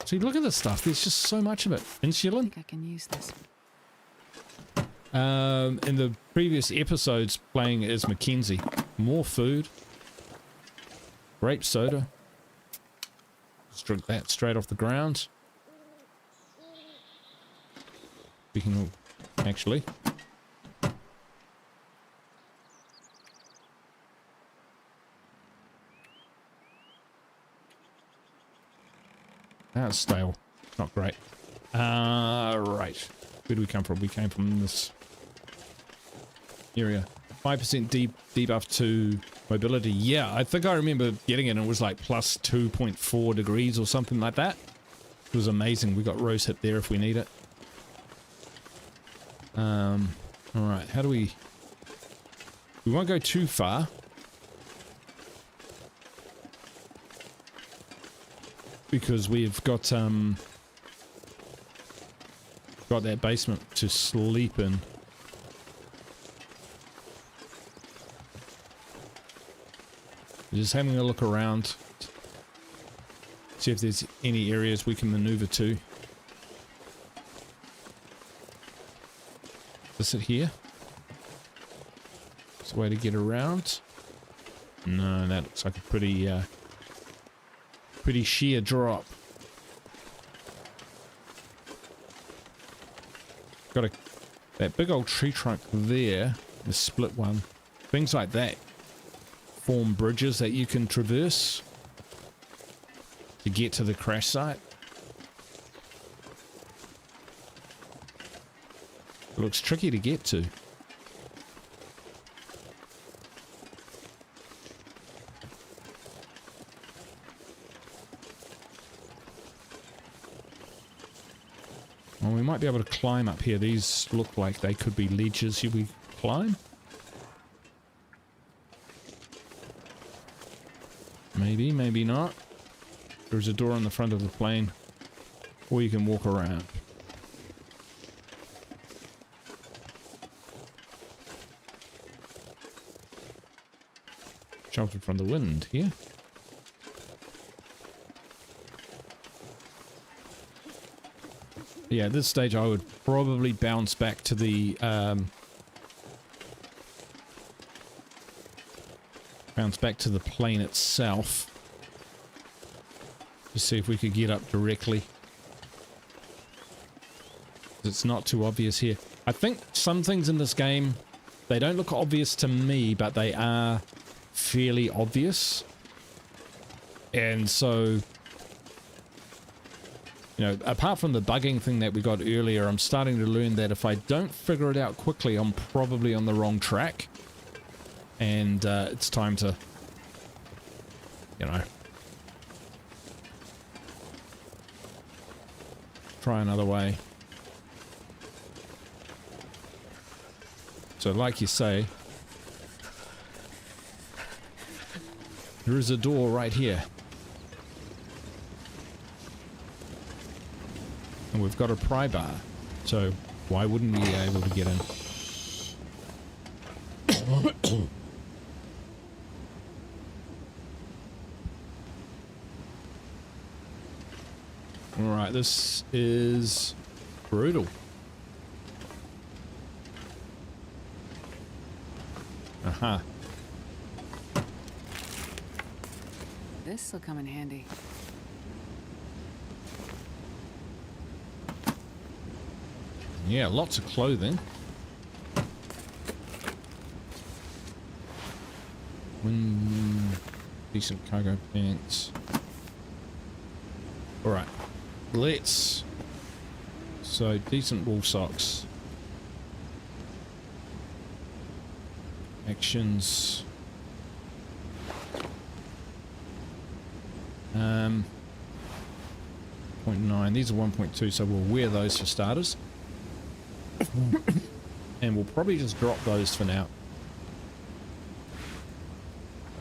see, look at this stuff. There's just so much of it. Insulin. I think I can use this. In the previous episodes, playing as Mackenzie. More food. Grape soda. Let's drink that straight off the ground. Speaking of, actually. That's stale. Not great. Right. Where do we come from? We came from this area. 5% debuff to mobility. Yeah, I think I remember getting it and it was like plus 2.4 degrees or something like that. It was amazing. We got rose hip there if we need it. Alright, how do we won't go too far. Because we've got that basement to sleep in. Just having a look around, see if there's any areas we can maneuver to. Is it here? There's a way to get around. No, that looks like a pretty sheer drop. Got that big old tree trunk there, the split one. Things like that form bridges that you can traverse to get to the crash site. It looks tricky to get to. Well, we might be able to climb up here. These look like they could be ledges. Should we climb? Maybe, maybe not. There's a door on the front of the plane. Or you can walk around. Sheltered from the wind here. Yeah, at this stage I would probably bounce back to the plane itself to see if we could get up directly. It's not too obvious here. I think some things in this game, they don't look obvious to me, but they are fairly obvious. And so, you know, apart from the bugging thing that we got earlier, I'm starting to learn that if I don't figure it out quickly, I'm probably on the wrong track. And it's time to, you know, try another way. So like you say, there is a door right here. And we've got a pry bar. So why wouldn't we be able to get in? Alright, this is brutal. Aha. This'll come in handy. Yeah, lots of clothing. Decent cargo pants. Alright. So decent wool socks. Actions. 0.9. These are 1.2, so we'll wear those for starters. And we'll probably just drop those for now.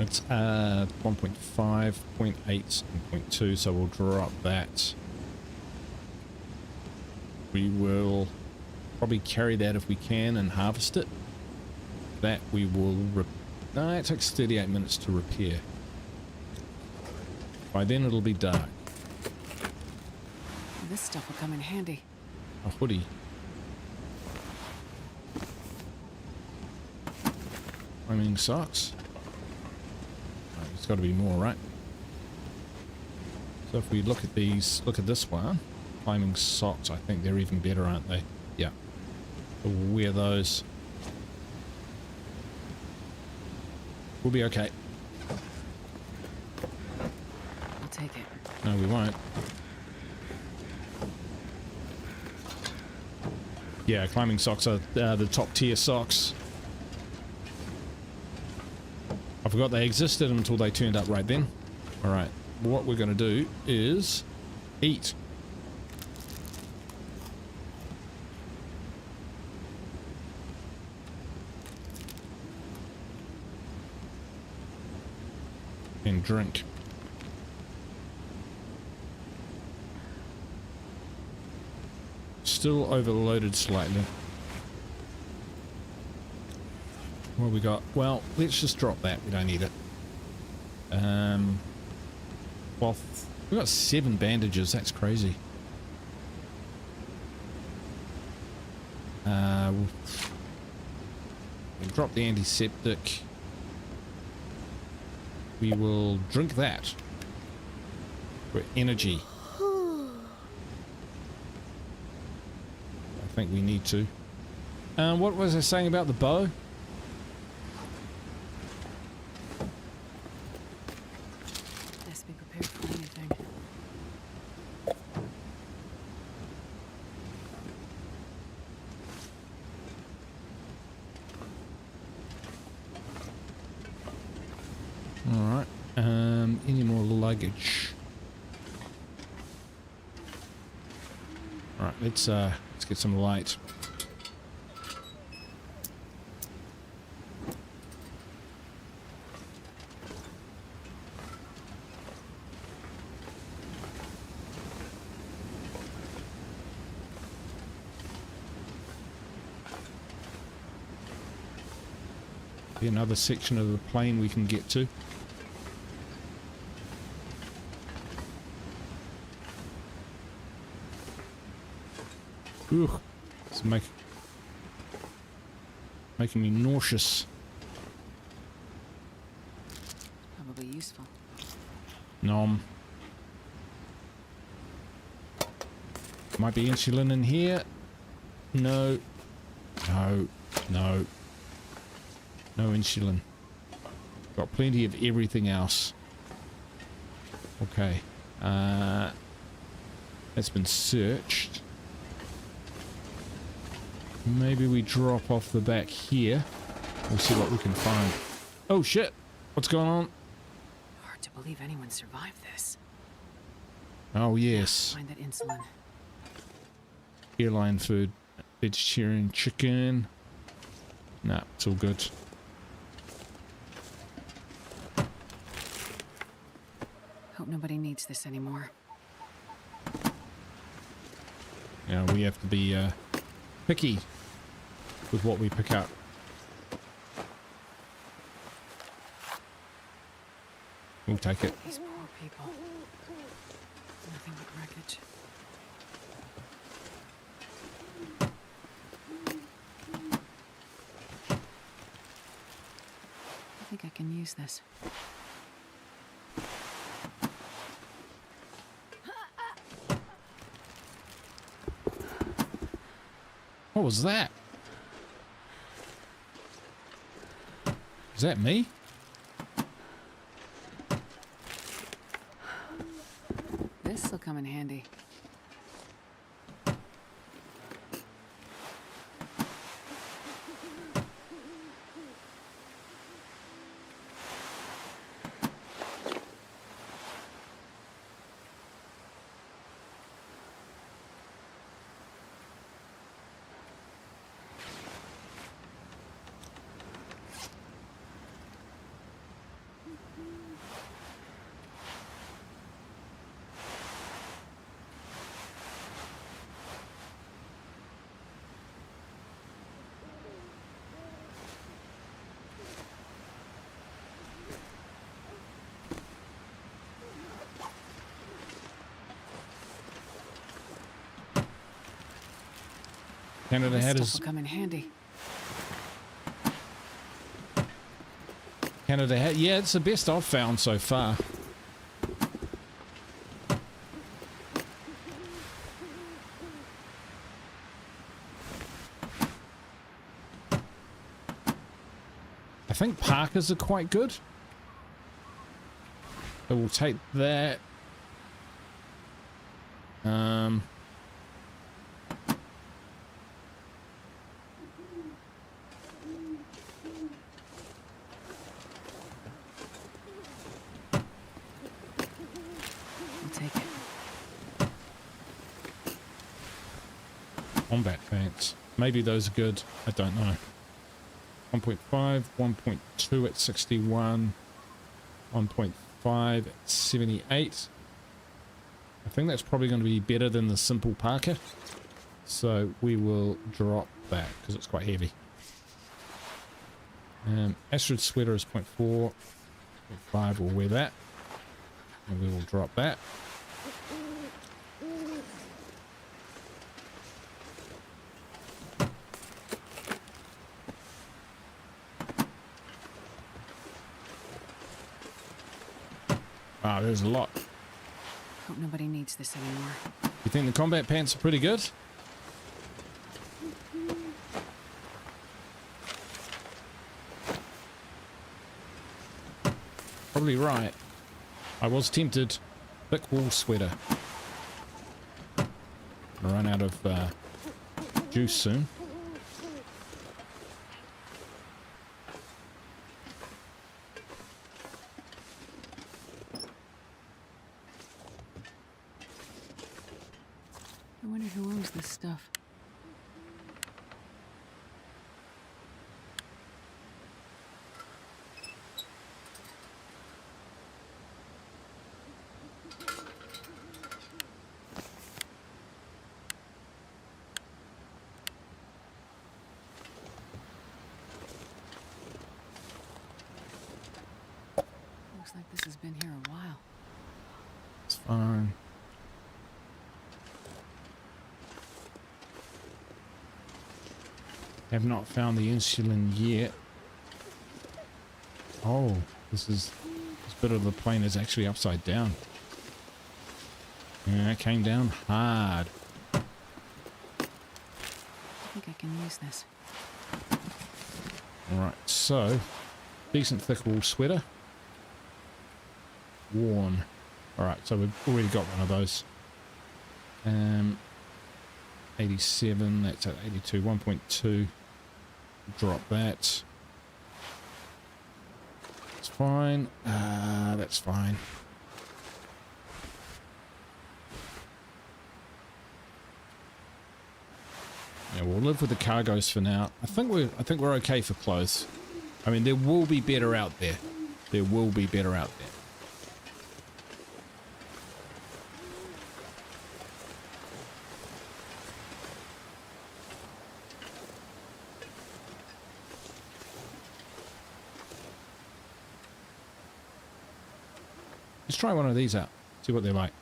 It's 1.5, 0.8, and 0.2, so we'll drop that. We will probably carry that if we can and harvest it. That we will... No, it takes 38 minutes to repair. By then it'll be dark. This stuff will come in handy. A hoodie. Climbing socks. Oh, there's got to be more, right? So if we look at these, look at this one. Climbing socks, I think they're even better, aren't they? Yeah. So we'll wear those. We'll be okay. I'll take it. No, we won't. Yeah, climbing socks are the top tier socks. I forgot they existed until they turned up right then. Alright, what we're going to do is eat. And drink. Still overloaded slightly. What we got? Well, let's just drop that. We don't need it. Well, we got 7 bandages. That's crazy. We'll drop the antiseptic. We will drink that for energy. I think we need to. What was I saying about the bow? Best be prepared for anything. Alright. Any more luggage? Alright, let's get some light. Be another section of the plane we can get to. Ugh, it's making me nauseous. Probably useful. Nom. Might be insulin in here. No. No. No. No insulin. Got plenty of everything else. Okay. That's been searched. Maybe we drop off the back here. We'll see what we can find. Oh shit! What's going on? Hard to believe anyone survived this. Oh yes. Find that insulin. Airline food. Vegetarian chicken. Nah, it's all good. Hope nobody needs this anymore. Yeah, we have to be picky with what we pick up. We'll take it. These poor people. Nothing but wreckage. I think I can use this. What was that? Is that me? This'll come in handy. Canada This Hat stuff is will come in handy. Canada Hat. Yeah, it's the best I've found so far. I think Parkers are quite good. So we'll take that. I'll take it. Combat pants. Maybe those are good. I don't know. 1.5, 1.2 at 61, 1.5 at 78. I think that's probably going to be better than the simple parka. So we will drop that because it's quite heavy. Astrid sweater is 0.4. 0.5, we'll wear that. And we will drop that. Wow, there's a lot. Hope nobody needs this anymore. You think the combat pants are pretty good? Probably right. I was tempted. Thick wool sweater. I'll run out of juice soon. I wonder who owns this stuff. Looks like this has been here a while. It's fine. Have not found the insulin yet. Oh, this bit of the plane is actually upside down. Yeah, it came down hard. I think I can use this. Alright, so decent thick wool sweater. Worn. Alright, so we've already got one of those. 87, that's at 82, 1.2. Drop that. It's fine. That's fine. Yeah, we'll live with the cargoes for now. I think we're okay for clothes. I mean, there will be better out there. There will be better out there. Let's try one of these out. See what they're like.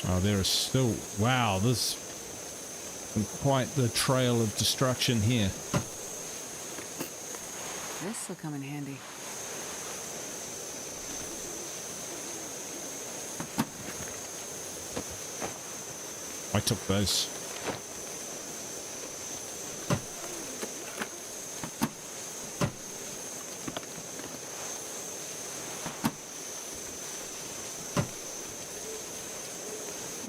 Oh, there is still... Wow, there's quite the trail of destruction here. This will come in handy. I took those.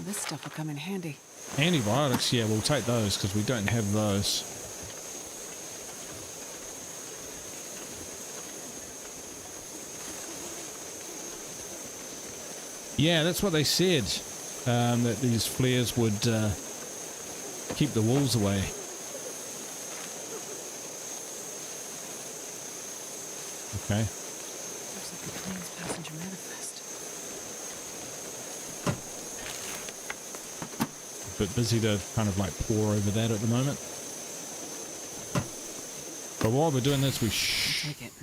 This stuff will come in handy. Antibiotics, yeah, we'll take those because we don't have those. Yeah, that's what they said, that these flares would keep the wolves away. Okay. Looks like the plane's passenger manifest. Bit busy to kind of like pour over that at the moment. But while we're doing this, we Take it.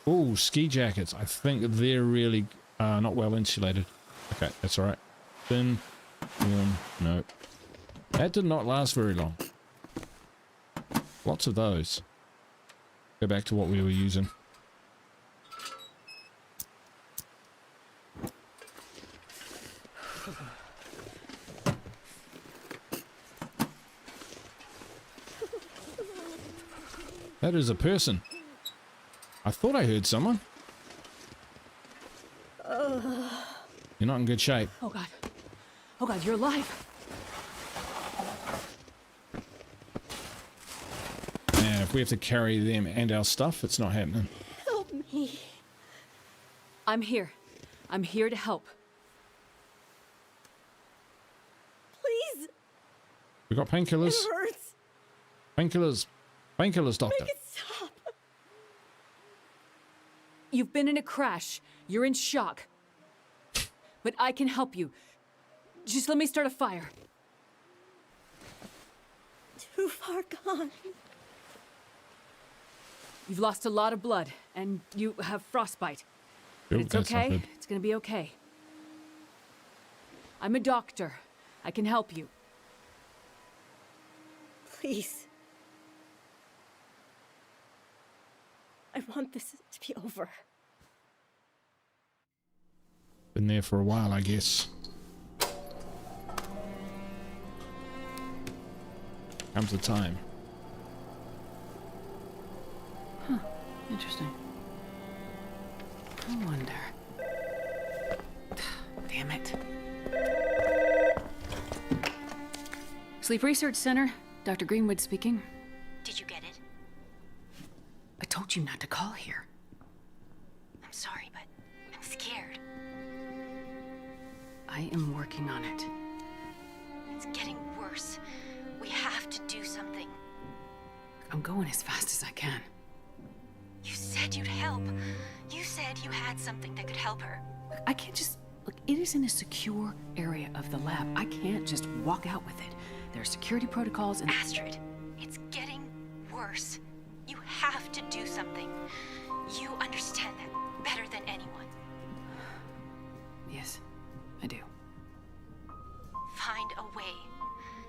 Oh, ski jackets. I think they're really not well insulated. Okay, that's all right. Thin, warm, no. That did not last very long. Lots of those. Go back to what we were using. That is a person. I thought I heard someone. You're not in good shape. Oh God. Oh God, you're alive. Man, if we have to carry them and our stuff, it's not happening. Help me. I'm here. I'm here to help. Please. We got painkillers. It hurts. Painkillers. Painkillers, doctor. Make it stop. You've been in a crash. You're in shock. But I can help you. Just let me start a fire. Too far gone. You've lost a lot of blood, and you have frostbite. But Ooh, it's that's not okay. good. It's gonna be okay. I'm a doctor. I can help you. Please. I want this to be over. Been there for a while, I guess. Comes the time. Huh. Interesting. I wonder. Damn it. Sleep Research Center. Dr. Greenwood speaking. Did you get it? I told you not to call here. I'm sorry, but I'm scared. I am working on it. It's getting worse. We have to do something. I'm going as fast as I can. You said you'd help. You said you had something that could help her. I can't just... Look, it is in a secure area of the lab. I can't just walk out with it. There are security protocols and... Astrid, it's getting worse. You have to do something. You understand that better than anyone. Yes, I do. Find a way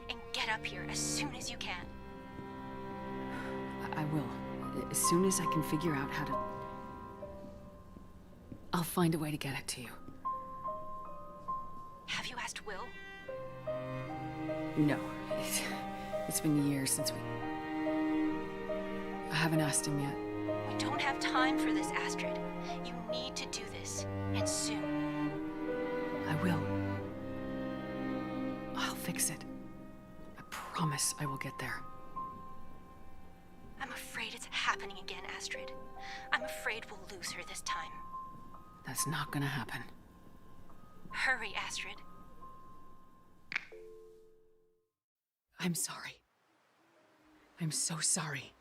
and get up here as soon as you can. I will. As soon as I can figure out how to... I'll find a way to get it to you. Have you asked Will? No. It's been years since we... I haven't asked him yet. We don't have time for this, Astrid. You need to do this, and soon. I will. I'll fix it. I promise I will get there. I'm afraid it's happening again, Astrid. I'm afraid we'll lose her this time. That's not gonna happen. Hurry, Astrid. I'm sorry. I'm so sorry.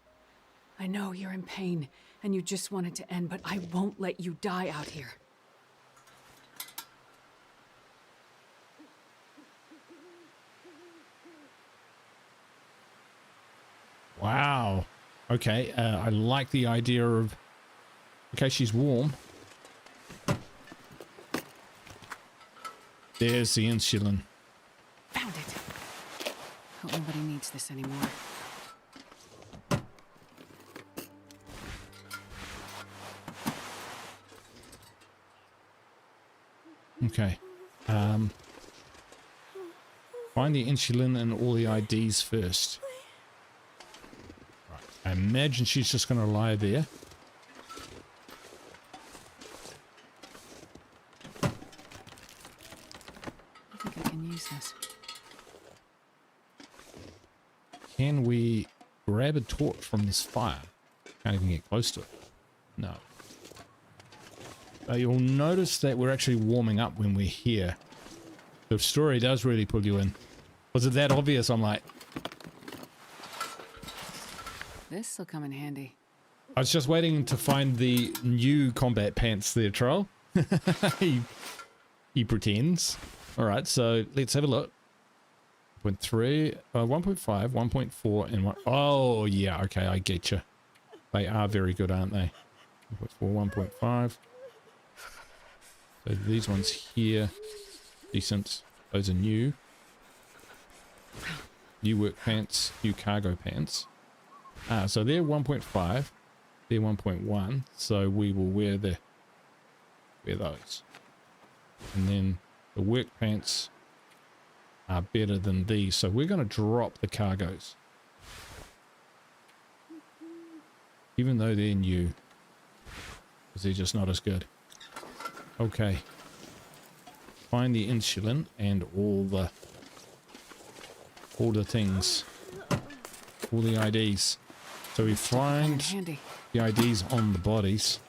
I know you're in pain, and you just want it to end, but I won't let you die out here. Wow. Okay, I like the idea of... Okay, she's warm. There's the insulin. Found it. Hope nobody needs this anymore. Okay. Find the insulin and all the IDs first. Right. I imagine she's just going to lie there. I think I can use this. Can we grab a torch from this fire? Can't even get close to it. No. You'll notice that we're actually warming up when we're here. The story does really pull you in. Was it that obvious? I'm like... This'll come in handy. I was just waiting to find the new combat pants there, troll. he pretends. Alright, so let's have a look. 1.3, 1.5, 1.4, and 1... Oh, yeah, okay, I get you. They are very good, aren't they? 1.4, 1.5. So these ones here, decent. Those are new. New work pants, new cargo pants. So they're 1.5. They're 1.1. So we will wear those. And then the work pants are better than these. So we're going to drop the cargos. Even though they're new. Because they're just not as good. Okay. Find the insulin and all the things. All the IDs. So we find the IDs on the bodies.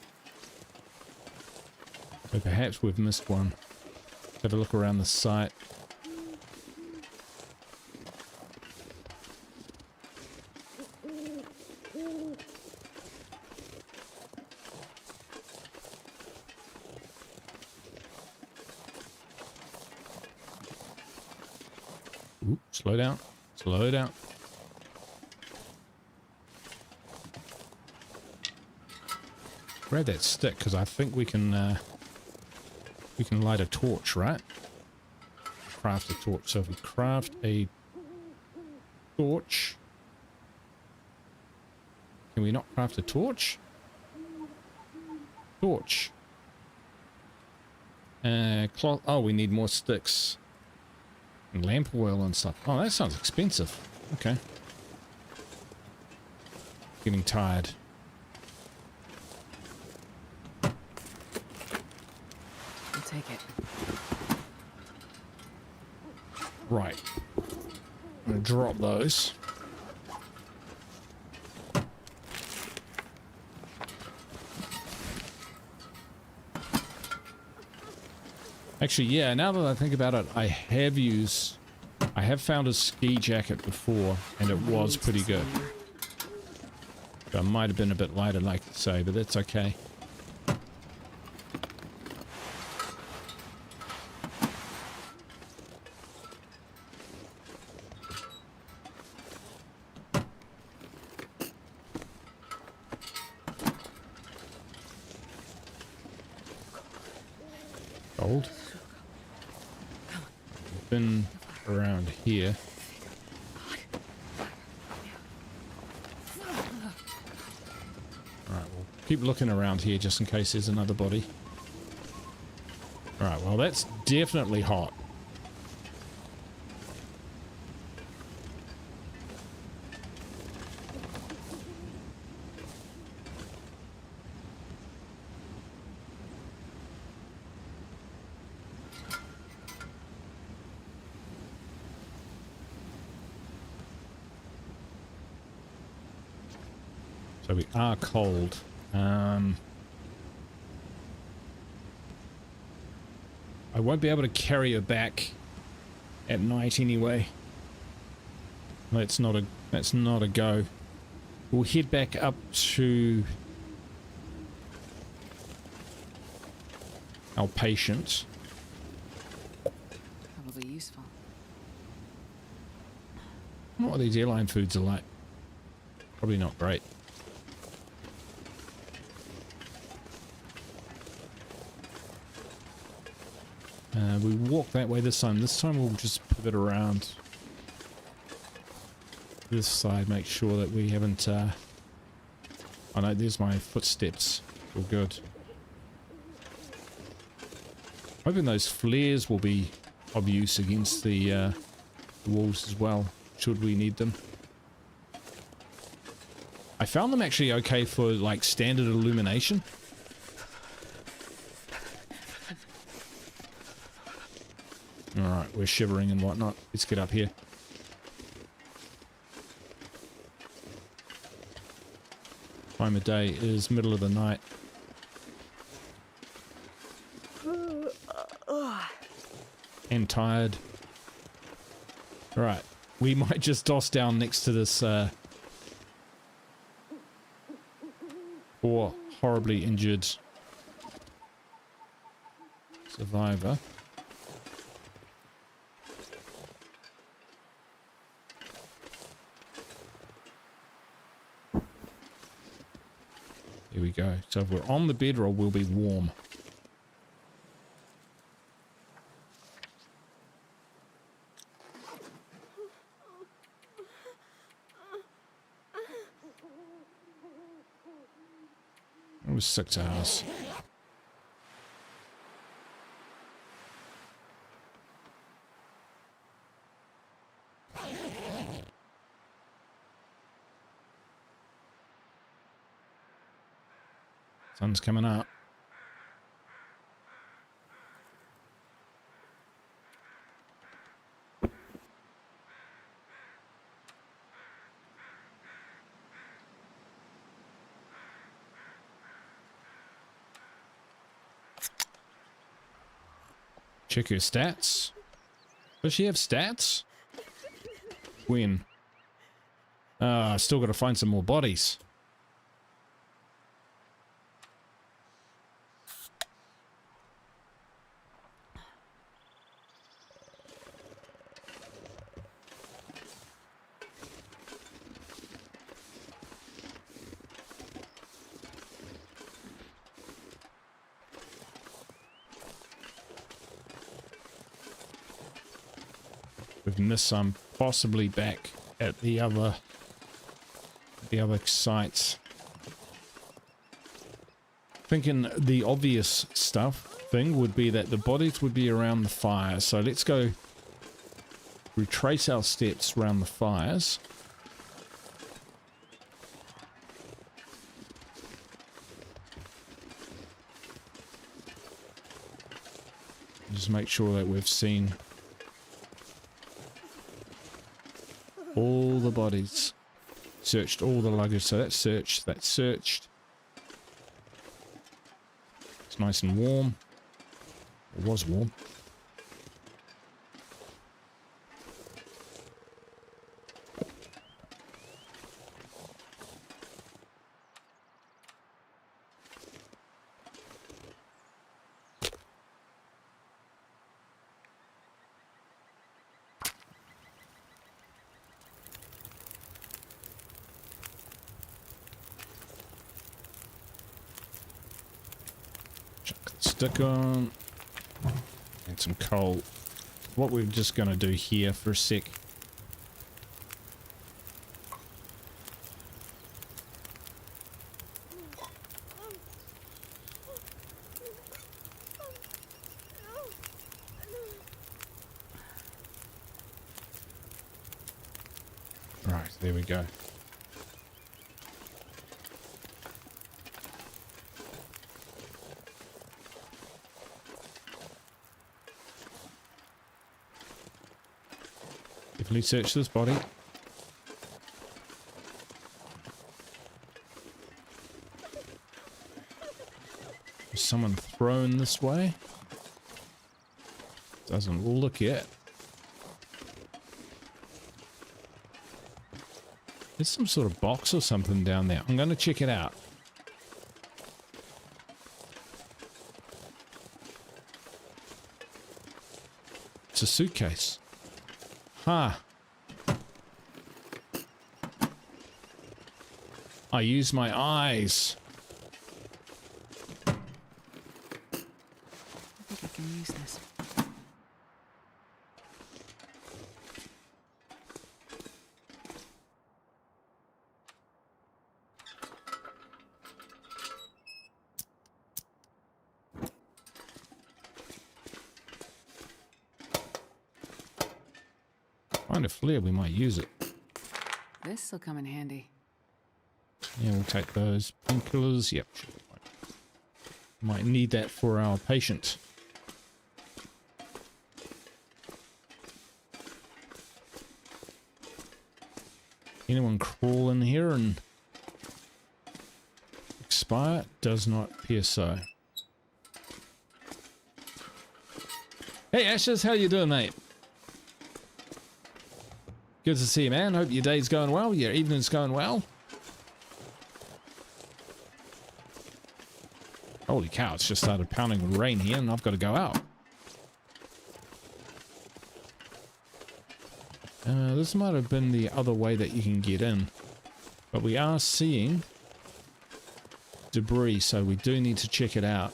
So perhaps we've missed one. Have a look around the site. Ooh, slow down. Slow down. Grab that stick because I think we can light a torch, right? Craft a torch. So if we craft a torch, can we not craft a torch? Torch. Cloth. Oh, we need more sticks. And lamp oil and stuff. Oh, that sounds expensive. Okay. Getting tired. I'll take it. Right. I'm gonna drop those. Actually, yeah, now that I think about it, I have found a ski jacket before, and it was pretty good. So it might have been a bit lighter, like to say, but that's okay. Gold. Been around here. Alright, we'll keep looking around here just in case there's another body. Alright, well that's definitely hot. So we are cold. I won't be able to carry her back at night anyway. That's not a go. We'll head back up to our patient. Probably useful. I don't know what these airline foods are like. Probably not great. We walk that way this time. This time we'll just pivot around this side, make sure that we haven't... Oh no, there's my footsteps. All good. Hoping those flares will be of use against the walls as well, should we need them. I found them actually okay for like standard illumination. Alright, we're shivering and whatnot. Let's get up here. Time of day is middle of the night. And tired. Alright, we might just toss down next to this poor, horribly injured survivor. Here we go. So if we're on the bedroll, we'll be warm. It was 6 hours. Sun's coming up. Check her stats. Does she have stats? When? Still got to find some more bodies. We've missed some, possibly back at the other sites. Thinking the obvious thing would be that the bodies would be around the fire. So let's go retrace our steps around the fires. Just make sure that we've seen all the bodies, searched all the luggage. So that's searched, that's searched. It's nice and warm. It was warm. Stick on and some coal. What we're just going to do here for a sec. Right, there we go. Definitely search this body. Is someone thrown this way? Doesn't look yet. There's some sort of box or something down there. I'm going to check it out. It's a suitcase. Huh. I use my eyes. I think I can use this. Find a flare, we might use it. This'll come in handy. Yeah, we'll take those painkillers. Yep, sure. Might need that for our patient. Anyone crawl in here and expire? Does not appear so. Hey Ashes, how you doing, mate? Good to see you, man. Hope your day's going well, your evening's going well. Holy cow, it's just started pounding with rain here and I've got to go out. This might have been the other way that you can get in. But we are seeing debris, so we do need to check it out.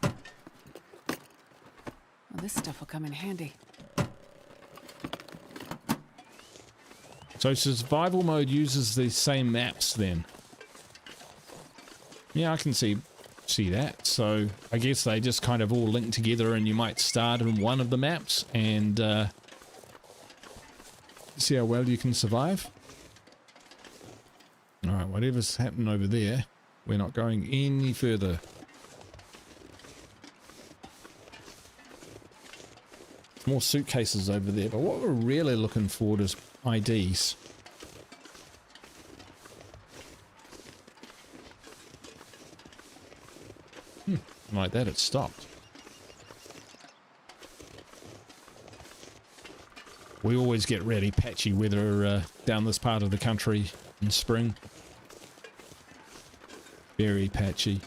Well, this stuff will come in handy. So survival mode uses the same maps then. Yeah, I can see that. So I guess they just kind of all link together, and you might start in one of the maps and see how well you can survive. Alright, whatever's happening over there, we're not going any further. More suitcases over there, but what we're really looking for is IDs. Like that, it stopped. We always get really patchy weather down this part of the country in spring. Very patchy.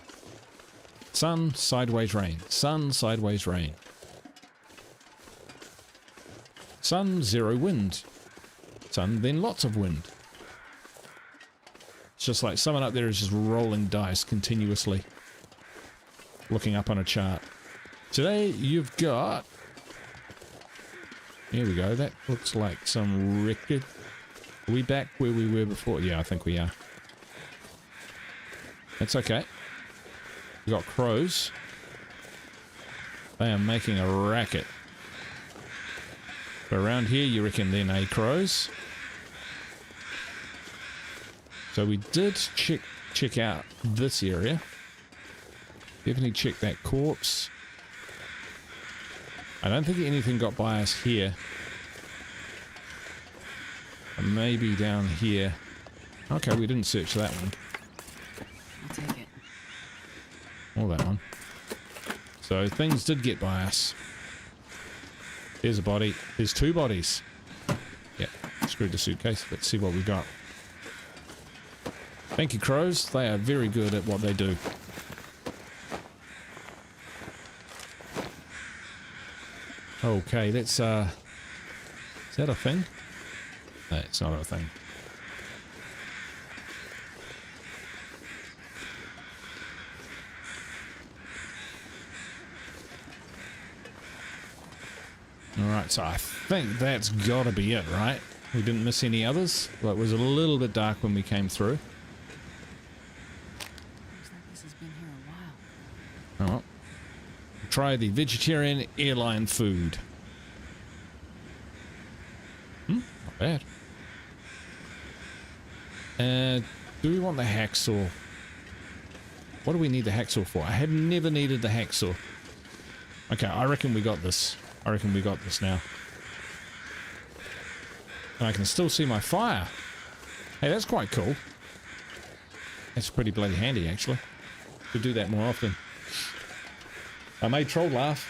Sun, sideways rain. Sun, sideways rain. Sun, zero wind. Sun, then lots of wind. It's just like someone up there is just rolling dice continuously. Looking up on a chart. Today you've got... Here we go. That looks like some record. Are we back where we were before? Yeah, I think we are. That's okay. We got crows. They are making a racket. But around here, you reckon then, eh, crows? So we did check out this area. Definitely check that corpse. I don't think anything got by us here. Maybe down here. Okay, we didn't search that one. I'll take it. Or that one. So things did get by us. There's a body. There's two bodies. Yeah, screwed the suitcase. Let's see what we got. Thank you, crows. They are very good at what they do. Okay, let's, is that a thing? No, it's not a thing. Alright, so I think that's gotta be it, right? We didn't miss any others. Well, it was a little bit dark when we came through. Looks like this has been here a while. Oh. Try the vegetarian airline food. Not bad. Do we want the hacksaw? What do we need the hacksaw for? I had never needed the hacksaw. Okay, I reckon we got this. I reckon we got this now. And I can still see my fire. Hey, that's quite cool. That's pretty bloody handy, actually. Could do that more often. I made Troll laugh.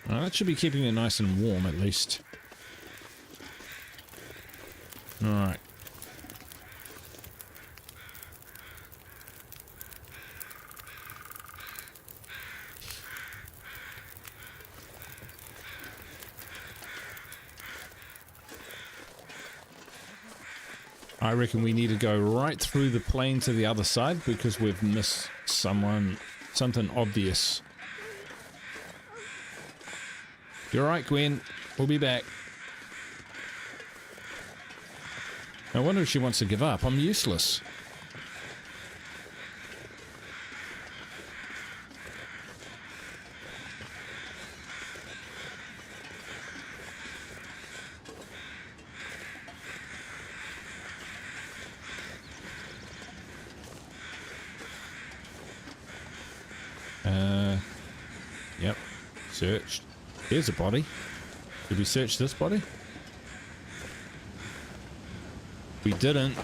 Well, that should be keeping it nice and warm, at least. Alright. I reckon we need to go right through the plane to the other side because we've missed something obvious. You're right, Gwen. We'll be back. I wonder if she wants to give up. I'm useless. Yep. Searched. Here's a body. Did we search this body? We didn't.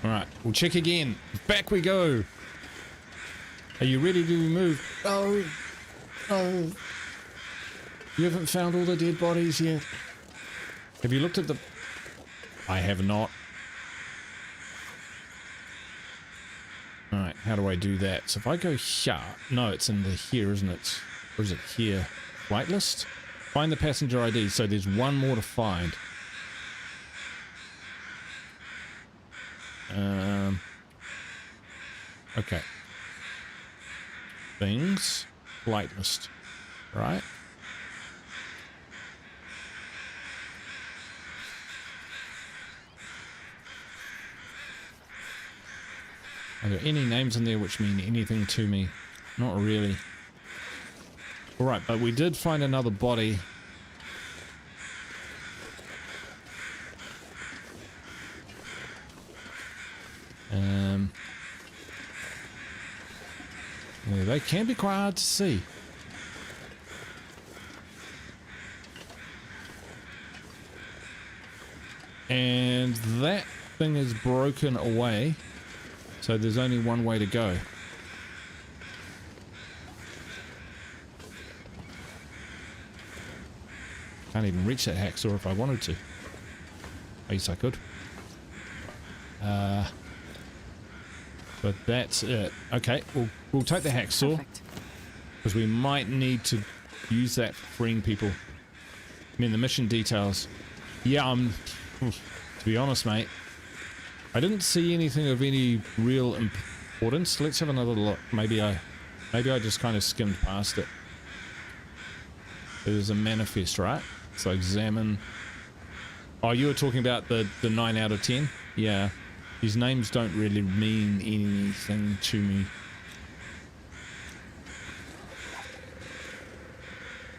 Alright, we'll check again. Back we go. Are you ready to move? Oh. Oh. You haven't found all the dead bodies yet? Have you looked at the... I have not. Alright, how do I do that? So if I go here... No, it's in the here, isn't it? Or is it here? Flight list? Find the passenger ID. So there's one more to find. Okay. Things. Flight list. Right? Are there any names in there which mean anything to me? Not really. Alright, but we did find another body. Yeah, they can be quite hard to see. And that thing is broken away. So there's only one way to go. Can't even reach that hacksaw if I wanted to. At least I could. But that's it. Okay, we'll take the hacksaw. Because we might need to use that for freeing people. I mean, the mission details. Yeah, to be honest, mate, I didn't see anything of any real importance. Let's have another look. Maybe I just kind of skimmed past it. There's a manifest, right? So examine. Oh, you were talking about the 9 out of 10? Yeah. These names don't really mean anything to me.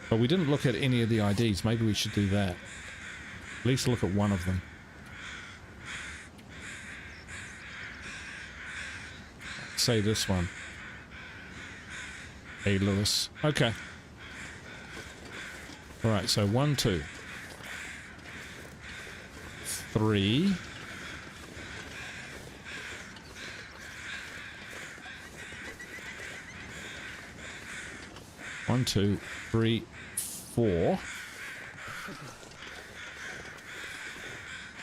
But we didn't look at any of the IDs. Maybe we should do that. At least look at one of them. Say this one. Hey, Lewis. Okay. Alright, so 1, 2, 3. One, 2, 3, 4.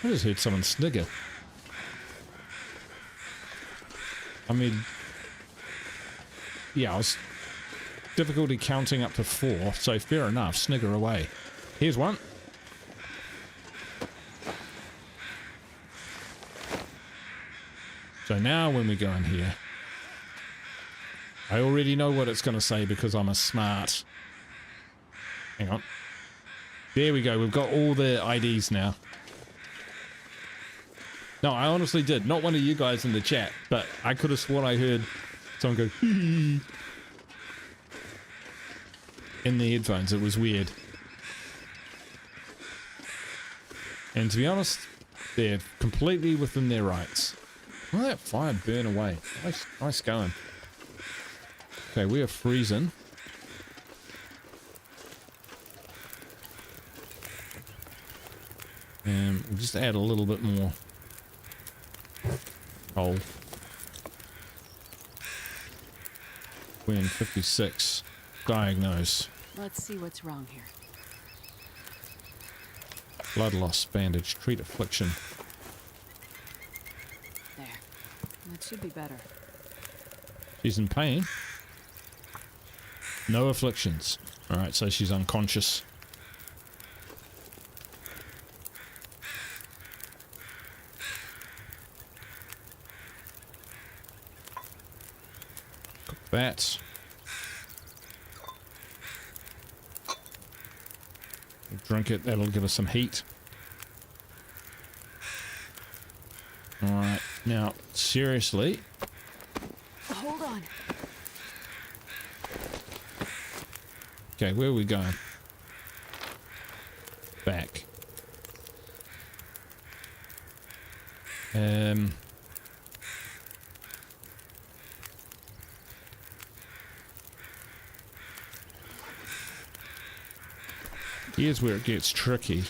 I just heard someone snigger. I mean, yeah, I was difficulty counting up to 4, so fair enough, snigger away. Here's one. So now when we go in here, I already know what it's going to say because I'm a smart. Hang on. There we go, we've got all the IDs now. No, I honestly did. Not one of you guys in the chat, but I could have sworn I heard someone go, hee. In the headphones. It was weird. And to be honest, they're completely within their rights. Well, that fire burn away. Nice going. Okay, we are freezing. And we'll just add a little bit more coal. We're in 56. Diagnose. Let's see what's wrong here. Blood loss, bandage, treat affliction. There. That should be better. She's in pain. No afflictions. Alright, so she's unconscious. Cook that. Drink it, that'll give us some heat. Alright, now, seriously. Hold on. Okay, where are we going? Back. Here's where it gets tricky.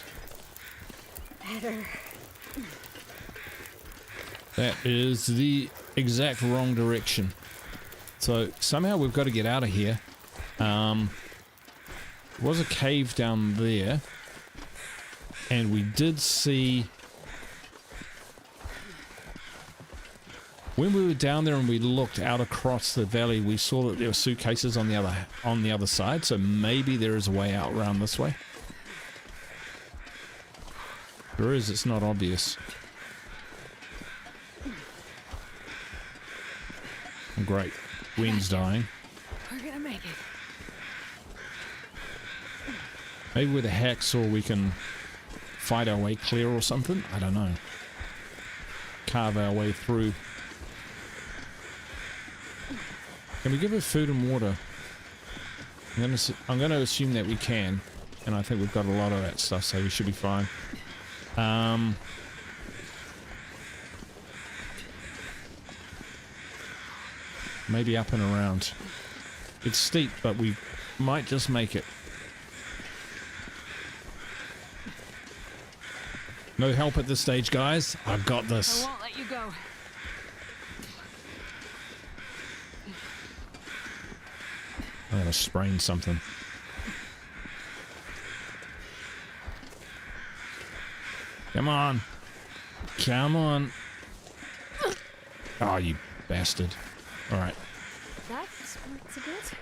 Better. That is the exact wrong direction. So somehow we've got to get out of here. There was a cave down there. And we did see... When we were down there and we looked out across the valley, we saw that there were suitcases on the other side, so maybe there is a way out around this way. There is, it's not obvious. Great. Gwen's dying. We're gonna make it. Maybe with a hacksaw we can fight our way clear or something? I don't know. Carve our way through. Can we give her food and water? I'm gonna assume that we can, and I think we've got a lot of that stuff, so we should be fine. Maybe up and around. It's steep, but we might just make it. No help at this stage, guys. I've got this. I won't let you go. I'm gonna sprain something. Come on. Come on. Oh, you bastard. Alright. That squirts a bit.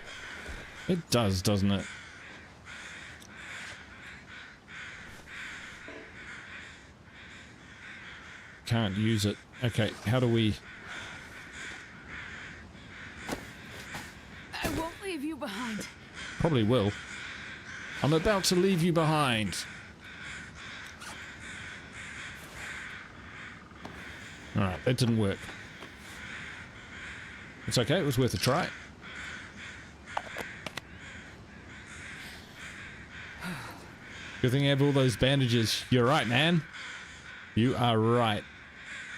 It does, doesn't it? Can't use it. Okay, how do we... I won't leave you behind. Probably will. I'm about to leave you behind. Alright, that didn't work. It's okay, it was worth a try. Good thing you have all those bandages. You're right, man. You are right.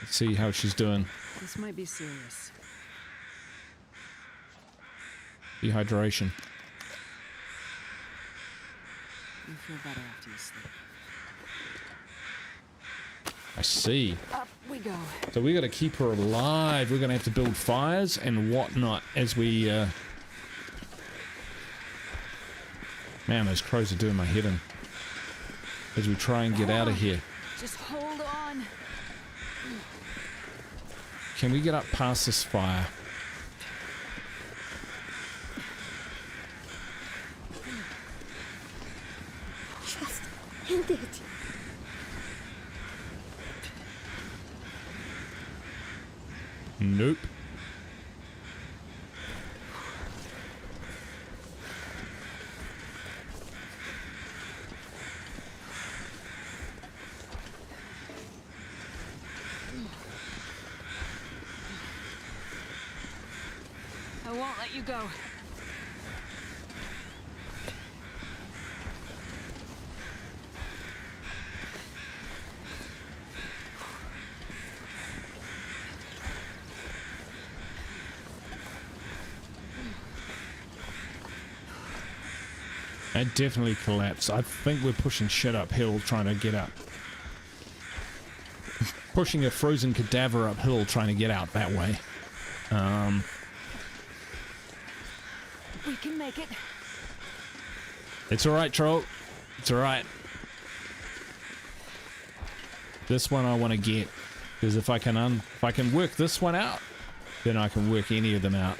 Let's see how she's doing. This might be serious. Dehydration. You feel better after you sleep. I see. Up we go. So we got to keep her alive. We're going to have to build fires and whatnot as we... Man, those crows are doing my head in. As we try and get out of here. Just hold on. Can we get up past this fire? Just end it. Nope. I won't let you go. That definitely collapsed. I think we're pushing shit uphill trying to get up. Pushing a frozen cadaver uphill trying to get out that way. We can make it. It's alright, troll. It's alright. This one I want to get. Because if I can work this one out, then I can work any of them out.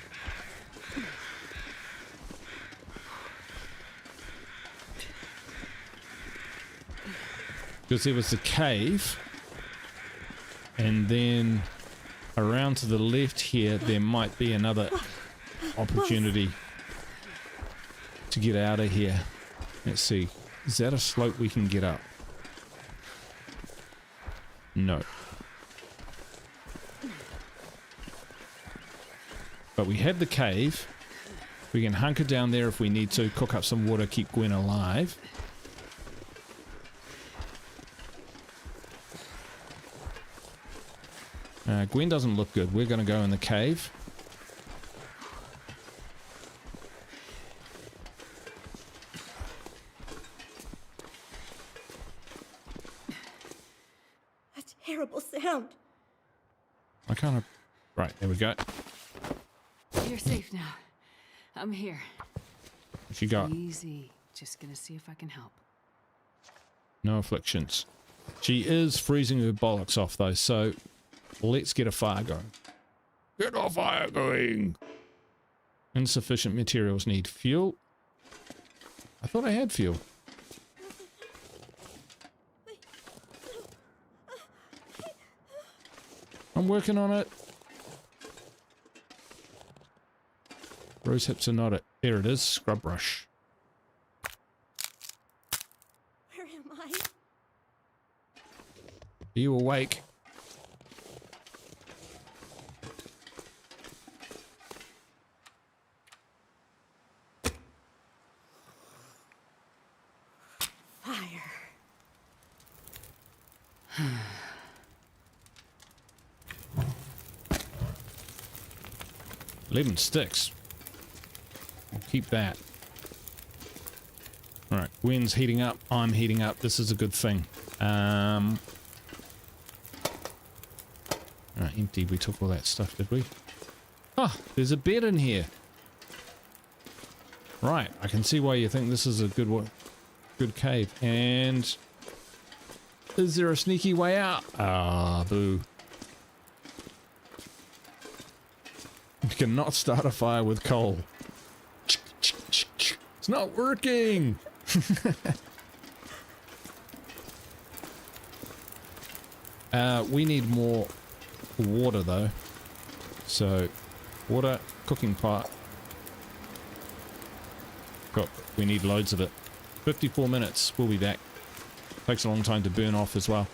Because there was the cave, and then around to the left here, there might be another opportunity to get out of here. Let's see. Is that a slope we can get up? No. But we have the cave. We can hunker down there if we need to, cook up some water, keep Gwen alive. Gwen doesn't look good. We're going to go in the cave. A terrible sound. I kind of... Right, there we go. You're safe now. I'm here. What you got? Easy. Just gonna see if I can help. No afflictions. She is freezing her bollocks off though, so let's get a fire going. Get a fire going! Insufficient materials, need fuel. I thought I had fuel. I'm working on it. Rose hips are not it. There it is, scrub brush. Where am I? Are you awake? Fire. 11 sticks. I'll keep that. Alright, wind's heating up. I'm heating up. This is a good thing. Alright, empty. We took all that stuff, did we? Oh, there's a bed in here. Right, I can see why you think this is a good one. Good cave. And is there a sneaky way out? Ah, boo. You cannot start a fire with coal. It's not working. We need more water though. So, water, cooking pot. We need loads of it. 54 minutes, we'll be back. Takes a long time to burn off as well.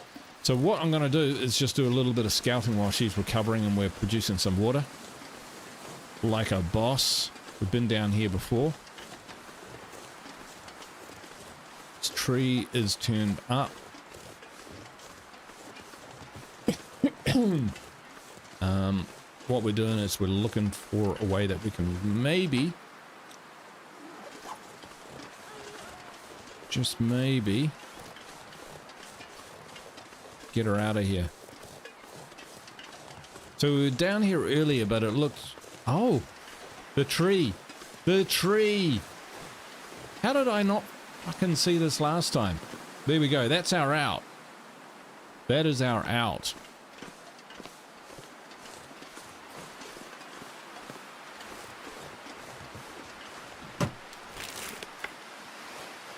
So what I'm going to do is just do a little bit of scouting while she's recovering and we're producing some water. Like a boss. We've been down here before. This tree is turned up. What we're doing is we're looking for a way that we can maybe, just maybe, get her out of here. So we were down here earlier, but it looked... Oh, the tree. The tree. How did I not fucking see this last time? There we go. That's our out. That is our out.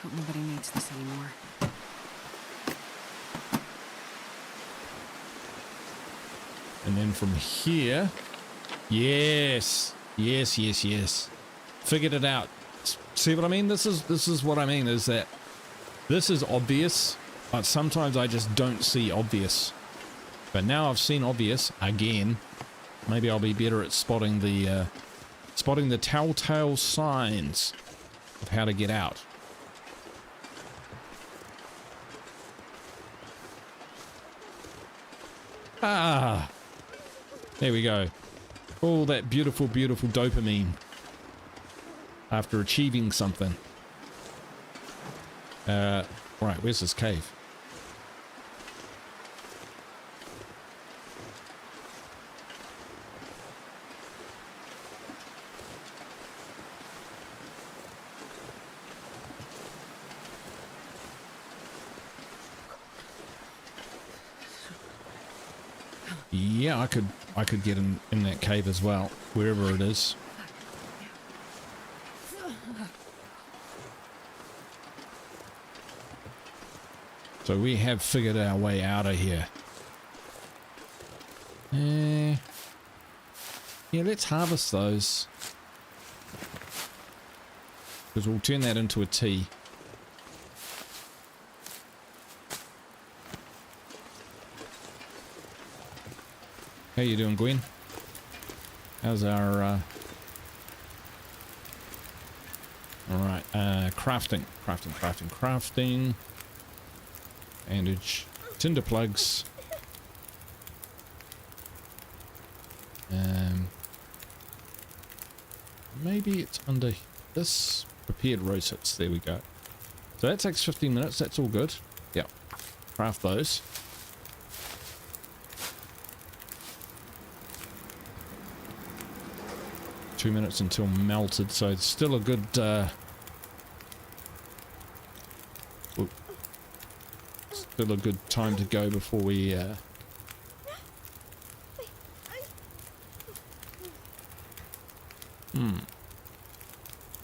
Hope nobody needs this anymore. And then from here... Yes. Yes, yes, yes. Figured it out. See what I mean? This is what I mean, is that this is obvious, but sometimes I just don't see obvious. But now I've seen obvious again. Maybe I'll be better at spotting the telltale signs of how to get out. Ah, there we go. All that beautiful, beautiful dopamine after achieving something. Right, where's this cave? Yeah, I could get in that cave as well, wherever it is. So we have figured our way out of here. Yeah, let's harvest those. Because we'll turn that into a tea. How you doing, Gwen? How's our alright, crafting. Bandage. Tinder plugs. Maybe it's under this. Prepared rose hits. There we go. So that takes 15 minutes. That's all good. Yep. Craft those. Two minutes until melted, so it's still a good still a good time to go before we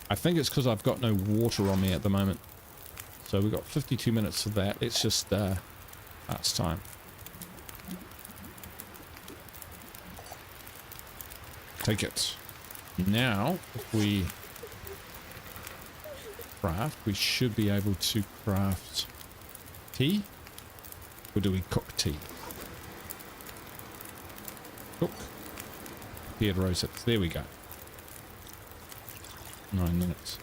I think it's because I've got no water on me at the moment. So we've got 52 minutes of that. Let's just pass time. Take it. Now, if we craft, we should be able to craft tea. Or do we cook tea? Cook. Prepared rosettes. There we go. 9 minutes.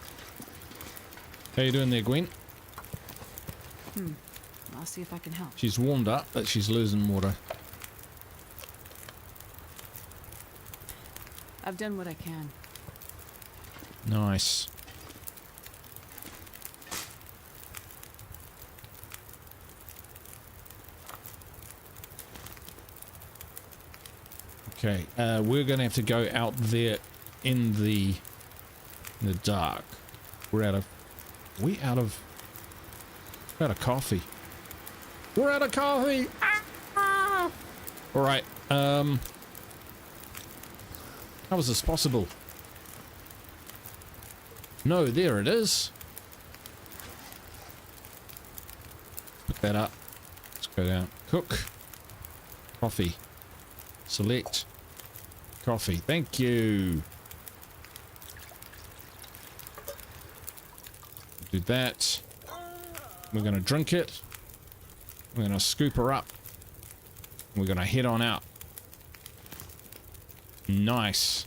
How you doing there, Gwen? I'll see if I can help. She's warmed up, but she's losing water. I've done what I can. Nice. Okay, we're gonna have to go out there in the dark. We're out of coffee. We're out of coffee. Ah! All right. How is this possible? No, there it is. Pick that up. Let's go down. Cook. Coffee. Select. Coffee. Thank you. Do that. We're going to drink it. We're going to scoop her up. We're going to head on out. Nice.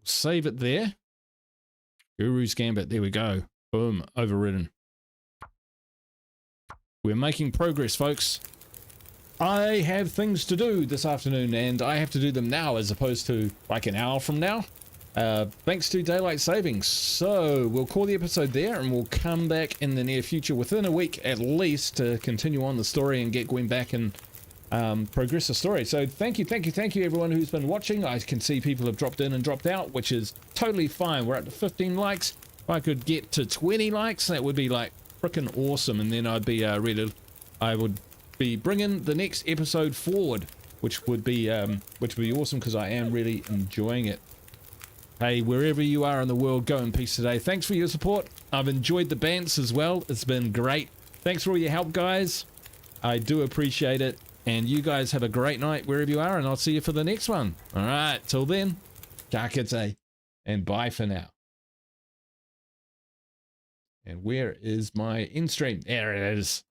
Save it there. Guru's Gambit. There we go. Boom. Overridden. We're making progress, folks. I have things to do this afternoon, and I have to do them now as opposed to like an hour from now. Thanks to daylight savings. So we'll call the episode there, and we'll come back in the near future within a week at least to continue on the story and get Gwen back and progress the story. So thank you everyone who's been watching. I can see people have dropped in and dropped out, which is totally fine. We're up to 15 likes. If I could get to 20 likes, that would be like freaking awesome, and then I'd be ready. I would be bringing the next episode forward, which would be awesome because I am really enjoying it. Hey, wherever you are in the world, go in peace today. Thanks for your support. I've enjoyed the bants as well. It's been great. Thanks for all your help, guys. I do appreciate it. And you guys have a great night wherever you are, and I'll see you for the next one. All right, till then, ka kite, and bye for now. And where is my in stream? There it is.